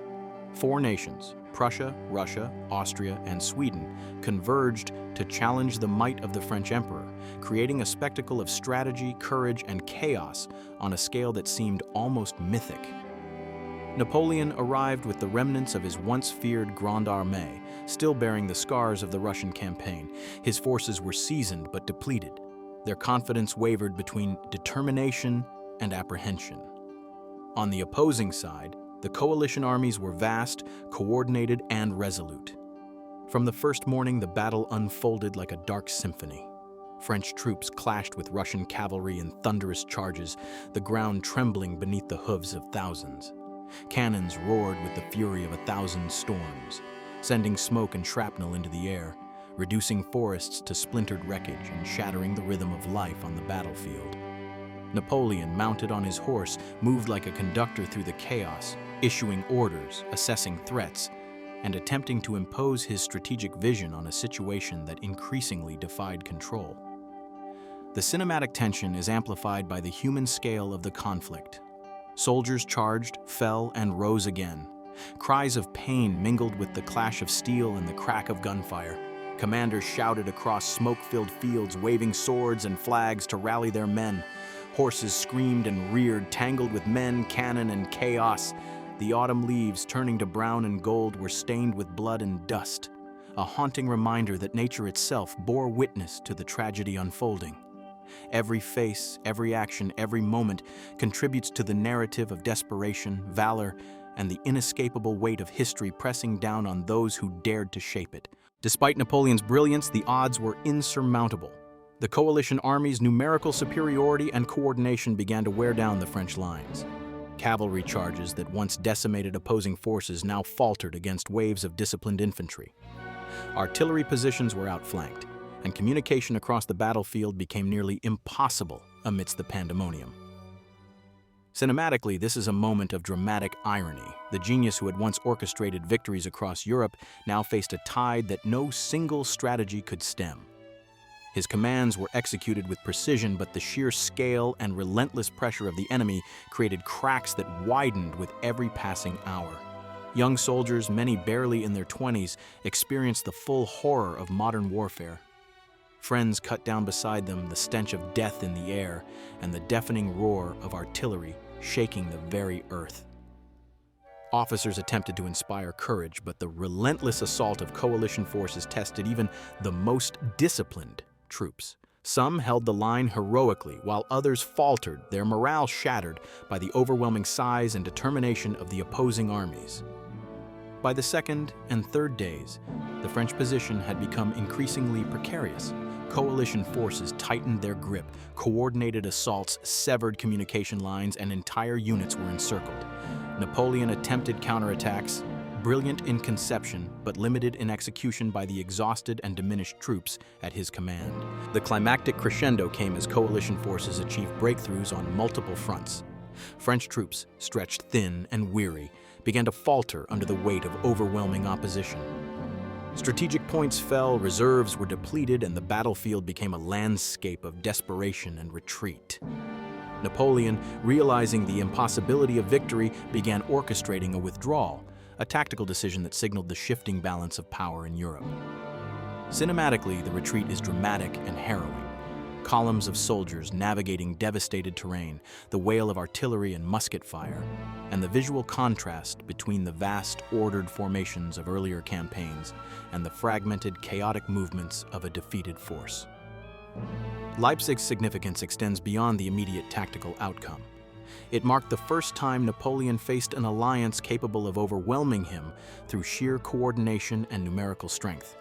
Four nations, Prussia, Russia, Austria, and Sweden, converged to challenge the might of the French emperor, creating a spectacle of strategy, courage, and chaos on a scale that seemed almost mythic. Napoleon arrived with the remnants of his once feared Grande Armée, still bearing the scars of the Russian campaign. His forces were seasoned but depleted. Their confidence wavered between determination and apprehension. On the opposing side, the coalition armies were vast, coordinated, and resolute. From the first morning, the battle unfolded like a dark symphony. French troops clashed with Russian cavalry in thunderous charges, the ground trembling beneath the hooves of thousands. Cannons roared with the fury of 1,000 storms, sending smoke and shrapnel into the air, reducing forests to splintered wreckage and shattering the rhythm of life on the battlefield. Napoleon, mounted on his horse, moved like a conductor through the chaos, issuing orders, assessing threats, and attempting to impose his strategic vision on a situation that increasingly defied control. The cinematic tension is amplified by the human scale of the conflict. Soldiers charged, fell, and rose again, Cries of pain mingled with the clash of steel and the crack of gunfire. Commanders shouted across smoke-filled fields, waving swords and flags to rally their men. Horses screamed and reared, tangled with men, cannon, and chaos. The autumn leaves, turning to brown and gold, were stained with blood and dust, a haunting reminder that nature itself bore witness to the tragedy unfolding. Every face, every action, every moment contributes to the narrative of desperation, valor, and the inescapable weight of history pressing down on those who dared to shape it. Despite Napoleon's brilliance, the odds were insurmountable. The coalition army's numerical superiority and coordination began to wear down the French lines. Cavalry charges that once decimated opposing forces now faltered against waves of disciplined infantry. Artillery positions were outflanked, and communication across the battlefield became nearly impossible amidst the pandemonium. Cinematically, this is a moment of dramatic irony. The genius who had once orchestrated victories across Europe now faced a tide that no single strategy could stem. His commands were executed with precision, but the sheer scale and relentless pressure of the enemy created cracks that widened with every passing hour. Young soldiers, many barely in their 20s, experienced the full horror of modern warfare. Friends cut down beside them, the stench of death in the air, and the deafening roar of artillery shaking the very earth. Officers attempted to inspire courage, but the relentless assault of coalition forces tested even the most disciplined troops. Some held the line heroically, while others faltered, their morale shattered by the overwhelming size and determination of the opposing armies. By the second and third days, the French position had become increasingly precarious. Coalition forces tightened their grip, coordinated assaults severed communication lines, and entire units were encircled. Napoleon attempted counterattacks, brilliant in conception but limited in execution by the exhausted and diminished troops at his command. The climactic crescendo came as coalition forces achieved breakthroughs on multiple fronts. French troops, stretched thin and weary, began to falter under the weight of overwhelming opposition. Strategic points fell, reserves were depleted, and the battlefield became a landscape of desperation and retreat. Napoleon, realizing the impossibility of victory, began orchestrating a withdrawal, a tactical decision that signaled the shifting balance of power in Europe. Cinematically, the retreat is dramatic and harrowing. Columns of soldiers navigating devastated terrain, the wail of artillery and musket fire, and the visual contrast between the vast, ordered formations of earlier campaigns and the fragmented, chaotic movements of a defeated force. Leipzig's significance extends beyond the immediate tactical outcome. It marked the first time Napoleon faced an alliance capable of overwhelming him through sheer coordination and numerical strength.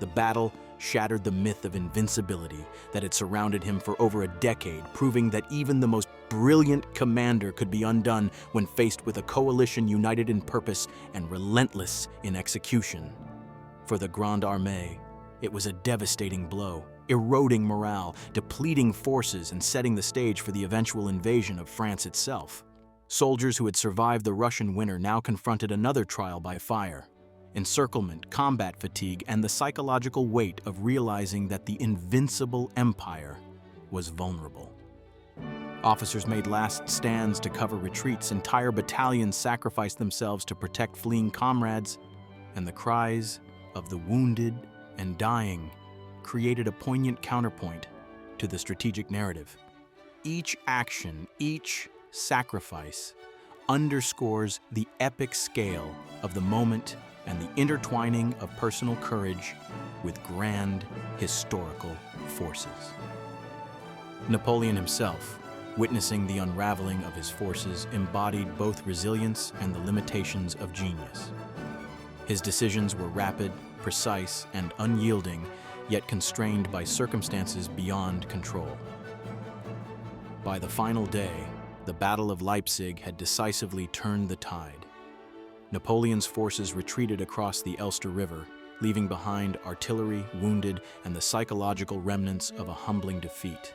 The battle shattered the myth of invincibility that had surrounded him for over a decade, proving that even the most brilliant commander could be undone when faced with a coalition united in purpose and relentless in execution. For the Grande Armée, it was a devastating blow, eroding morale, depleting forces, and setting the stage for the eventual invasion of France itself. Soldiers who had survived the Russian winter now confronted another trial by fire. Encirclement, combat fatigue, and the psychological weight of realizing that the invincible empire was vulnerable. Officers made last stands to cover retreats, entire battalions sacrificed themselves to protect fleeing comrades, and the cries of the wounded and dying created a poignant counterpoint to the strategic narrative. Each action, each sacrifice underscores the epic scale of the moment and the intertwining of personal courage with grand historical forces. Napoleon himself, witnessing the unraveling of his forces, embodied both resilience and the limitations of genius. His decisions were rapid, precise, and unyielding, yet constrained by circumstances beyond control. By the final day, the Battle of Leipzig had decisively turned the tide. Napoleon's forces retreated across the Ulcer River, leaving behind artillery, wounded, and the psychological remnants of a humbling defeat.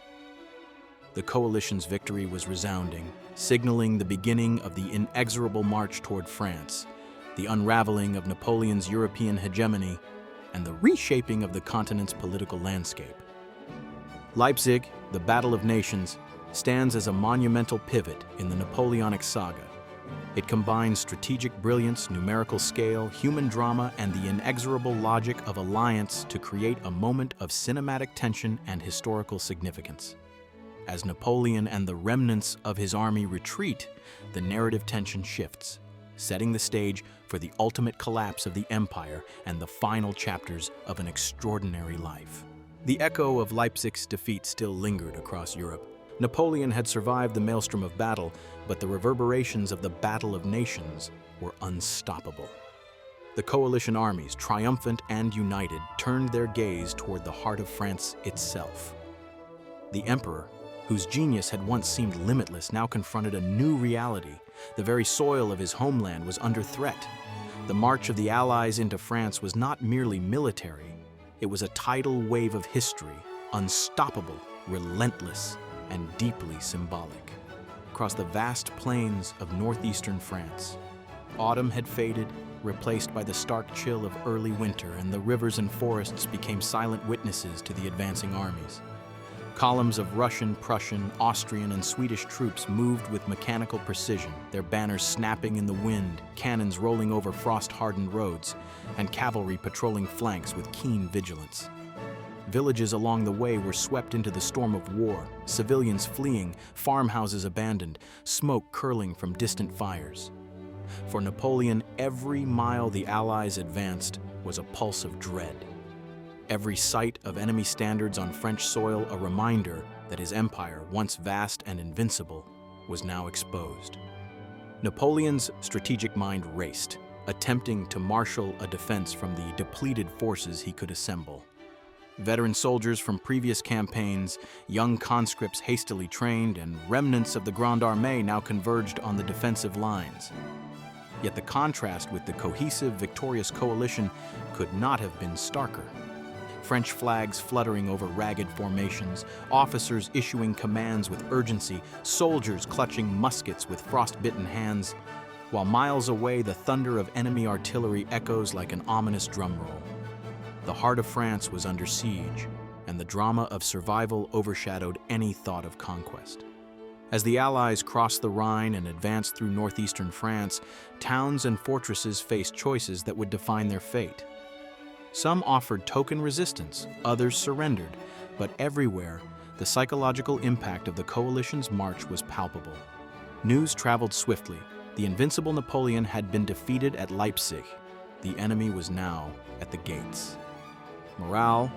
The coalition's victory was resounding, signaling the beginning of the inexorable march toward France, the unraveling of Napoleon's European hegemony, and the reshaping of the continent's political landscape. Leipzig, the Battle of Nations, stands as a monumental pivot in the Napoleonic saga. It combines strategic brilliance, numerical scale, human drama, and the inexorable logic of alliance to create a moment of cinematic tension and historical significance. As Napoleon and the remnants of his army retreat, the narrative tension shifts, setting the stage for the ultimate collapse of the empire and the final chapters of an extraordinary life. The echo of Leipzig's defeat still lingered across Europe. Napoleon had survived the maelstrom of battle, but the reverberations of the Battle of Nations were unstoppable. The coalition armies, triumphant and united, turned their gaze toward the heart of France itself. The emperor, whose genius had once seemed limitless, now confronted a new reality. The very soil of his homeland was under threat. The march of the Allies into France was not merely military. It was a tidal wave of history, unstoppable, relentless, and deeply symbolic. Across the vast plains of northeastern France, autumn had faded, replaced by the stark chill of early winter, and the rivers and forests became silent witnesses to the advancing armies. Columns of Russian, Prussian, Austrian, and Swedish troops moved with mechanical precision, their banners snapping in the wind, cannons rolling over frost-hardened roads, and cavalry patrolling flanks with keen vigilance. Villages along the way were swept into the storm of war, civilians fleeing, farmhouses abandoned, smoke curling from distant fires. For Napoleon, every mile the Allies advanced was a pulse of dread. Every sight of enemy standards on French soil a reminder that his empire, once vast and invincible, was now exposed. Napoleon's strategic mind raced, attempting to marshal a defense from the depleted forces he could assemble. Veteran soldiers from previous campaigns, young conscripts hastily trained, and remnants of the Grande Armée now converged on the defensive lines. Yet the contrast with the cohesive, victorious coalition could not have been starker. French flags fluttering over ragged formations, officers issuing commands with urgency, soldiers clutching muskets with frostbitten hands, while miles away the thunder of enemy artillery echoes like an ominous drum roll. The heart of France was under siege, and the drama of survival overshadowed any thought of conquest. As the Allies crossed the Rhine and advanced through northeastern France, towns and fortresses faced choices that would define their fate. Some offered token resistance, others surrendered, but everywhere, the psychological impact of the coalition's march was palpable. News traveled swiftly. The invincible Napoleon had been defeated at Leipzig. The enemy was now at the gates. Morale,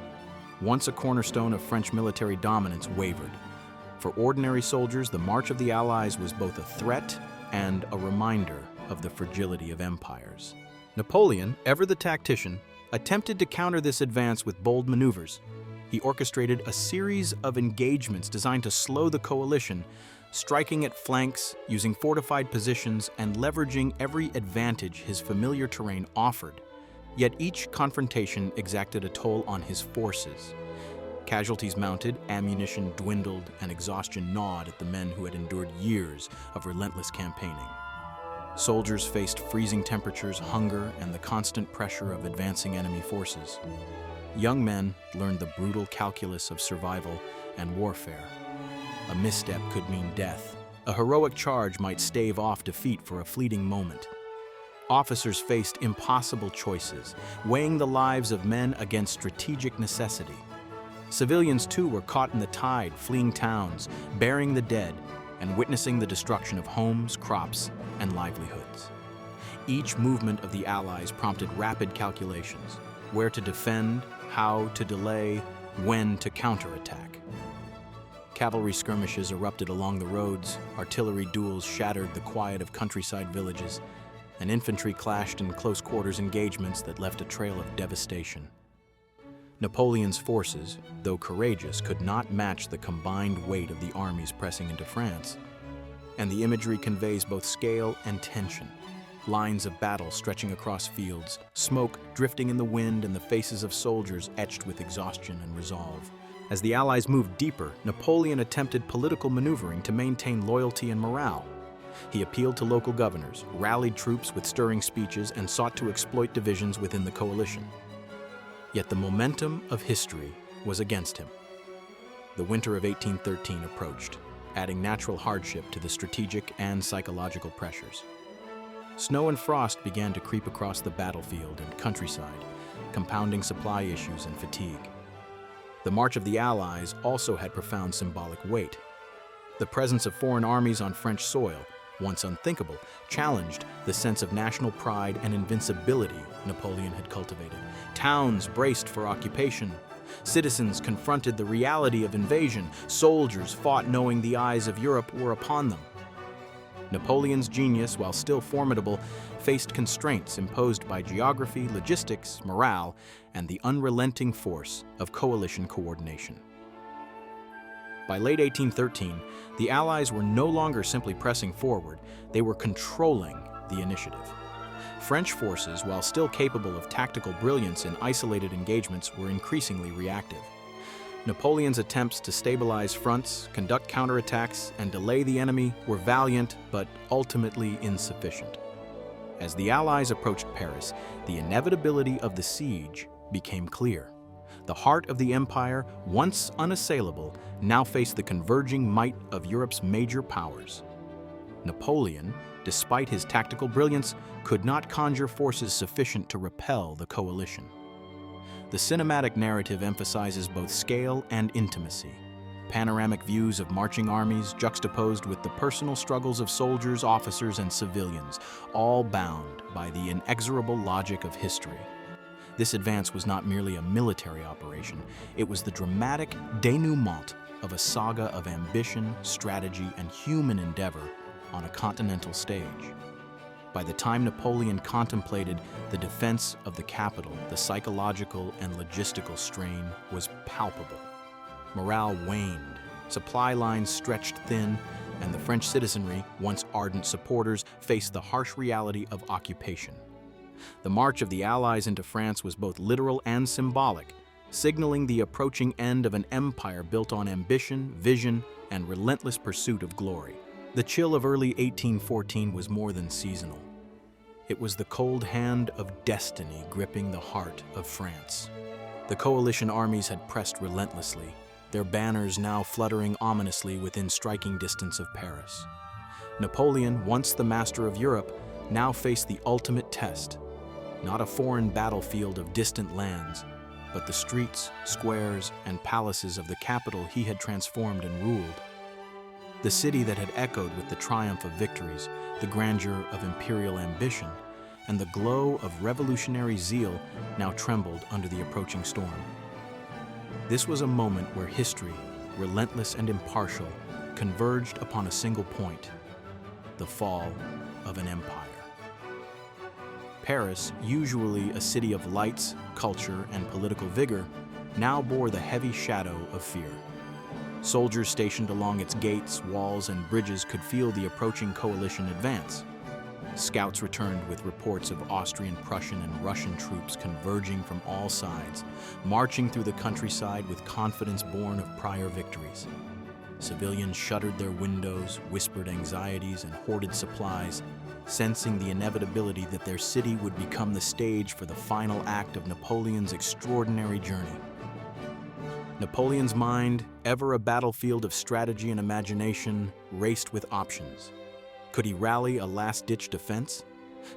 once a cornerstone of French military dominance, wavered. For ordinary soldiers, the march of the Allies was both a threat and a reminder of the fragility of empires. Napoleon, ever the tactician, attempted to counter this advance with bold maneuvers. He orchestrated a series of engagements designed to slow the coalition, striking at flanks, using fortified positions, and leveraging every advantage his familiar terrain offered. Yet each confrontation exacted a toll on his forces. Casualties mounted, ammunition dwindled, and exhaustion gnawed at the men who had endured years of relentless campaigning. Soldiers faced freezing temperatures, hunger, and the constant pressure of advancing enemy forces. Young men learned the brutal calculus of survival and warfare. A misstep could mean death. A heroic charge might stave off defeat for a fleeting moment. Officers faced impossible choices, weighing the lives of men against strategic necessity. Civilians, too, were caught in the tide, fleeing towns, burying the dead, and witnessing the destruction of homes, crops, and livelihoods. Each movement of the Allies prompted rapid calculations: where to defend, how to delay, when to counterattack. Cavalry skirmishes erupted along the roads, artillery duels shattered the quiet of countryside villages, and infantry clashed in close-quarters engagements that left a trail of devastation. Napoleon's forces, though courageous, could not match the combined weight of the armies pressing into France, and the imagery conveys both scale and tension. Lines of battle stretching across fields, smoke drifting in the wind, and the faces of soldiers etched with exhaustion and resolve. As the Allies moved deeper, Napoleon attempted political maneuvering to maintain loyalty and morale. He appealed to local governors, rallied troops with stirring speeches, and sought to exploit divisions within the coalition. Yet the momentum of history was against him. The winter of 1813 approached, adding natural hardship to the strategic and psychological pressures. Snow and frost began to creep across the battlefield and countryside, compounding supply issues and fatigue. The march of the Allies also had profound symbolic weight. The presence of foreign armies on French soil, once unthinkable, challenged the sense of national pride and invincibility Napoleon had cultivated. Towns braced for occupation. Citizens confronted the reality of invasion. Soldiers fought knowing the eyes of Europe were upon them. Napoleon's genius, while still formidable, faced constraints imposed by geography, logistics, morale, and the unrelenting force of coalition coordination. By late 1813, the Allies were no longer simply pressing forward, they were controlling the initiative. French forces, while still capable of tactical brilliance in isolated engagements, were increasingly reactive. Napoleon's attempts to stabilize fronts, conduct counterattacks, and delay the enemy were valiant but ultimately insufficient. As the Allies approached Paris, the inevitability of the siege became clear. The heart of the empire, once unassailable, now faced the converging might of Europe's major powers. Napoleon, despite his tactical brilliance, could not conjure forces sufficient to repel the coalition. The cinematic narrative emphasizes both scale and intimacy. Panoramic views of marching armies juxtaposed with the personal struggles of soldiers, officers, and civilians, all bound by the inexorable logic of history. This advance was not merely a military operation, it was the dramatic denouement of a saga of ambition, strategy, and human endeavor on a continental stage. By the time Napoleon contemplated the defense of the capital, the psychological and logistical strain was palpable. Morale waned, supply lines stretched thin, and the French citizenry, once ardent supporters, faced the harsh reality of occupation. The march of the Allies into France was both literal and symbolic, signaling the approaching end of an empire built on ambition, vision, and relentless pursuit of glory. The chill of early 1814 was more than seasonal. It was the cold hand of destiny gripping the heart of France. The coalition armies had pressed relentlessly, their banners now fluttering ominously within striking distance of Paris. Napoleon, once the master of Europe, now faced the ultimate test. Not a foreign battlefield of distant lands, but the streets, squares, and palaces of the capital he had transformed and ruled. The city that had echoed with the triumph of victories, the grandeur of imperial ambition, and the glow of revolutionary zeal now trembled under the approaching storm. This was a moment where history, relentless and impartial, converged upon a single point: the fall of an empire. Paris, usually a city of lights, culture, and political vigor, now bore the heavy shadow of fear. Soldiers stationed along its gates, walls, and bridges could feel the approaching coalition advance. Scouts returned with reports of Austrian, Prussian, and Russian troops converging from all sides, marching through the countryside with confidence born of prior victories. Civilians shuttered their windows, whispered anxieties, and hoarded supplies, sensing the inevitability that their city would become the stage for the final act of Napoleon's extraordinary journey. Napoleon's mind, ever a battlefield of strategy and imagination, raced with options. Could he rally a last-ditch defense?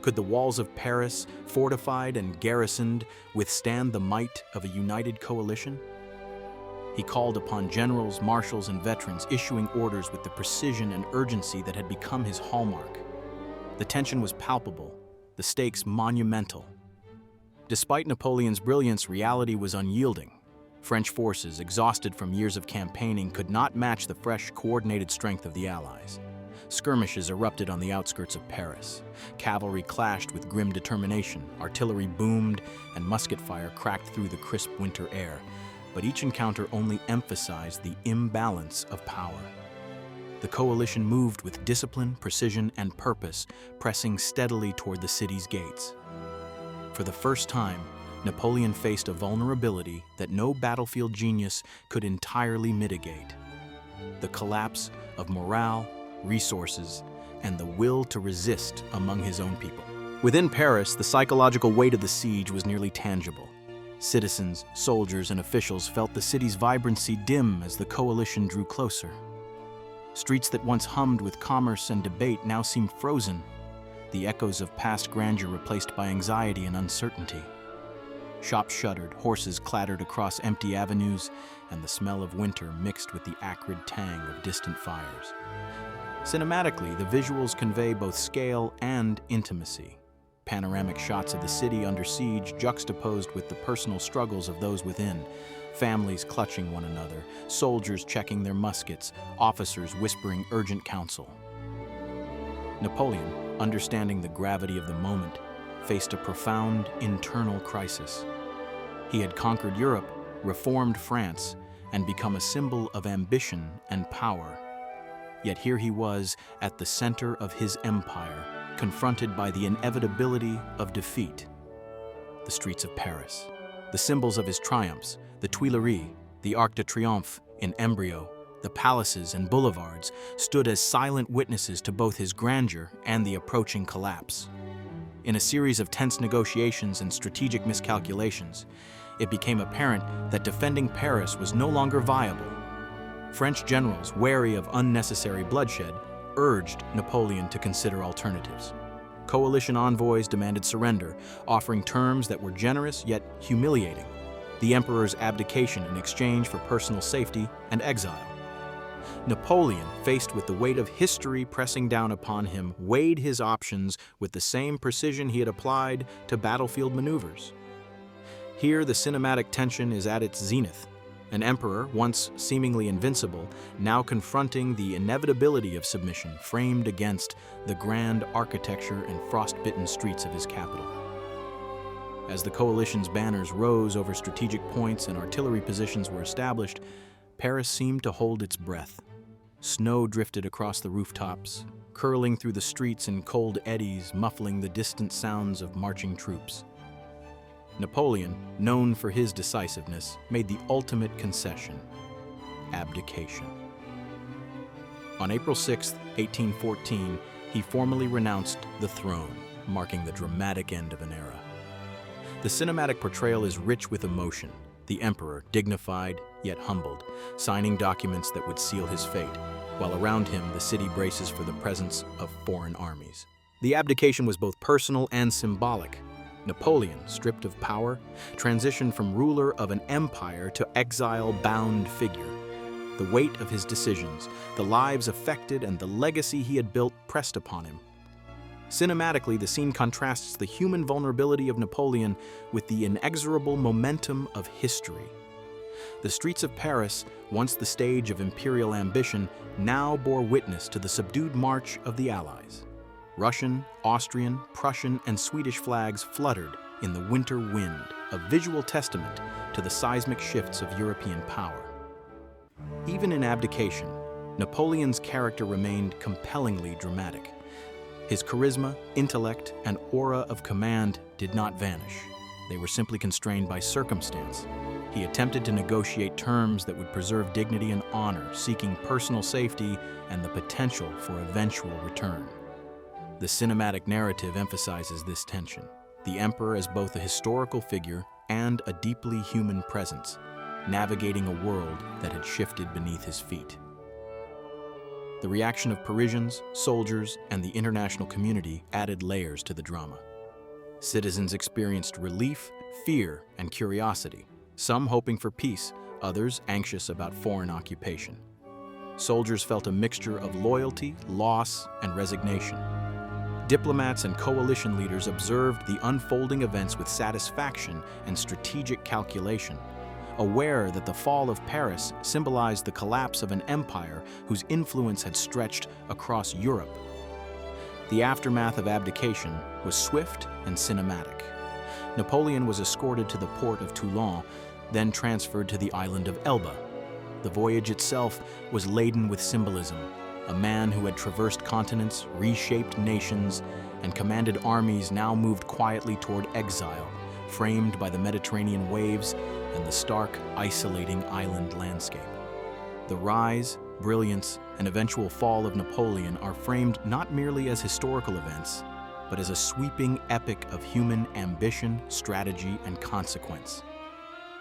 Could the walls of Paris, fortified and garrisoned, withstand the might of a united coalition? He called upon generals, marshals, and veterans, issuing orders with the precision and urgency that had become his hallmark. The tension was palpable, the stakes monumental. Despite Napoleon's brilliance, reality was unyielding. French forces, exhausted from years of campaigning, could not match the fresh, coordinated strength of the Allies. Skirmishes erupted on the outskirts of Paris. Cavalry clashed with grim determination, artillery boomed, and musket fire cracked through the crisp winter air. But each encounter only emphasized the imbalance of power. The coalition moved with discipline, precision, and purpose, pressing steadily toward the city's gates. For the first time, Napoleon faced a vulnerability that no battlefield genius could entirely mitigate: the collapse of morale, resources, and the will to resist among his own people. Within Paris, the psychological weight of the siege was nearly tangible. Citizens, soldiers, and officials felt the city's vibrancy dim as the coalition drew closer. Streets that once hummed with commerce and debate now seemed frozen. the echoes of past grandeur replaced by anxiety and uncertainty. Shops shuttered, horses clattered across empty avenues, and the smell of winter mixed with the acrid tang of distant fires. Cinematically, the visuals convey both scale and intimacy. Panoramic shots of the city under siege juxtaposed with the personal struggles of those within, families clutching one another, soldiers checking their muskets, officers whispering urgent counsel. Napoleon, understanding the gravity of the moment, faced a profound internal crisis. He had conquered Europe, reformed France, and become a symbol of ambition and power. Yet here he was at the center of his empire, confronted by the inevitability of defeat. The streets of Paris, the symbols of his triumphs, the Tuileries, the Arc de Triomphe in embryo, the palaces and boulevards stood as silent witnesses to both his grandeur and the approaching collapse. In a series of tense negotiations and strategic miscalculations, it became apparent that defending Paris was no longer viable. French generals, wary of unnecessary bloodshed, urged Napoleon to consider alternatives. Coalition envoys demanded surrender, offering terms that were generous yet humiliating: the emperor's abdication in exchange for personal safety and exile. Napoleon, faced with the weight of history pressing down upon him, weighed his options with the same precision he had applied to battlefield maneuvers. Here, the cinematic tension is at its zenith. An emperor, once seemingly invincible, now confronting the inevitability of submission framed against the grand architecture and frost-bitten streets of his capital. As the coalition's banners rose over strategic points and artillery positions were established, Paris seemed to hold its breath. Snow drifted across the rooftops, curling through the streets in cold eddies, muffling the distant sounds of marching troops. Napoleon, known for his decisiveness, made the ultimate concession: abdication. On April 6, 1814, he formally renounced the throne, marking the dramatic end of an era. The cinematic portrayal is rich with emotion. The emperor, dignified yet humbled, signing documents that would seal his fate, while around him the city braces for the presence of foreign armies. The abdication was both personal and symbolic. Napoleon, stripped of power, transitioned from ruler of an empire to exile-bound figure. The weight of his decisions, the lives affected, and the legacy he had built pressed upon him. Cinematically, the scene contrasts the human vulnerability of Napoleon with the inexorable momentum of history. The streets of Paris, once the stage of imperial ambition, now bore witness to the subdued march of the Allies. Russian, Austrian, Prussian, and Swedish flags fluttered in the winter wind, a visual testament to the seismic shifts of European power. Even in abdication, Napoleon's character remained compellingly dramatic. His charisma, intellect, and aura of command did not vanish. They were simply constrained by circumstance. He attempted to negotiate terms that would preserve dignity and honor, seeking personal safety and the potential for eventual return. The cinematic narrative emphasizes this tension, the emperor as both a historical figure and a deeply human presence, navigating a world that had shifted beneath his feet. The reaction of Parisians, soldiers, and the international community added layers to the drama. Citizens experienced relief, fear, and curiosity, some hoping for peace, others anxious about foreign occupation. Soldiers felt a mixture of loyalty, loss, and resignation. Diplomats and coalition leaders observed the unfolding events with satisfaction and strategic calculation, aware that the fall of Paris symbolized the collapse of an empire whose influence had stretched across Europe. The aftermath of abdication was swift and cinematic. Napoleon was escorted to the port of Toulon, then transferred to the island of Elba. The voyage itself was laden with symbolism. A man who had traversed continents, reshaped nations, and commanded armies now moved quietly toward exile, framed by the Mediterranean waves and the stark, isolating island landscape. The rise, brilliance, and eventual fall of Napoleon are framed not merely as historical events, but as a sweeping epic of human ambition, strategy, and consequence.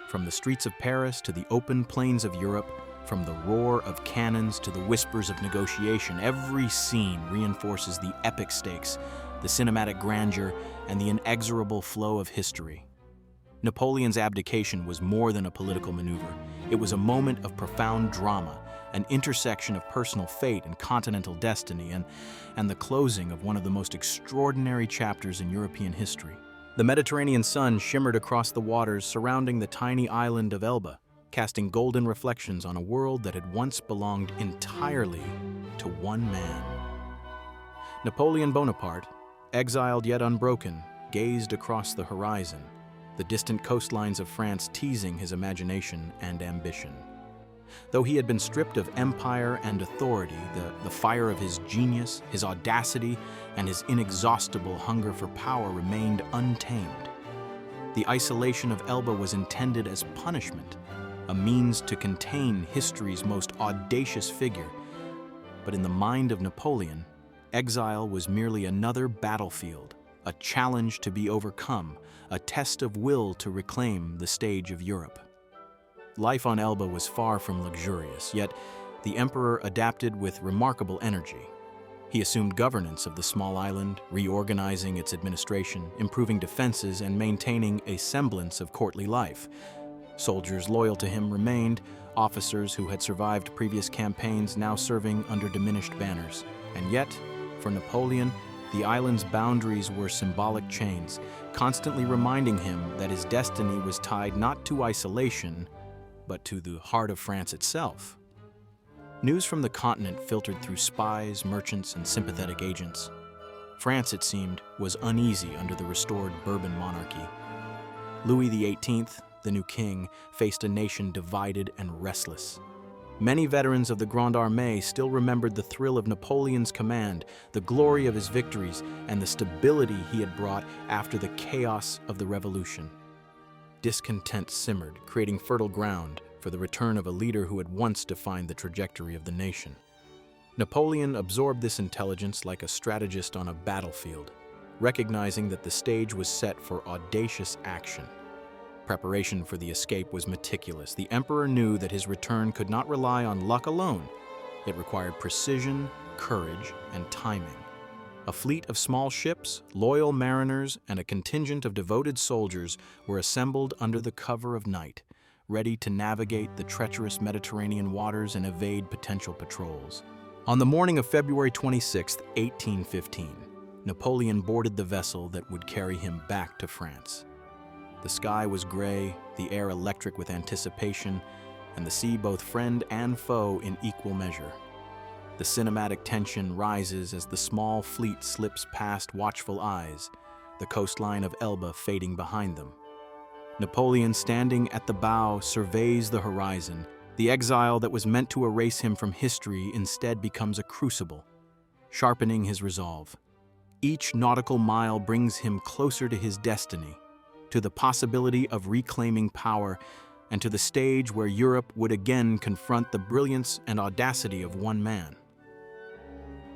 From the streets of Paris to the open plains of Europe, from the roar of cannons to the whispers of negotiation, every scene reinforces the epic stakes the cinematic grandeur, and the inexorable flow of history. Napoleon's abdication was more than a political maneuver. It was a moment of profound drama, an intersection of personal fate and continental destiny, and the closing of one of the most extraordinary chapters in European history. The Mediterranean sun shimmered across the waters surrounding the tiny island of Elba, casting golden reflections on a world that had once belonged entirely to one man. Napoleon Bonaparte, exiled yet unbroken, gazed across the horizon, the distant coastlines of France teasing his imagination and ambition. Though he had been stripped of empire and authority, the fire of his genius, his audacity, and his inexhaustible hunger for power remained untamed. The isolation of Elba was intended as punishment, a means to contain history's most audacious figure. But in the mind of Napoleon, exile was merely another battlefield, a challenge to be overcome, a test of will to reclaim the stage of Europe. Life on Elba was far from luxurious, yet the emperor adapted with remarkable energy. He assumed governance of the small island, reorganizing its administration, improving defenses, and maintaining a semblance of courtly life. Soldiers loyal to him remained, officers who had survived previous campaigns now serving under diminished banners. And yet, for Napoleon, the island's boundaries were symbolic chains, constantly reminding him that his destiny was tied not to isolation, but to the heart of France itself. News from the continent filtered through spies, merchants, and sympathetic agents. France, it seemed, was uneasy under the restored Bourbon monarchy. Louis XVIII, the new king, faced a nation divided and restless. Many veterans of the Grande Armée still remembered the thrill of Napoleon's command, the glory of his victories, and the stability he had brought after the chaos of the Revolution. Discontent simmered, creating fertile ground for the return of a leader who had once defined the trajectory of the nation. Napoleon absorbed this intelligence like a strategist on a battlefield, recognizing that the stage was set for audacious action. Preparation for the escape was meticulous. The emperor knew that his return could not rely on luck alone. It required precision, courage, and timing. A fleet of small ships, loyal mariners, and a contingent of devoted soldiers were assembled under the cover of night, ready to navigate the treacherous Mediterranean waters and evade potential patrols. On the morning of February 26, 1815, Napoleon boarded the vessel that would carry him back to France. The sky was gray, the air electric with anticipation, and the sea both friend and foe in equal measure. The cinematic tension rises as the small fleet slips past watchful eyes, the coastline of Elba fading behind them. Napoleon, standing at the bow, surveys the horizon. The exile that was meant to erase him from history instead becomes a crucible, sharpening his resolve. Each nautical mile brings him closer to his destiny, to the possibility of reclaiming power, and to the stage where Europe would again confront the brilliance and audacity of one man.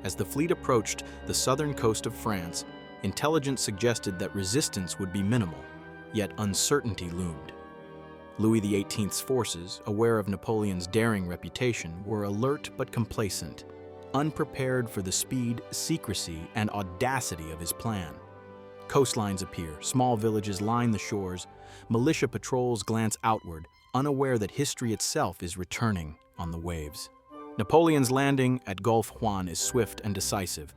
As the fleet approached the southern coast of France, intelligence suggested that resistance would be minimal, yet uncertainty loomed. Louis XVIII's forces, aware of Napoleon's daring reputation, were alert but complacent, unprepared for the speed, secrecy, and audacity of his plan. Coastlines appear, small villages line the shores, militia patrols glance outward, unaware that history itself is returning on the waves. Napoleon's landing at Gulf Juan is swift and decisive.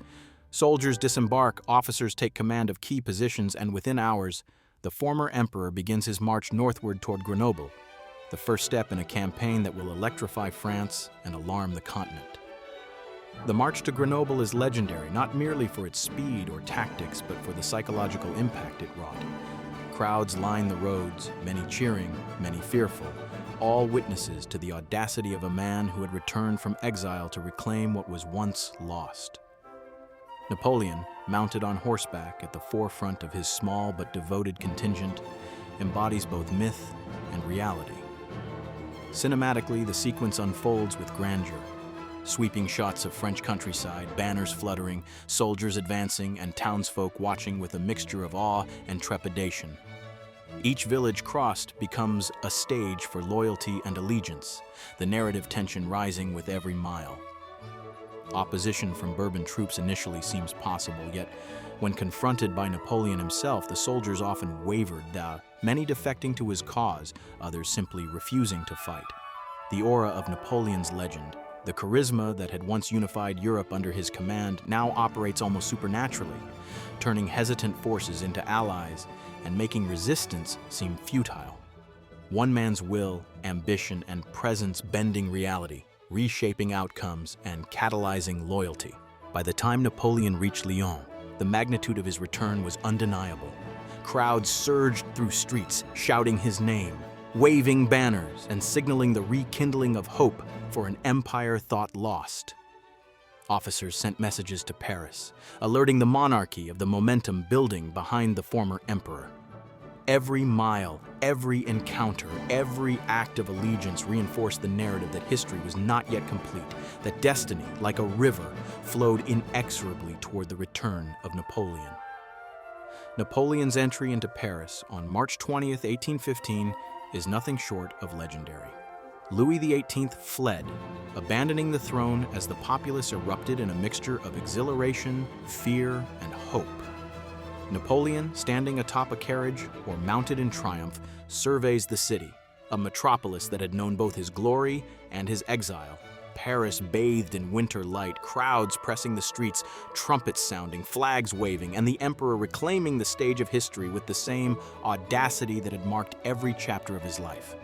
Soldiers disembark, officers take command of key positions, and within hours, the former emperor begins his march northward toward Grenoble, the first step in a campaign that will electrify France and alarm the continent. The march to Grenoble is legendary, not merely for its speed or tactics, but for the psychological impact it wrought. Crowds line the roads, many cheering, many fearful, all witnesses to the audacity of a man who had returned from exile to reclaim what was once lost. Napoleon, mounted on horseback at the forefront of his small but devoted contingent, embodies both myth and reality. Cinematically, the sequence unfolds with grandeur. Sweeping shots of French countryside, banners fluttering, soldiers advancing, and townsfolk watching with a mixture of awe and trepidation. Each village crossed becomes a stage for loyalty and allegiance, the narrative tension rising with every mile. Opposition from Bourbon troops initially seems possible, yet when confronted by Napoleon himself, the soldiers often wavered, many defecting to his cause, others simply refusing to fight. The aura of Napoleon's legend, the charisma that had once unified Europe under his command, now operates almost supernaturally, turning hesitant forces into allies and making resistance seem futile. One man's will, ambition, and presence bending reality, reshaping outcomes, and catalyzing loyalty. By the time Napoleon reached Lyon, the magnitude of his return was undeniable. Crowds surged through streets, shouting his name, waving banners, and signaling the rekindling of hope for an empire thought lost. Officers sent messages to Paris, alerting the monarchy of the momentum building behind the former emperor. Every mile, every encounter, every act of allegiance reinforced the narrative that history was not yet complete, that destiny, like a river, flowed inexorably toward the return of Napoleon. Napoleon's entry into Paris on March 20th, 1815, is nothing short of legendary. Louis XVIII fled, abandoning the throne as the populace erupted in a mixture of exhilaration, fear, and hope. Napoleon, standing atop a carriage or mounted in triumph, surveys the city, a metropolis that had known both his glory and his exile. Paris bathed in winter light, crowds pressing the streets, trumpets sounding, flags waving, and the emperor reclaiming the stage of history with the same audacity that had marked every chapter of his life.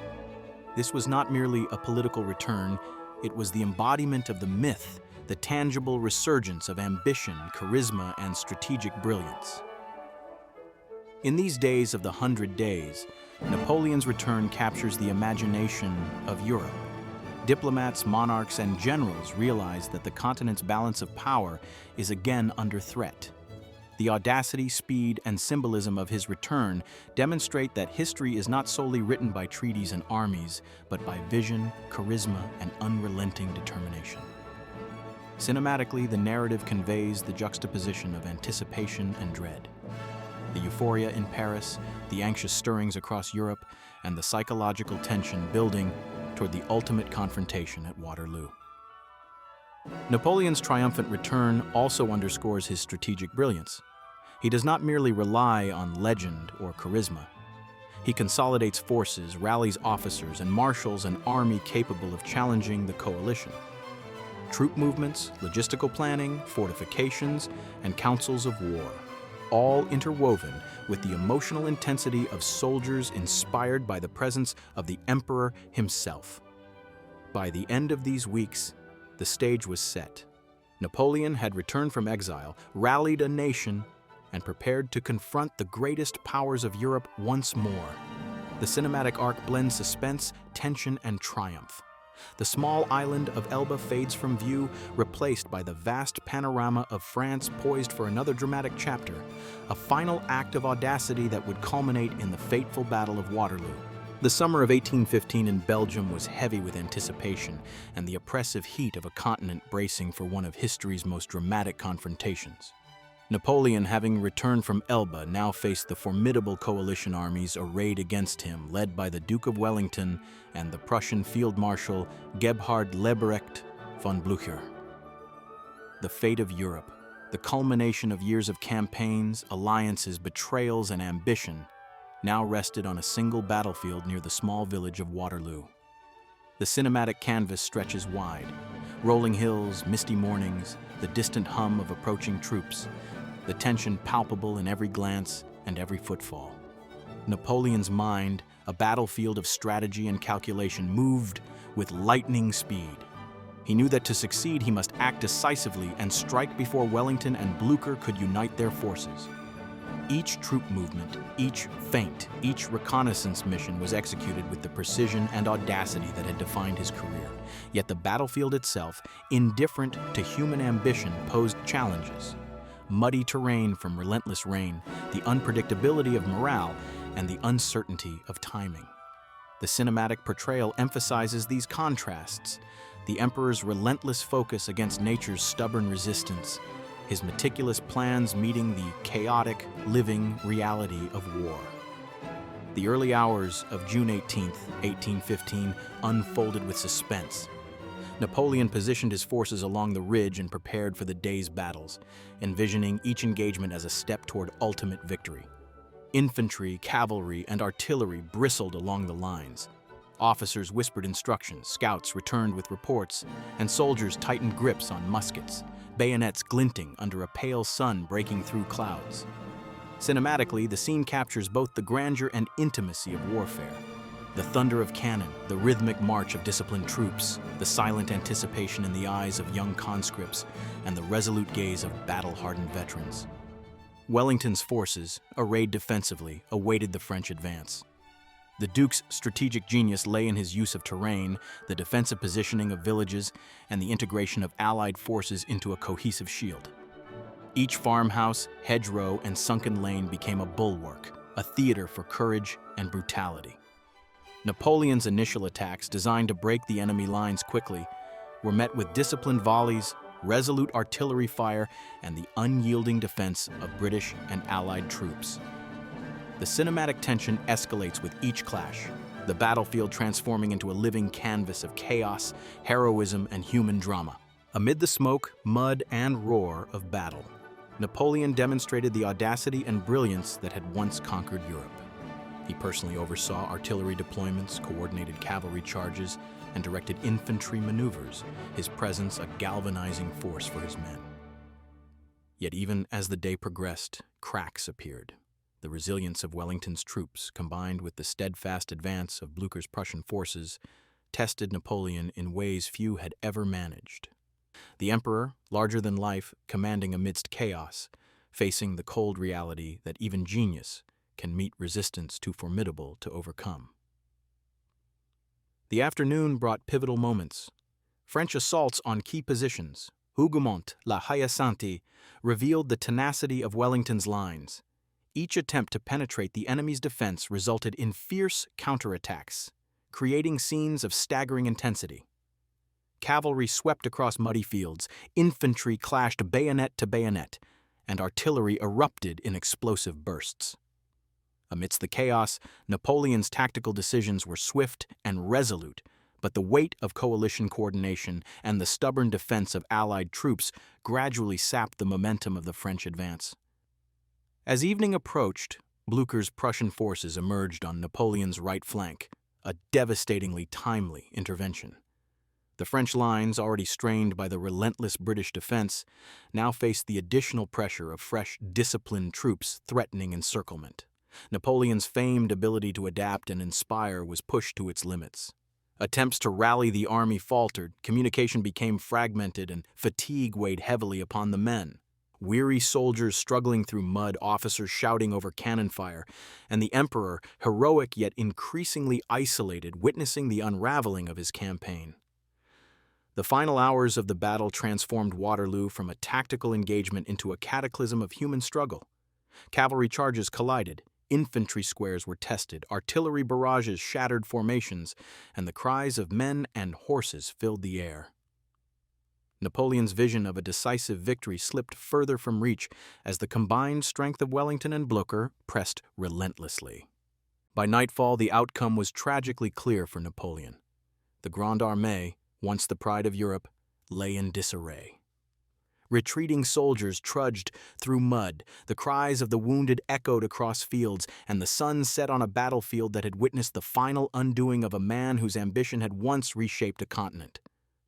This was not merely a political return, it was the embodiment of the myth, the tangible resurgence of ambition, charisma, and strategic brilliance. In these days of the 100 Days, Napoleon's return captures the imagination of Europe. Diplomats, monarchs, and generals realize that the continent's balance of power is again under threat. The audacity, speed, and symbolism of his return demonstrate that history is not solely written by treaties and armies, but by vision, charisma, and unrelenting determination. Cinematically, the narrative conveys the juxtaposition of anticipation and dread. The euphoria in Paris, the anxious stirrings across Europe, and the psychological tension building toward the ultimate confrontation at Waterloo. Napoleon's triumphant return also underscores his strategic brilliance. He does not merely rely on legend or charisma. He consolidates forces, rallies officers, and marshals an army capable of challenging the coalition. Troop movements, logistical planning, fortifications, and councils of war, all interwoven with the emotional intensity of soldiers inspired by the presence of the emperor himself. By the end of these weeks, the stage was set. Napoleon had returned from exile, rallied a nation, and prepared to confront the greatest powers of Europe once more. The cinematic arc blends suspense, tension, and triumph. The small island of Elba fades from view, replaced by the vast panorama of France poised for another dramatic chapter, a final act of audacity that would culminate in the fateful Battle of Waterloo. The summer of 1815 in Belgium was heavy with anticipation and the oppressive heat of a continent bracing for one of history's most dramatic confrontations. Napoleon, having returned from Elba, now faced the formidable coalition armies arrayed against him, led by the Duke of Wellington and the Prussian Field Marshal Gebhard Leberecht von Blücher. The fate of Europe, the culmination of years of campaigns, alliances, betrayals, and ambition, now rested on a single battlefield near the small village of Waterloo. The cinematic canvas stretches wide. Rolling hills, misty mornings, the distant hum of approaching troops, the tension palpable in every glance and every footfall. Napoleon's mind, a battlefield of strategy and calculation, moved with lightning speed. He knew that to succeed he must act decisively and strike before Wellington and Blücher could unite their forces. Each troop movement, each feint, each reconnaissance mission was executed with the precision and audacity that had defined his career. Yet the battlefield itself, indifferent to human ambition, posed challenges. Muddy terrain from relentless rain, the unpredictability of morale, and the uncertainty of timing. The cinematic portrayal emphasizes these contrasts, the emperor's relentless focus against nature's stubborn resistance, his meticulous plans meeting the chaotic, living reality of war. The early hours of June 18, 1815, unfolded with suspense. Napoleon positioned his forces along the ridge and prepared for the day's battles, envisioning each engagement as a step toward ultimate victory. Infantry, cavalry, and artillery bristled along the lines. Officers whispered instructions, scouts returned with reports, and soldiers tightened grips on muskets, bayonets glinting under a pale sun breaking through clouds. Cinematically, the scene captures both the grandeur and intimacy of warfare. The thunder of cannon, the rhythmic march of disciplined troops, the silent anticipation in the eyes of young conscripts, and the resolute gaze of battle-hardened veterans. Wellington's forces, arrayed defensively, awaited the French advance. The Duke's strategic genius lay in his use of terrain, the defensive positioning of villages, and the integration of Allied forces into a cohesive shield. Each farmhouse, hedgerow, and sunken lane became a bulwark, a theater for courage and brutality. Napoleon's initial attacks, designed to break the enemy lines quickly, were met with disciplined volleys, resolute artillery fire, and the unyielding defense of British and Allied troops. The cinematic tension escalates with each clash, the battlefield transforming into a living canvas of chaos, heroism, and human drama. Amid the smoke, mud, and roar of battle, Napoleon demonstrated the audacity and brilliance that had once conquered Europe. He personally oversaw artillery deployments, coordinated cavalry charges, and directed infantry maneuvers, his presence a galvanizing force for his men. Yet even as the day progressed, cracks appeared. The resilience of Wellington's troops, combined with the steadfast advance of Blücher's Prussian forces, tested Napoleon in ways few had ever managed. The emperor, larger than life, commanding amidst chaos, facing the cold reality that even genius can meet resistance too formidable to overcome. The afternoon brought pivotal moments. French assaults on key positions, Hougoumont, La Haye-Sainte, revealed the tenacity of Wellington's lines. Each attempt to penetrate the enemy's defense resulted in fierce counterattacks, creating scenes of staggering intensity. Cavalry swept across muddy fields, infantry clashed bayonet to bayonet, and artillery erupted in explosive bursts. Amidst the chaos, Napoleon's tactical decisions were swift and resolute, but the weight of coalition coordination and the stubborn defense of Allied troops gradually sapped the momentum of the French advance. As evening approached, Blücher's Prussian forces emerged on Napoleon's right flank, a devastatingly timely intervention. The French lines, already strained by the relentless British defense, now faced the additional pressure of fresh, disciplined troops threatening encirclement. Napoleon's famed ability to adapt and inspire was pushed to its limits. Attempts to rally the army faltered, communication became fragmented, and fatigue weighed heavily upon the men. Weary soldiers struggling through mud, officers shouting over cannon fire, and the emperor, heroic yet increasingly isolated, witnessing the unraveling of his campaign. The final hours of the battle transformed Waterloo from a tactical engagement into a cataclysm of human struggle. Cavalry charges collided, infantry squares were tested, artillery barrages shattered formations, and the cries of men and horses filled the air. Napoleon's vision of a decisive victory slipped further from reach as the combined strength of Wellington and Blücher pressed relentlessly. By nightfall, the outcome was tragically clear for Napoleon. The Grande Armée, once the pride of Europe, lay in disarray. Retreating soldiers trudged through mud, the cries of the wounded echoed across fields, and the sun set on a battlefield that had witnessed the final undoing of a man whose ambition had once reshaped a continent.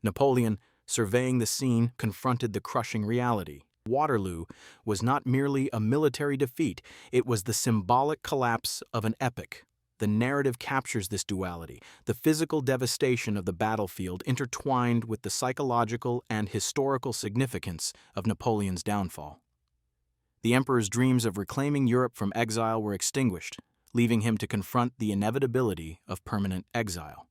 Napoleon, surveying the scene, confronted the crushing reality. Waterloo was not merely a military defeat, it was the symbolic collapse of an epic. The narrative captures this duality, the physical devastation of the battlefield intertwined with the psychological and historical significance of Napoleon's downfall. The emperor's dreams of reclaiming Europe from exile were extinguished, leaving him to confront the inevitability of permanent exile.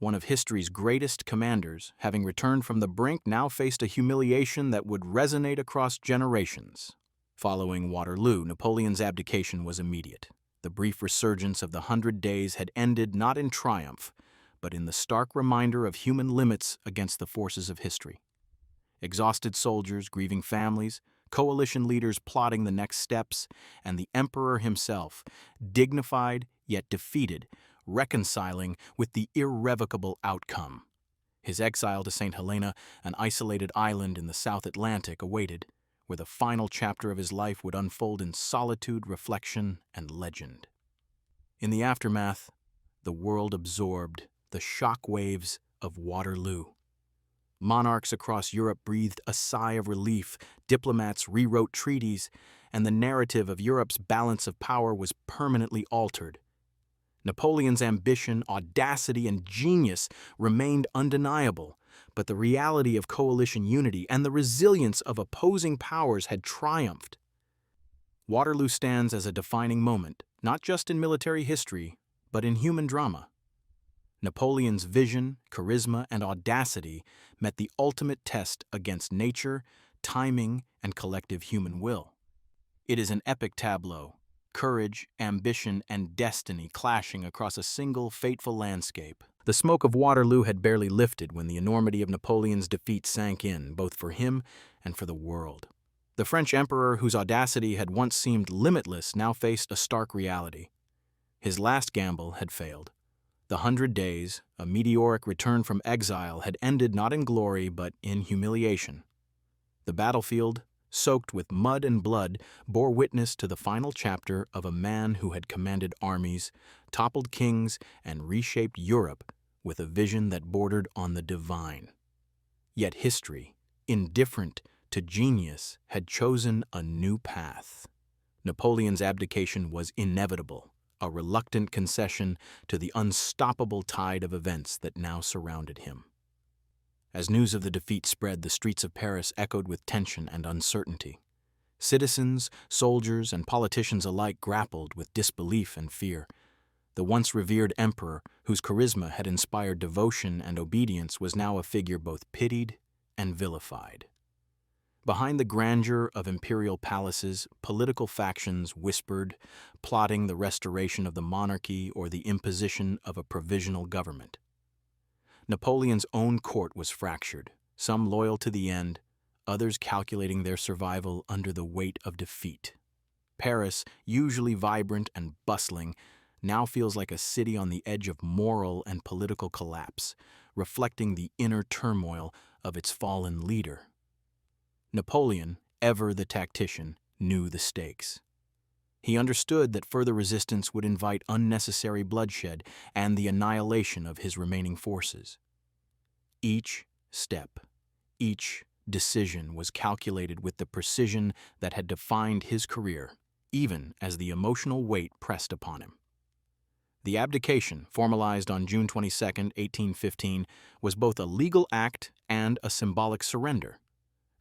One of history's greatest commanders, having returned from the brink, now faced a humiliation that would resonate across generations. Following Waterloo, Napoleon's abdication was immediate. The brief resurgence of the 100 Days had ended not in triumph, but in the stark reminder of human limits against the forces of history. Exhausted soldiers, grieving families, coalition leaders plotting the next steps, and the emperor himself, dignified yet defeated, reconciling with the irrevocable outcome. His exile to St. Helena, an isolated island in the South Atlantic, awaited, where the final chapter of his life would unfold in solitude, reflection, and legend. In the aftermath, the world absorbed the shock waves of Waterloo. Monarchs across Europe breathed a sigh of relief, diplomats rewrote treaties, and the narrative of Europe's balance of power was permanently altered. Napoleon's ambition, audacity, and genius remained undeniable, but the reality of coalition unity and the resilience of opposing powers had triumphed. Waterloo stands as a defining moment, not just in military history, but in human drama. Napoleon's vision, charisma, and audacity met the ultimate test against nature, timing, and collective human will. It is an epic tableau, courage, ambition, and destiny clashing across a single fateful landscape. The smoke of Waterloo had barely lifted when the enormity of Napoleon's defeat sank in, both for him and for the world. The French emperor, whose audacity had once seemed limitless, now faced a stark reality. His last gamble had failed. The 100 Days, a meteoric return from exile, had ended not in glory but in humiliation. The battlefield, soaked with mud and blood, bore witness to the final chapter of a man who had commanded armies, toppled kings, and reshaped Europe with a vision that bordered on the divine. Yet history, indifferent to genius, had chosen a new path. Napoleon's abdication was inevitable, a reluctant concession to the unstoppable tide of events that now surrounded him. As news of the defeat spread, the streets of Paris echoed with tension and uncertainty. Citizens, soldiers, and politicians alike grappled with disbelief and fear. The once revered emperor, whose charisma had inspired devotion and obedience, was now a figure both pitied and vilified. Behind the grandeur of imperial palaces, political factions whispered, plotting the restoration of the monarchy or the imposition of a provisional government. Napoleon's own court was fractured, some loyal to the end, others calculating their survival under the weight of defeat. Paris, usually vibrant and bustling, now feels like a city on the edge of moral and political collapse, reflecting the inner turmoil of its fallen leader. Napoleon, ever the tactician, knew the stakes. He understood that further resistance would invite unnecessary bloodshed and the annihilation of his remaining forces. Each step, each decision was calculated with the precision that had defined his career, even as the emotional weight pressed upon him. The abdication, formalized on June 22, 1815, was both a legal act and a symbolic surrender,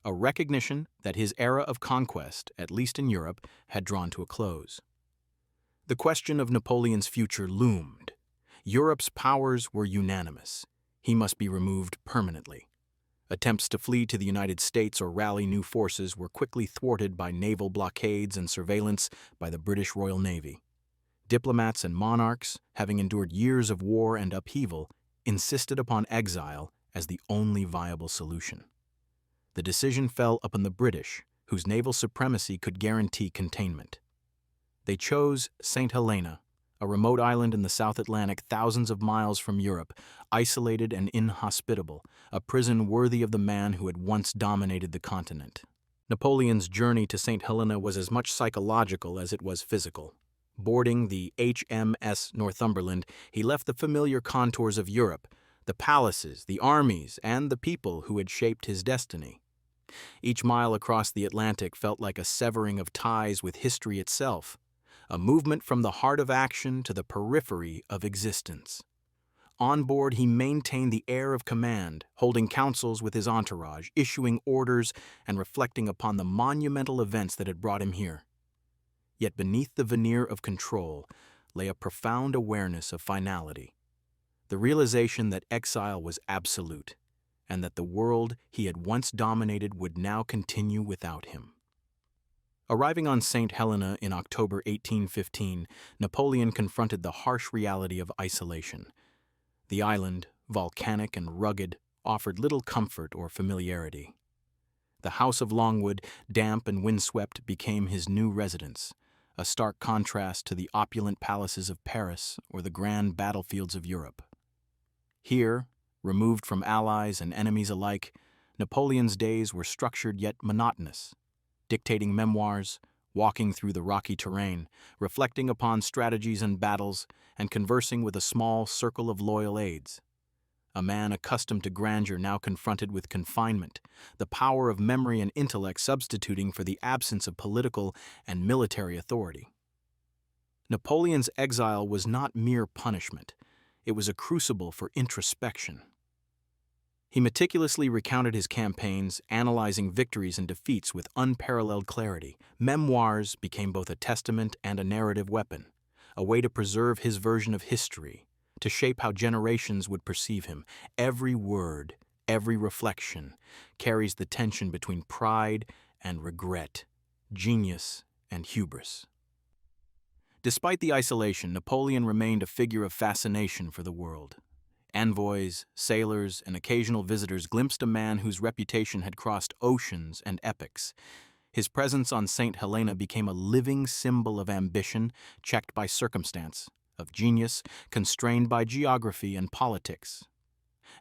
a recognition that his era of conquest, at least in Europe, had drawn to a close. The question of Napoleon's future loomed. Europe's powers were unanimous. He must be removed permanently. Attempts to flee to the United States or rally new forces were quickly thwarted by naval blockades and surveillance by the British Royal Navy. Diplomats and monarchs, having endured years of war and upheaval, insisted upon exile as the only viable solution. The decision fell upon the British, whose naval supremacy could guarantee containment. They chose St. Helena, a remote island in the South Atlantic thousands of miles from Europe, isolated and inhospitable, a prison worthy of the man who had once dominated the continent. Napoleon's journey to St. Helena was as much psychological as it was physical. Boarding the HMS Northumberland, he left the familiar contours of Europe, the palaces, the armies, and the people who had shaped his destiny. Each mile across the Atlantic felt like a severing of ties with history itself, a movement from the heart of action to the periphery of existence. On board, he maintained the air of command, holding councils with his entourage, issuing orders, and reflecting upon the monumental events that had brought him here. Yet beneath the veneer of control lay a profound awareness of finality, the realization that exile was absolute, and that the world he had once dominated would now continue without him. Arriving on St. Helena in October 1815, Napoleon confronted the harsh reality of isolation. The island, volcanic and rugged, offered little comfort or familiarity. The House of Longwood, damp and windswept, became his new residence, a stark contrast to the opulent palaces of Paris or the grand battlefields of Europe. Here, Removed from allies and enemies alike, Napoleon's days were structured yet monotonous, dictating memoirs, walking through the rocky terrain, reflecting upon strategies and battles, and conversing with a small circle of loyal aides. A man accustomed to grandeur now confronted with confinement, the power of memory and intellect substituting for the absence of political and military authority. Napoleon's exile was not mere punishment. It was a crucible for introspection. He meticulously recounted his campaigns, analyzing victories and defeats with unparalleled clarity. Memoirs became both a testament and a narrative weapon, a way to preserve his version of history, to shape how generations would perceive him. Every word, every reflection, carries the tension between pride and regret, genius and hubris. Despite the isolation, Napoleon remained a figure of fascination for the world. Envoys, sailors, and occasional visitors glimpsed a man whose reputation had crossed oceans and epochs. His presence on St. Helena became a living symbol of ambition, checked by circumstance, of genius, constrained by geography and politics.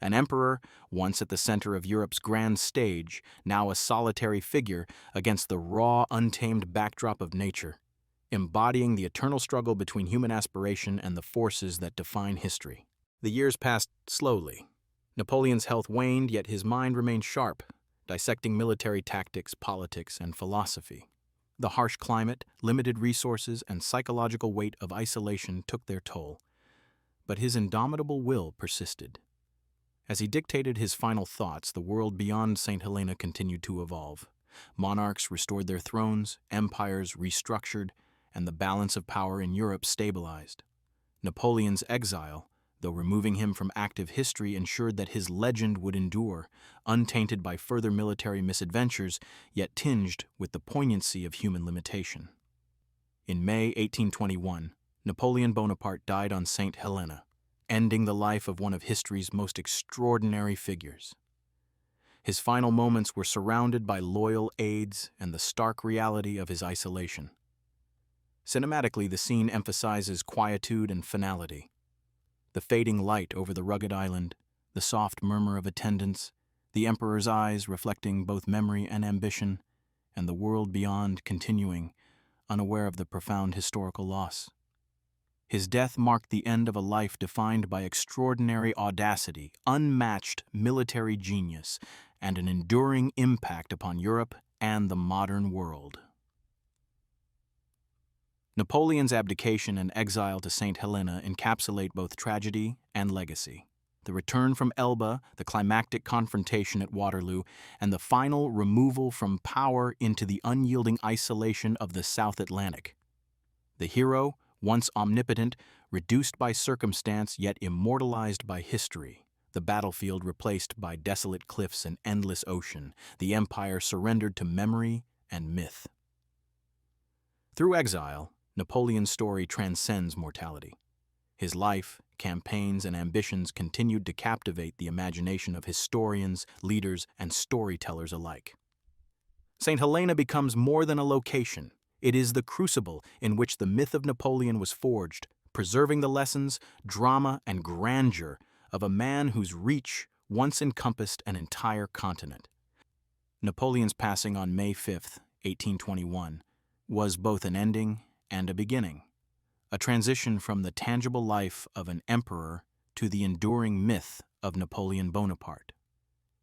An emperor, once at the center of Europe's grand stage, now a solitary figure against the raw, untamed backdrop of nature, embodying the eternal struggle between human aspiration and the forces that define history. The years passed slowly. Napoleon's health waned, yet his mind remained sharp, dissecting military tactics, politics, and philosophy. The harsh climate, limited resources, and psychological weight of isolation took their toll, but his indomitable will persisted. As he dictated his final thoughts, the world beyond St. Helena continued to evolve. Monarchs restored their thrones, empires restructured, and the balance of power in Europe stabilized. Napoleon's exile, though removing him from active history, ensured that his legend would endure, untainted by further military misadventures, yet tinged with the poignancy of human limitation. In May 1821, Napoleon Bonaparte died on St. Helena, ending the life of one of history's most extraordinary figures. His final moments were surrounded by loyal aides and the stark reality of his isolation. Cinematically, the scene emphasizes quietude and finality. The fading light over the rugged island, the soft murmur of attendants, the emperor's eyes reflecting both memory and ambition, and the world beyond continuing, unaware of the profound historical loss. His death marked the end of a life defined by extraordinary audacity, unmatched military genius, and an enduring impact upon Europe and the modern world. Napoleon's abdication and exile to St. Helena encapsulate both tragedy and legacy. The return from Elba, the climactic confrontation at Waterloo, and the final removal from power into the unyielding isolation of the South Atlantic. The hero, once omnipotent, reduced by circumstance yet immortalized by history. The battlefield replaced by desolate cliffs and endless ocean. The empire surrendered to memory and myth. Through exile, Napoleon's story transcends mortality. His life, campaigns, and ambitions continued to captivate the imagination of historians, leaders, and storytellers alike. St. Helena becomes more than a location. It is the crucible in which the myth of Napoleon was forged, preserving the lessons, drama, and grandeur of a man whose reach once encompassed an entire continent. Napoleon's passing on May 5, 1821, was both an ending and a beginning, a transition from the tangible life of an emperor to the enduring myth of Napoleon Bonaparte.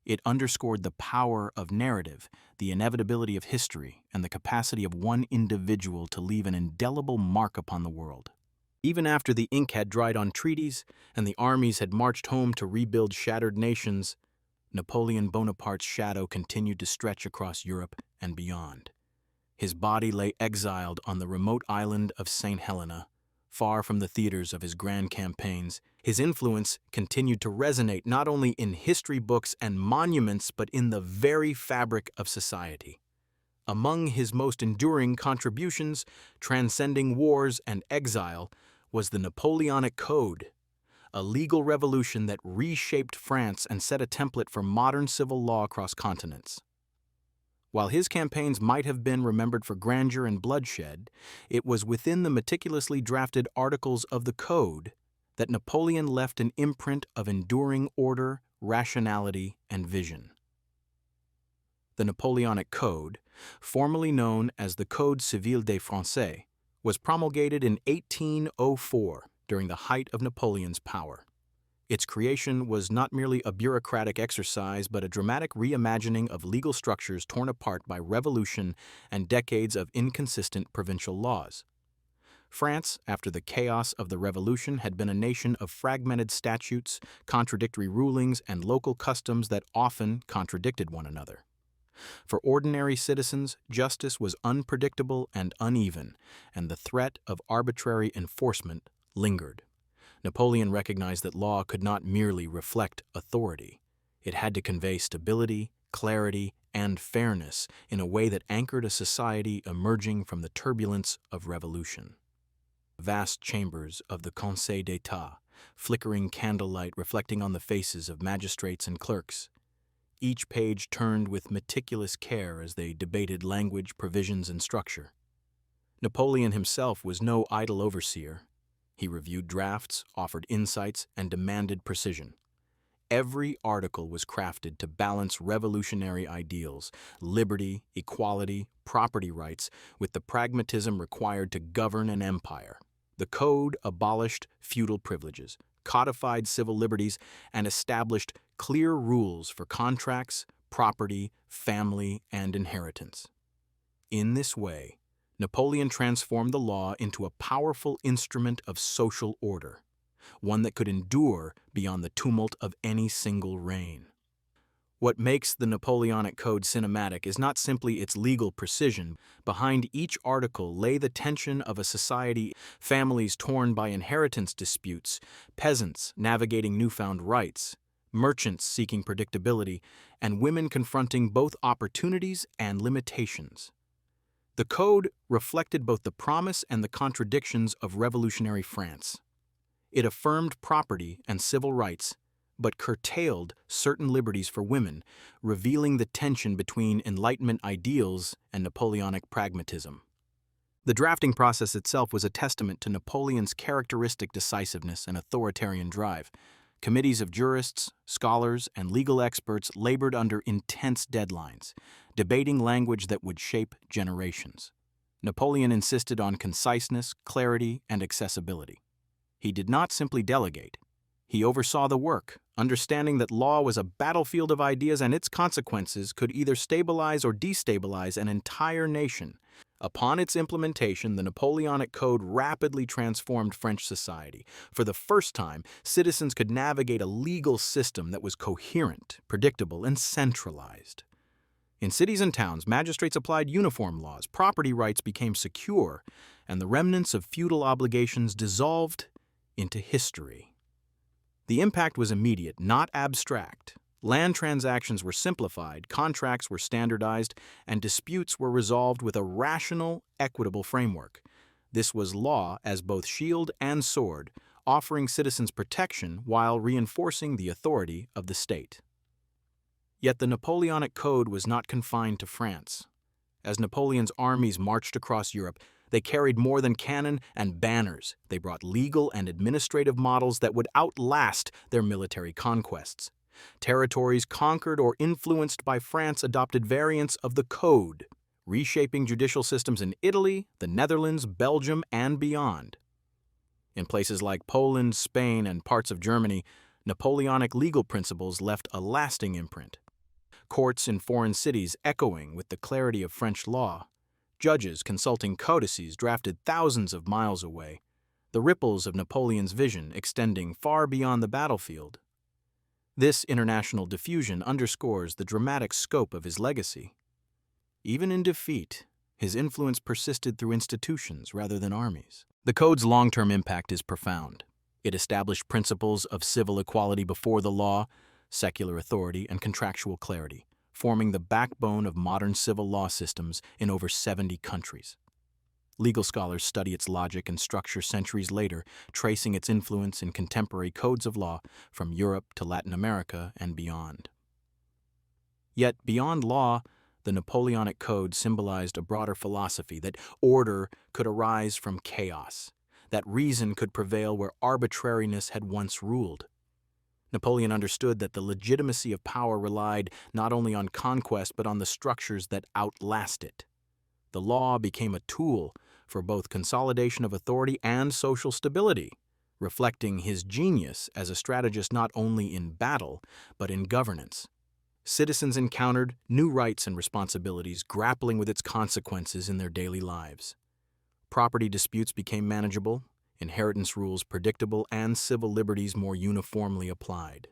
It underscored the power of narrative, the inevitability of history, and the capacity of one individual to leave an indelible mark upon the world. Even after the ink had dried on treaties and the armies had marched home to rebuild shattered nations, Napoleon Bonaparte's shadow continued to stretch across Europe and beyond. His body lay exiled on the remote island of St. Helena, far from the theaters of his grand campaigns. His influence continued to resonate not only in history books and monuments, but in the very fabric of society. Among his most enduring contributions, transcending wars and exile, was the Napoleonic Code, a legal revolution that reshaped France and set a template for modern civil law across continents. While his campaigns might have been remembered for grandeur and bloodshed, it was within the meticulously drafted articles of the Code that Napoleon left an imprint of enduring order, rationality, and vision. The Napoleonic Code, formerly known as the Code Civil des Français, was promulgated in 1804 during the height of Napoleon's power. Its creation was not merely a bureaucratic exercise, but a dramatic reimagining of legal structures torn apart by revolution and decades of inconsistent provincial laws. France, after the chaos of the Revolution, had been a nation of fragmented statutes, contradictory rulings, and local customs that often contradicted one another. For ordinary citizens, justice was unpredictable and uneven, and the threat of arbitrary enforcement lingered. Napoleon recognized that law could not merely reflect authority. It had to convey stability, clarity, and fairness in a way that anchored a society emerging from the turbulence of revolution. Vast chambers of the Conseil d'État, flickering candlelight reflecting on the faces of magistrates and clerks. Each page turned with meticulous care as they debated language, provisions, and structure. Napoleon himself was no idle overseer. He reviewed drafts, offered insights, and demanded precision. Every article was crafted to balance revolutionary ideals, liberty, equality, property rights, with the pragmatism required to govern an empire. The Code abolished feudal privileges, codified civil liberties, and established clear rules for contracts, property, family, and inheritance. In this way, Napoleon transformed the law into a powerful instrument of social order, one that could endure beyond the tumult of any single reign. What makes the Napoleonic Code cinematic is not simply its legal precision. Behind each article lay the tension of a society, families torn by inheritance disputes, peasants navigating newfound rights, merchants seeking predictability, and women confronting both opportunities and limitations. The Code reflected both the promise and the contradictions of revolutionary France. It affirmed property and civil rights, but curtailed certain liberties for women, revealing the tension between Enlightenment ideals and Napoleonic pragmatism. The drafting process itself was a testament to Napoleon's characteristic decisiveness and authoritarian drive. Committees of jurists, scholars, and legal experts labored under intense deadlines, debating language that would shape generations. Napoleon insisted on conciseness, clarity, and accessibility. He did not simply delegate. He oversaw the work, understanding that law was a battlefield of ideas and its consequences could either stabilize or destabilize an entire nation. Upon its implementation, the Napoleonic Code rapidly transformed French society. For the first time, citizens could navigate a legal system that was coherent, predictable, and centralized. In cities and towns, magistrates applied uniform laws, property rights became secure, and the remnants of feudal obligations dissolved into history. The impact was immediate, not abstract. Land transactions were simplified, contracts were standardized, and disputes were resolved with a rational, equitable framework. This was law as both shield and sword, offering citizens protection while reinforcing the authority of the state. Yet the Napoleonic Code was not confined to France. As Napoleon's armies marched across Europe, they carried more than cannon and banners. They brought legal and administrative models that would outlast their military conquests. Territories conquered or influenced by France adopted variants of the Code, reshaping judicial systems in Italy, the Netherlands, Belgium, and beyond. In places like Poland, Spain, and parts of Germany, Napoleonic legal principles left a lasting imprint. Courts in foreign cities echoing with the clarity of French law. Judges consulting codices drafted thousands of miles away. The ripples of Napoleon's vision extending far beyond the battlefield. This international diffusion underscores the dramatic scope of his legacy. Even in defeat, his influence persisted through institutions rather than armies. The Code's long-term impact is profound. It established principles of civil equality before the law, secular authority, and contractual clarity, forming the backbone of modern civil law systems in over 70 countries. Legal scholars study its logic and structure centuries later, tracing its influence in contemporary codes of law from Europe to Latin America and beyond. Yet, beyond law, the Napoleonic Code symbolized a broader philosophy that order could arise from chaos, that reason could prevail where arbitrariness had once ruled. Napoleon understood that the legitimacy of power relied not only on conquest but on the structures that outlast it. The law became a tool for both consolidation of authority and social stability, reflecting his genius as a strategist not only in battle but in governance. Citizens encountered new rights and responsibilities, grappling with its consequences in their daily lives. Property disputes became manageable, inheritance rules predictable, and civil liberties more uniformly applied.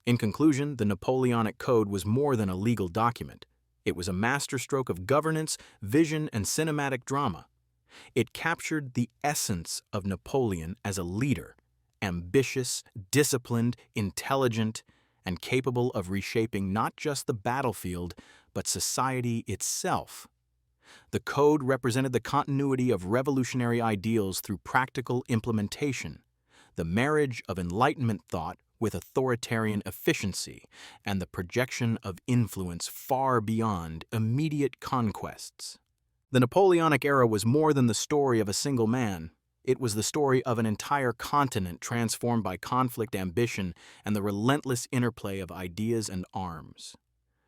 In conclusion, the Napoleonic Code was more than a legal document. It was a masterstroke of governance, vision, and cinematic drama. It captured the essence of Napoleon as a leader, ambitious, disciplined, intelligent, and capable of reshaping not just the battlefield, but society itself. The Code represented the continuity of revolutionary ideals through practical implementation, the marriage of Enlightenment thought with authoritarian efficiency, and the projection of influence far beyond immediate conquests. The Napoleonic era was more than the story of a single man. It was the story of an entire continent transformed by conflict, ambition, and the relentless interplay of ideas and arms.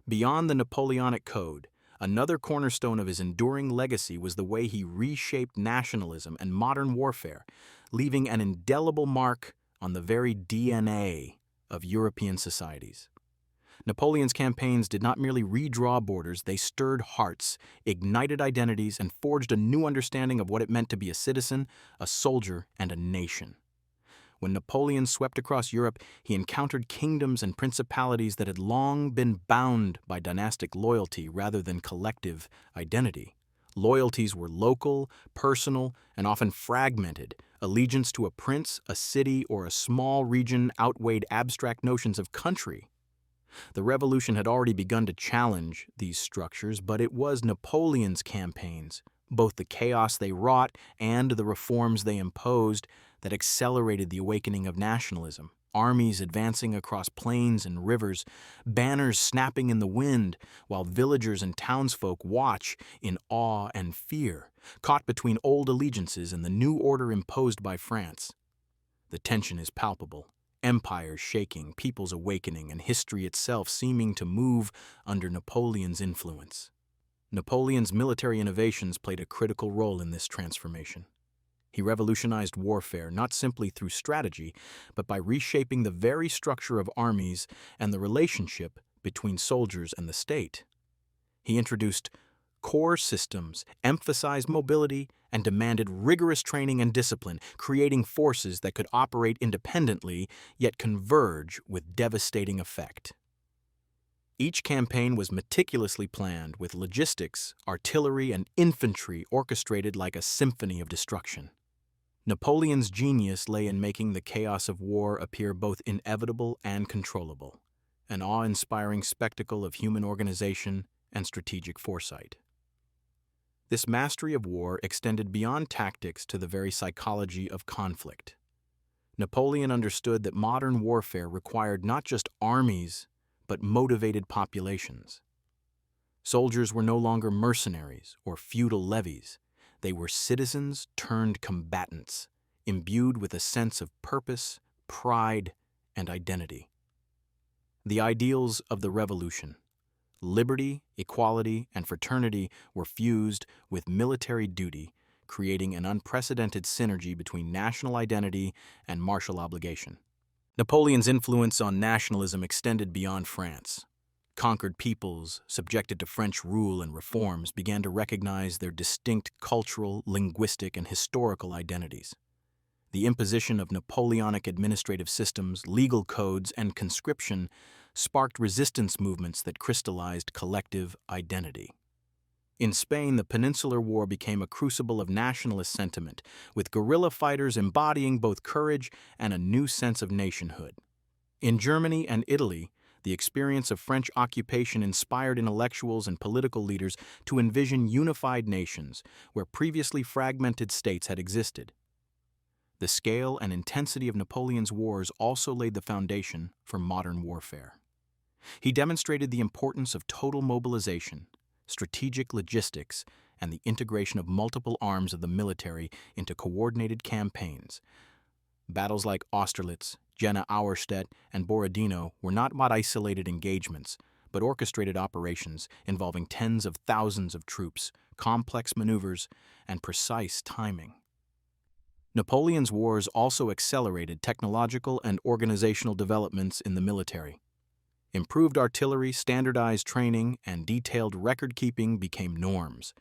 Beyond the Napoleonic Code, another cornerstone of his enduring legacy was the way he reshaped nationalism and modern warfare, leaving an indelible mark on the very DNA of European societies. Napoleon's campaigns did not merely redraw borders, they stirred hearts, ignited identities, and forged a new understanding of what it meant to be a citizen, a soldier, and a nation. When Napoleon swept across Europe, he encountered kingdoms and principalities that had long been bound by dynastic loyalty rather than collective identity. Loyalties were local, personal, and often fragmented. Allegiance to a prince, a city, or a small region outweighed abstract notions of country. The revolution had already begun to challenge these structures, but it was Napoleon's campaigns, both the chaos they wrought and the reforms they imposed, that accelerated the awakening of nationalism. Armies advancing across plains and rivers, banners snapping in the wind, while villagers and townsfolk watch in awe and fear, caught between old allegiances and the new order imposed by France. The tension is palpable. Empires shaking, peoples awakening, and history itself seeming to move under Napoleon's influence. Napoleon's military innovations played a critical role in this transformation. He revolutionized warfare not simply through strategy, but by reshaping the very structure of armies and the relationship between soldiers and the state. He introduced corps systems, emphasized mobility, and demanded rigorous training and discipline, creating forces that could operate independently yet converge with devastating effect. Each campaign was meticulously planned, with logistics, artillery, and infantry orchestrated like a symphony of destruction. Napoleon's genius lay in making the chaos of war appear both inevitable and controllable, an awe-inspiring spectacle of human organization and strategic foresight. This mastery of war extended beyond tactics to the very psychology of conflict. Napoleon understood that modern warfare required not just armies, but motivated populations. Soldiers were no longer mercenaries or feudal levies. They were citizens turned combatants, imbued with a sense of purpose, pride, and identity. The ideals of the revolution, liberty, equality, and fraternity, were fused with military duty, creating an unprecedented synergy between national identity and martial obligation. Napoleon's influence on nationalism extended beyond France. Conquered peoples, subjected to French rule and reforms, began to recognize their distinct cultural, linguistic, and historical identities. The imposition of Napoleonic administrative systems, legal codes, and conscription sparked resistance movements that crystallized collective identity. In Spain, the Peninsular War became a crucible of nationalist sentiment, with guerrilla fighters embodying both courage and a new sense of nationhood. In Germany and Italy, the experience of French occupation inspired intellectuals and political leaders to envision unified nations where previously fragmented states had existed. The scale and intensity of Napoleon's wars also laid the foundation for modern warfare. He demonstrated the importance of total mobilization, strategic logistics, and the integration of multiple arms of the military into coordinated campaigns. Battles like Austerlitz, Jena-Auerstedt, and Borodino were not isolated engagements, but orchestrated operations involving tens of thousands of troops, complex maneuvers, and precise timing. Napoleon's wars also accelerated technological and organizational developments in the military. Improved artillery, standardized training, and detailed record-keeping became norms.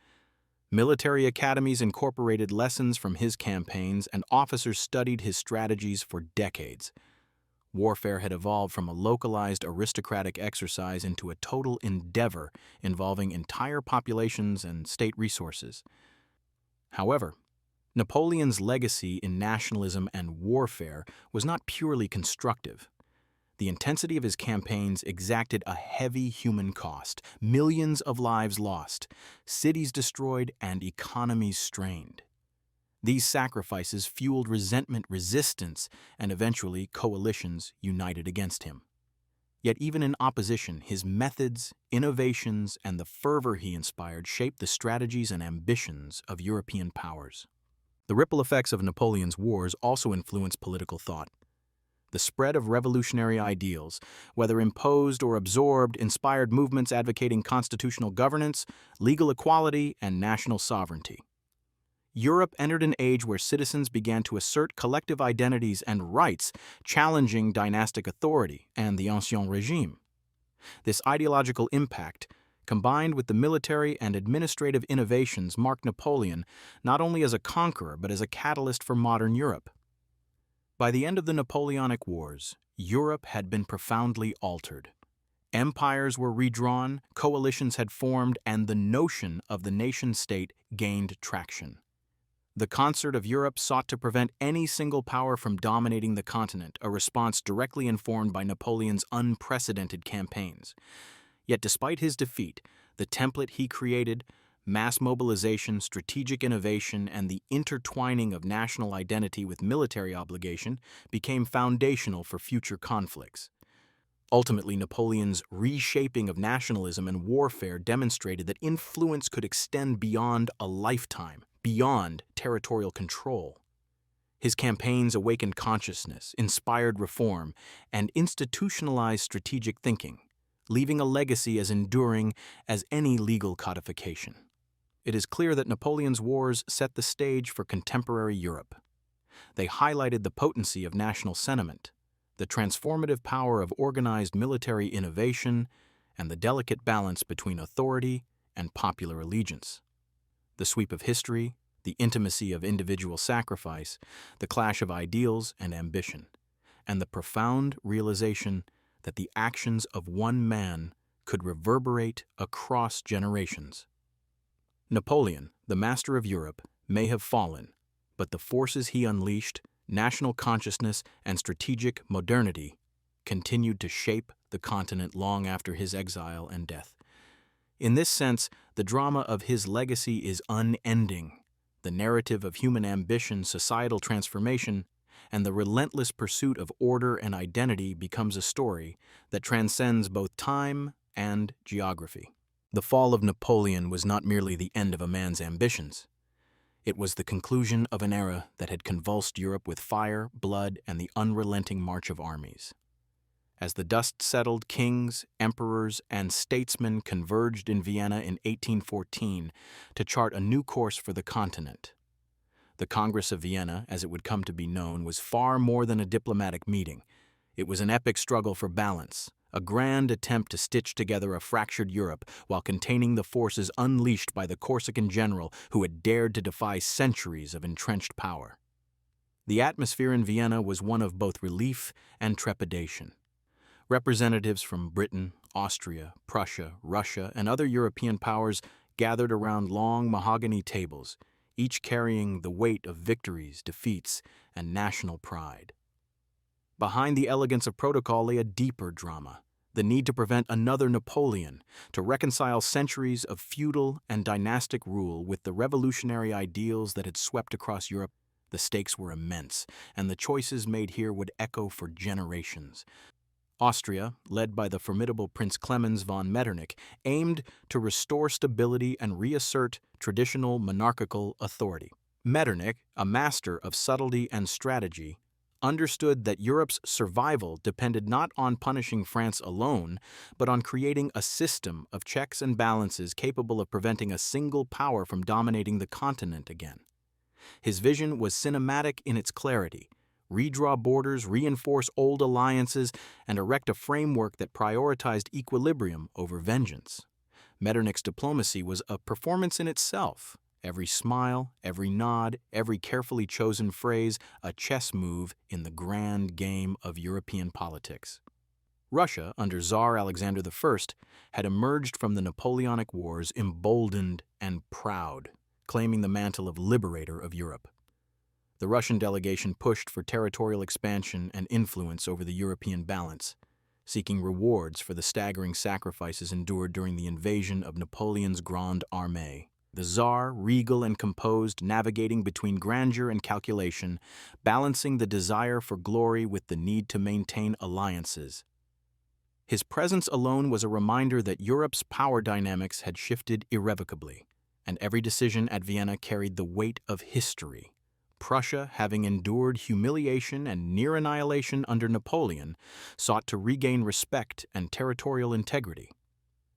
Military academies incorporated lessons from his campaigns, and officers studied his strategies for decades. Warfare had evolved from a localized aristocratic exercise into a total endeavor involving entire populations and state resources. However, Napoleon's legacy in nationalism and warfare was not purely constructive. The intensity of his campaigns exacted a heavy human cost, millions of lives lost, cities destroyed, and economies strained. These sacrifices fueled resentment, resistance, and eventually coalitions united against him. Yet even in opposition, his methods, innovations, and the fervor he inspired shaped the strategies and ambitions of European powers. The ripple effects of Napoleon's wars also influenced political thought. The spread of revolutionary ideals, whether imposed or absorbed, inspired movements advocating constitutional governance, legal equality, and national sovereignty. Europe entered an age where citizens began to assert collective identities and rights, challenging dynastic authority and the Ancien Regime. This ideological impact, combined with the military and administrative innovations, marked Napoleon not only as a conqueror but as a catalyst for modern Europe. By the end of the Napoleonic Wars, Europe had been profoundly altered. Empires were redrawn, coalitions had formed, and the notion of the nation-state gained traction. The concert of Europe sought to prevent any single power from dominating the continent, a response directly informed by Napoleon's unprecedented campaigns. Yet despite his defeat, the template he created, mass mobilization, strategic innovation, and the intertwining of national identity with military obligation became foundational for future conflicts. Ultimately, Napoleon's reshaping of nationalism and warfare demonstrated that influence could extend beyond a lifetime, beyond territorial control. His campaigns awakened consciousness, inspired reform, and institutionalized strategic thinking, leaving a legacy as enduring as any legal codification. It is clear that Napoleon's wars set the stage for contemporary Europe. They highlighted the potency of national sentiment, the transformative power of organized military innovation, and the delicate balance between authority and popular allegiance. The sweep of history, the intimacy of individual sacrifice, the clash of ideals and ambition, and the profound realization that the actions of one man could reverberate across generations. Napoleon, the master of Europe, may have fallen, but the forces he unleashed, national consciousness and strategic modernity, continued to shape the continent long after his exile and death. In this sense, the drama of his legacy is unending. The narrative of human ambition, societal transformation, and the relentless pursuit of order and identity becomes a story that transcends both time and geography. The fall of Napoleon was not merely the end of a man's ambitions. It was the conclusion of an era that had convulsed Europe with fire, blood, and the unrelenting march of armies. As the dust settled, kings, emperors, and statesmen converged in Vienna in 1814 to chart a new course for the continent. The Congress of Vienna, as it would come to be known, was far more than a diplomatic meeting. It was an epic struggle for balance, a grand attempt to stitch together a fractured Europe while containing the forces unleashed by the Corsican general who had dared to defy centuries of entrenched power. The atmosphere in Vienna was one of both relief and trepidation. Representatives from Britain, Austria, Prussia, Russia, and other European powers gathered around long mahogany tables, each carrying the weight of victories, defeats, and national pride. Behind the elegance of protocol lay a deeper drama, the need to prevent another Napoleon, to reconcile centuries of feudal and dynastic rule with the revolutionary ideals that had swept across Europe. The stakes were immense, and the choices made here would echo for generations. Austria, led by the formidable Prince Clemens von Metternich, aimed to restore stability and reassert traditional monarchical authority. Metternich, a master of subtlety and strategy, understood that Europe's survival depended not on punishing France alone, but on creating a system of checks and balances capable of preventing a single power from dominating the continent again. His vision was cinematic in its clarity: redraw borders, reinforce old alliances, and erect a framework that prioritized equilibrium over vengeance. Metternich's diplomacy was a performance in itself. Every smile, every nod, every carefully chosen phrase, a chess move in the grand game of European politics. Russia, under Tsar Alexander I, had emerged from the Napoleonic Wars emboldened and proud, claiming the mantle of liberator of Europe. The Russian delegation pushed for territorial expansion and influence over the European balance, seeking rewards for the staggering sacrifices endured during the invasion of Napoleon's Grande Armée. The Tsar, regal and composed, navigating between grandeur and calculation, balancing the desire for glory with the need to maintain alliances. His presence alone was a reminder that Europe's power dynamics had shifted irrevocably, and every decision at Vienna carried the weight of history. Prussia, having endured humiliation and near annihilation under Napoleon, sought to regain respect and territorial integrity.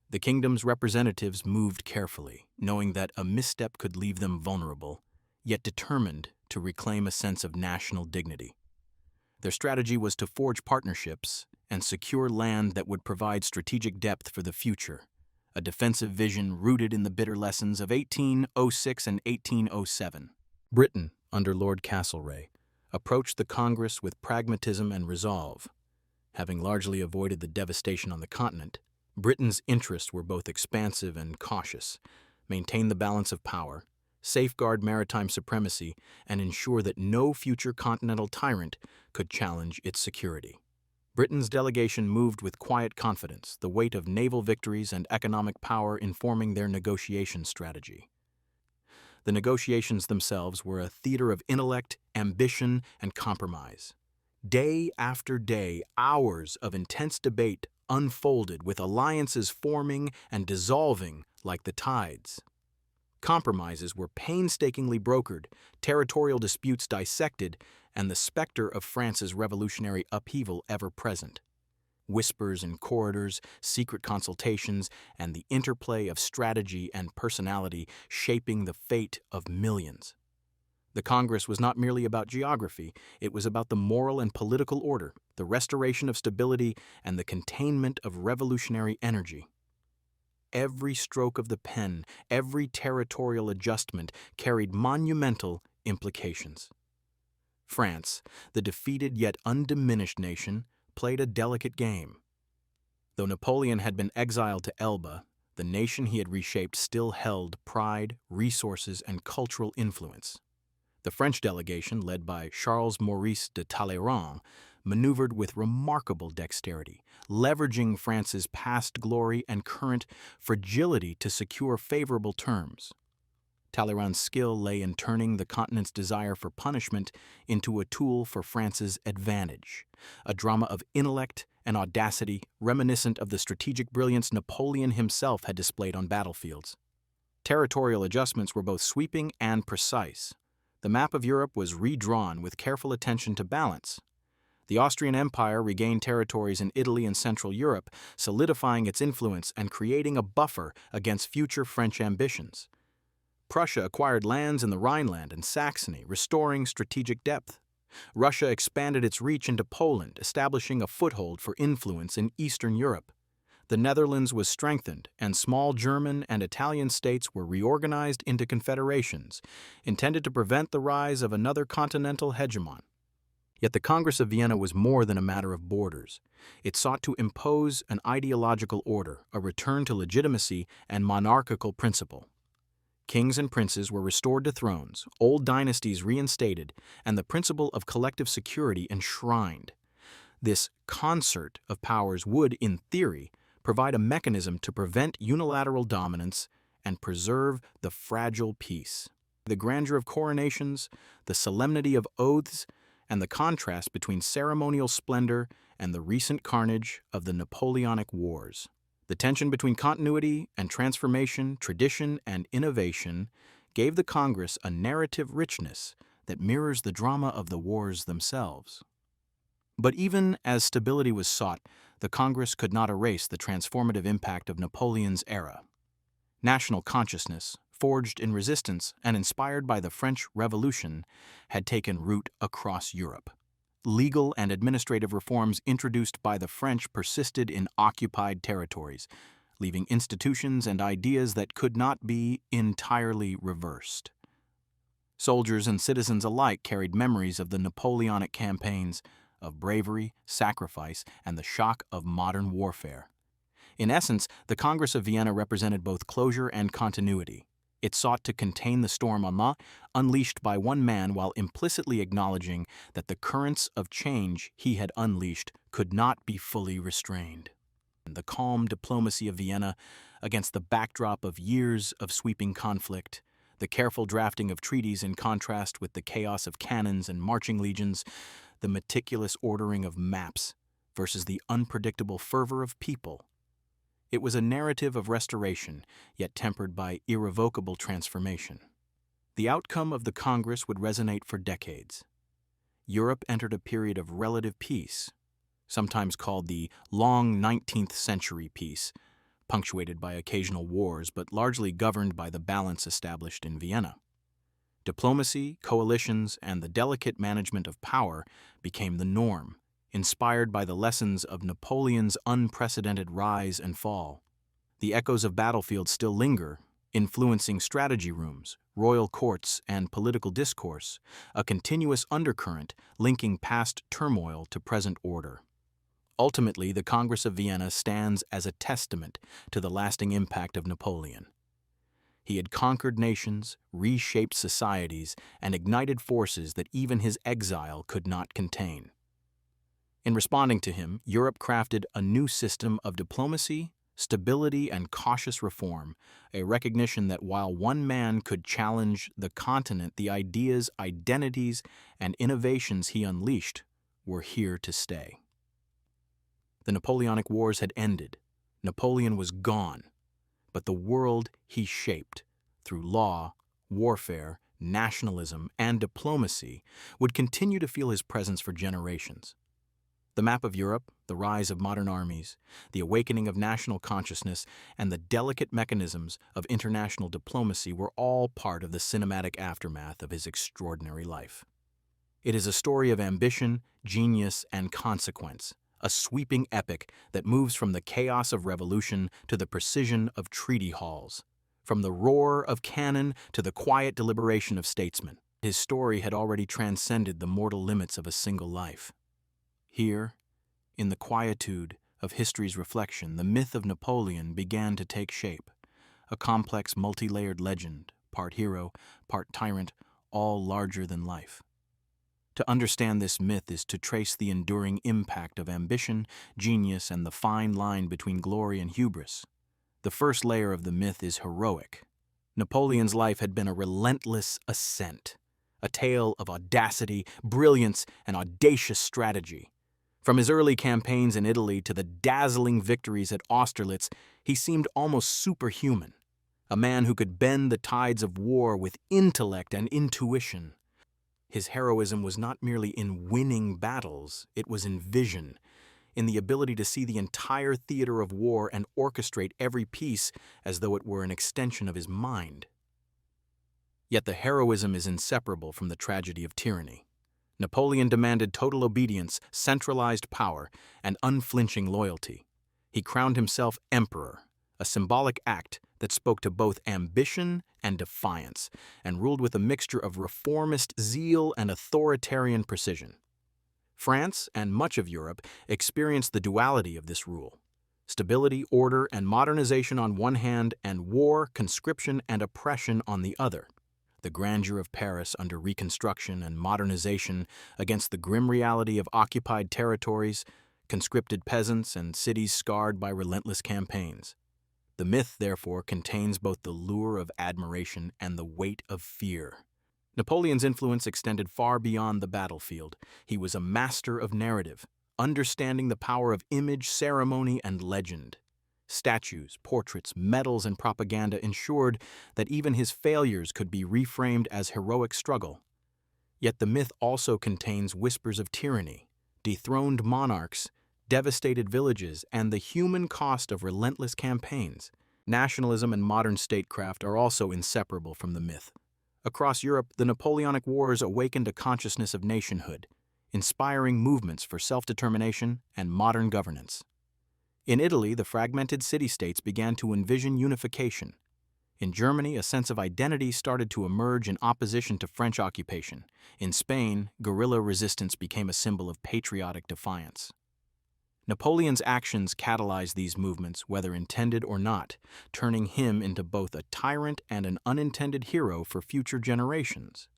The kingdom's representatives moved carefully, knowing that a misstep could leave them vulnerable, yet determined to reclaim a sense of national dignity. Their strategy was to forge partnerships and secure land that would provide strategic depth for the future, a defensive vision rooted in the bitter lessons of 1806 and 1807. Britain, under Lord Castlereagh, approached the Congress with pragmatism and resolve. Having largely avoided the devastation on the continent, Britain's interests were both expansive and cautious: maintain the balance of power, safeguard maritime supremacy, and ensure that no future continental tyrant could challenge its security. Britain's delegation moved with quiet confidence, the weight of naval victories and economic power informing their negotiation strategy. The negotiations themselves were a theater of intellect, ambition, and compromise. Day after day, hours of intense debate unfolded, with alliances forming and dissolving like the tides. Compromises were painstakingly brokered, territorial disputes dissected, and the specter of France's revolutionary upheaval ever present. Whispers in corridors, secret consultations, and the interplay of strategy and personality shaping the fate of millions. The Congress was not merely about geography, it was about the moral and political order, the restoration of stability, and the containment of revolutionary energy. Every stroke of the pen, every territorial adjustment carried monumental implications. France, the defeated yet undiminished nation, played a delicate game. Though Napoleon had been exiled to Elba, the nation he had reshaped still held pride, resources, and cultural influence. The French delegation, led by Charles Maurice de Talleyrand, maneuvered with remarkable dexterity, leveraging France's past glory and current fragility to secure favorable terms. Talleyrand's skill lay in turning the continent's desire for punishment into a tool for France's advantage, a drama of intellect and audacity reminiscent of the strategic brilliance Napoleon himself had displayed on battlefields. Territorial adjustments were both sweeping and precise. The map of Europe was redrawn with careful attention to balance. The Austrian Empire regained territories in Italy and Central Europe, solidifying its influence and creating a buffer against future French ambitions. Prussia acquired lands in the Rhineland and Saxony, restoring strategic depth. Russia expanded its reach into Poland, establishing a foothold for influence in Eastern Europe. The Netherlands was strengthened, and small German and Italian states were reorganized into confederations, intended to prevent the rise of another continental hegemon. Yet the Congress of Vienna was more than a matter of borders. It sought to impose an ideological order, a return to legitimacy and monarchical principle. Kings and princes were restored to thrones, old dynasties reinstated, and the principle of collective security enshrined. This concert of powers would, in theory, provide a mechanism to prevent unilateral dominance and preserve the fragile peace. The grandeur of coronations, the solemnity of oaths, and the contrast between ceremonial splendor and the recent carnage of the Napoleonic Wars. The tension between continuity and transformation, tradition and innovation, gave the Congress a narrative richness that mirrors the drama of the wars themselves. But even as stability was sought, the Congress could not erase the transformative impact of Napoleon's era. National consciousness, forged in resistance and inspired by the French Revolution, had taken root across Europe. Legal and administrative reforms introduced by the French persisted in occupied territories, leaving institutions and ideas that could not be entirely reversed. Soldiers and citizens alike carried memories of the Napoleonic campaigns, of bravery, sacrifice, and the shock of modern warfare. In essence, the Congress of Vienna represented both closure and continuity. It sought to contain the storm unleashed by one man while implicitly acknowledging that the currents of change he had unleashed could not be fully restrained. The calm diplomacy of Vienna, against the backdrop of years of sweeping conflict, the careful drafting of treaties in contrast with the chaos of cannons and marching legions, the meticulous ordering of maps versus the unpredictable fervor of people. It was a narrative of restoration, yet tempered by irrevocable transformation. The outcome of the Congress would resonate for decades. Europe entered a period of relative peace, sometimes called the long 19th century peace, punctuated by occasional wars but largely governed by the balance established in Vienna. Diplomacy, coalitions, and the delicate management of power became the norm, inspired by the lessons of Napoleon's unprecedented rise and fall. The echoes of battlefields still linger, influencing strategy rooms, royal courts, and political discourse, a continuous undercurrent linking past turmoil to present order. Ultimately, the Congress of Vienna stands as a testament to the lasting impact of Napoleon. He had conquered nations, reshaped societies, and ignited forces that even his exile could not contain. In responding to him, Europe crafted a new system of diplomacy, stability, and cautious reform, a recognition that while one man could challenge the continent, the ideas, identities, and innovations he unleashed were here to stay. The Napoleonic Wars had ended. Napoleon was gone. But the world he shaped, through law, warfare, nationalism, and diplomacy, would continue to feel his presence for generations. The map of Europe, the rise of modern armies, the awakening of national consciousness, and the delicate mechanisms of international diplomacy were all part of the cinematic aftermath of his extraordinary life. It is a story of ambition, genius, and consequence, a sweeping epic that moves from the chaos of revolution to the precision of treaty halls, from the roar of cannon to the quiet deliberation of statesmen. His story had already transcended the mortal limits of a single life. Here, in the quietude of history's reflection, the myth of Napoleon began to take shape, a complex, multi-layered legend, part hero, part tyrant, all larger than life. To understand this myth is to trace the enduring impact of ambition, genius, and the fine line between glory and hubris. The first layer of the myth is heroic. Napoleon's life had been a relentless ascent, a tale of audacity, brilliance, and audacious strategy. From his early campaigns in Italy to the dazzling victories at Austerlitz, he seemed almost superhuman, a man who could bend the tides of war with intellect and intuition. His heroism was not merely in winning battles, it was in vision, in the ability to see the entire theater of war and orchestrate every piece as though it were an extension of his mind. Yet the heroism is inseparable from the tragedy of tyranny. Napoleon demanded total obedience, centralized power, and unflinching loyalty. He crowned himself emperor, a symbolic act that spoke to both ambition and defiance, and ruled with a mixture of reformist zeal and authoritarian precision. France and much of Europe experienced the duality of this rule: stability, order, and modernization on one hand, and war, conscription, and oppression on the other. The grandeur of Paris under Reconstruction and modernization against the grim reality of occupied territories, conscripted peasants, and cities scarred by relentless campaigns. The myth, therefore, contains both the lure of admiration and the weight of fear. Napoleon's influence extended far beyond the battlefield. He was a master of narrative, understanding the power of image, ceremony, and legend. Statues, portraits, medals, and propaganda ensured that even his failures could be reframed as heroic struggle. Yet the myth also contains whispers of tyranny, dethroned monarchs, devastated villages, and the human cost of relentless campaigns. Nationalism and modern statecraft are also inseparable from the myth. Across Europe, the Napoleonic Wars awakened a consciousness of nationhood, inspiring movements for self-determination and modern governance. In Italy, the fragmented city-states began to envision unification. In Germany, a sense of identity started to emerge in opposition to French occupation. In Spain, guerrilla resistance became a symbol of patriotic defiance. Napoleon's actions catalyzed these movements, whether intended or not, turning him into both a tyrant and an unintended hero for future generations.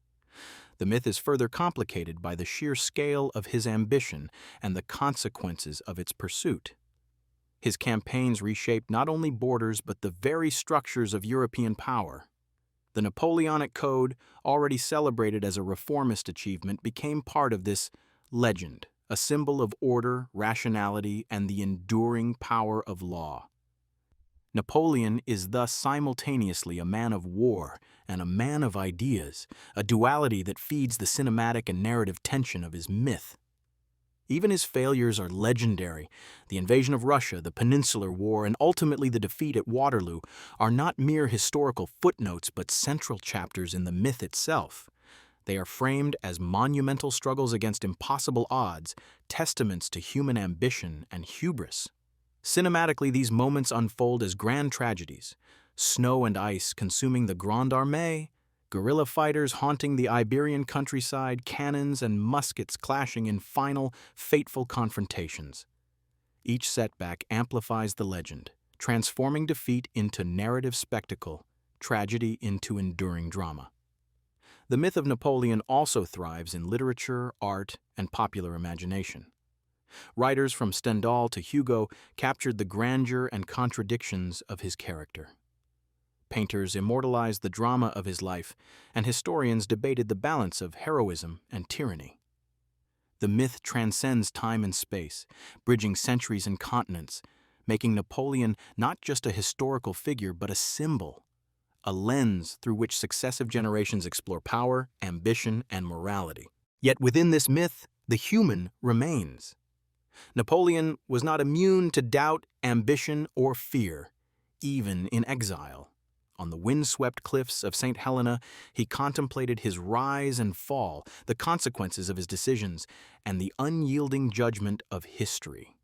The myth is further complicated by the sheer scale of his ambition and the consequences of its pursuit. His campaigns reshaped not only borders but the very structures of European power. The Napoleonic Code, already celebrated as a reformist achievement, became part of this legend, a symbol of order, rationality, and the enduring power of law. Napoleon is thus simultaneously a man of war and a man of ideas, a duality that feeds the cinematic and narrative tension of his myth. Even his failures are legendary. The invasion of Russia, the Peninsular War, and ultimately the defeat at Waterloo are not mere historical footnotes but central chapters in the myth itself. They are framed as monumental struggles against impossible odds, testaments to human ambition and hubris. Cinematically, these moments unfold as grand tragedies: snow and ice consuming the Grande Armée, guerrilla fighters haunting the Iberian countryside, cannons and muskets clashing in final, fateful confrontations. Each setback amplifies the legend, transforming defeat into narrative spectacle, tragedy into enduring drama. The myth of Napoleon also thrives in literature, art, and popular imagination. Writers from Stendhal to Hugo captured the grandeur and contradictions of his character. Painters immortalized the drama of his life, and historians debated the balance of heroism and tyranny. The myth transcends time and space, bridging centuries and continents, making Napoleon not just a historical figure but a symbol, a lens through which successive generations explore power, ambition, and morality. Yet within this myth, the human remains. Napoleon was not immune to doubt, ambition, or fear, even in exile. On the windswept cliffs of St. Helena, he contemplated his rise and fall, the consequences of his decisions, and the unyielding judgment of history.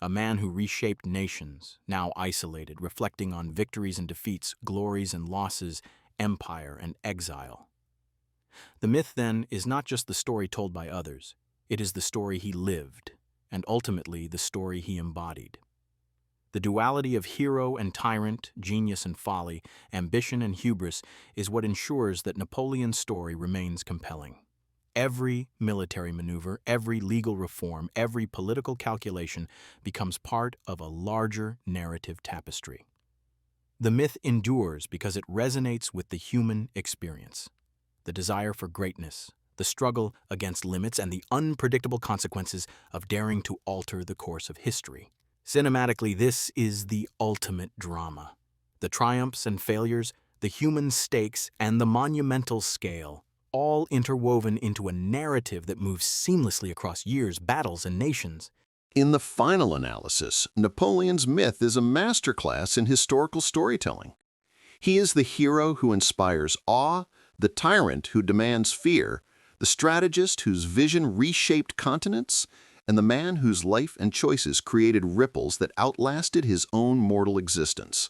A man who reshaped nations, now isolated, reflecting on victories and defeats, glories and losses, empire and exile. The myth, then, is not just the story told by others. It is the story he lived, and ultimately the story he embodied. The duality of hero and tyrant, genius and folly, ambition and hubris is what ensures that Napoleon's story remains compelling. Every military maneuver, every legal reform, every political calculation becomes part of a larger narrative tapestry. The myth endures because it resonates with the human experience. The desire for greatness, the struggle against limits, and the unpredictable consequences of daring to alter the course of history. Cinematically, this is the ultimate drama. The triumphs and failures, the human stakes, and the monumental scale, all interwoven into a narrative that moves seamlessly across years, battles, and nations. In the final analysis, Napoleon's myth is a masterclass in historical storytelling. He is the hero who inspires awe, the tyrant who demands fear, the strategist whose vision reshaped continents, and the man whose life and choices created ripples that outlasted his own mortal existence.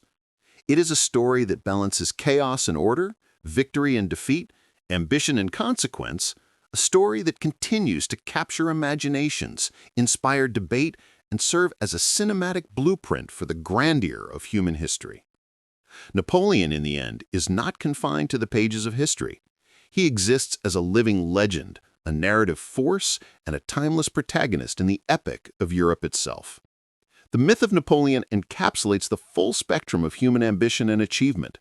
It is a story that balances chaos and order, victory and defeat, ambition and consequence, a story that continues to capture imaginations, inspire debate, and serve as a cinematic blueprint for the grandeur of human history. Napoleon, in the end, is not confined to the pages of history. He exists as a living legend, a narrative force, and a timeless protagonist in the epic of Europe itself. The myth of Napoleon encapsulates the full spectrum of human ambition and achievement,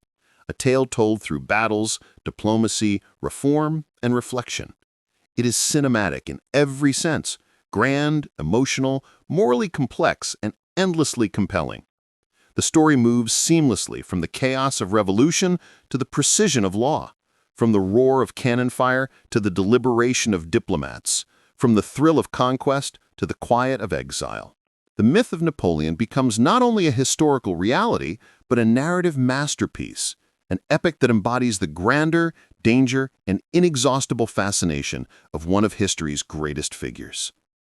a tale told through battles, diplomacy, reform, and reflection. It is cinematic in every sense, grand, emotional, morally complex, and endlessly compelling. The story moves seamlessly from the chaos of revolution to the precision of law, from the roar of cannon fire to the deliberation of diplomats, from the thrill of conquest to the quiet of exile. The myth of Napoleon becomes not only a historical reality, but a narrative masterpiece, an epic that embodies the grandeur, danger, and inexhaustible fascination of one of history's greatest figures.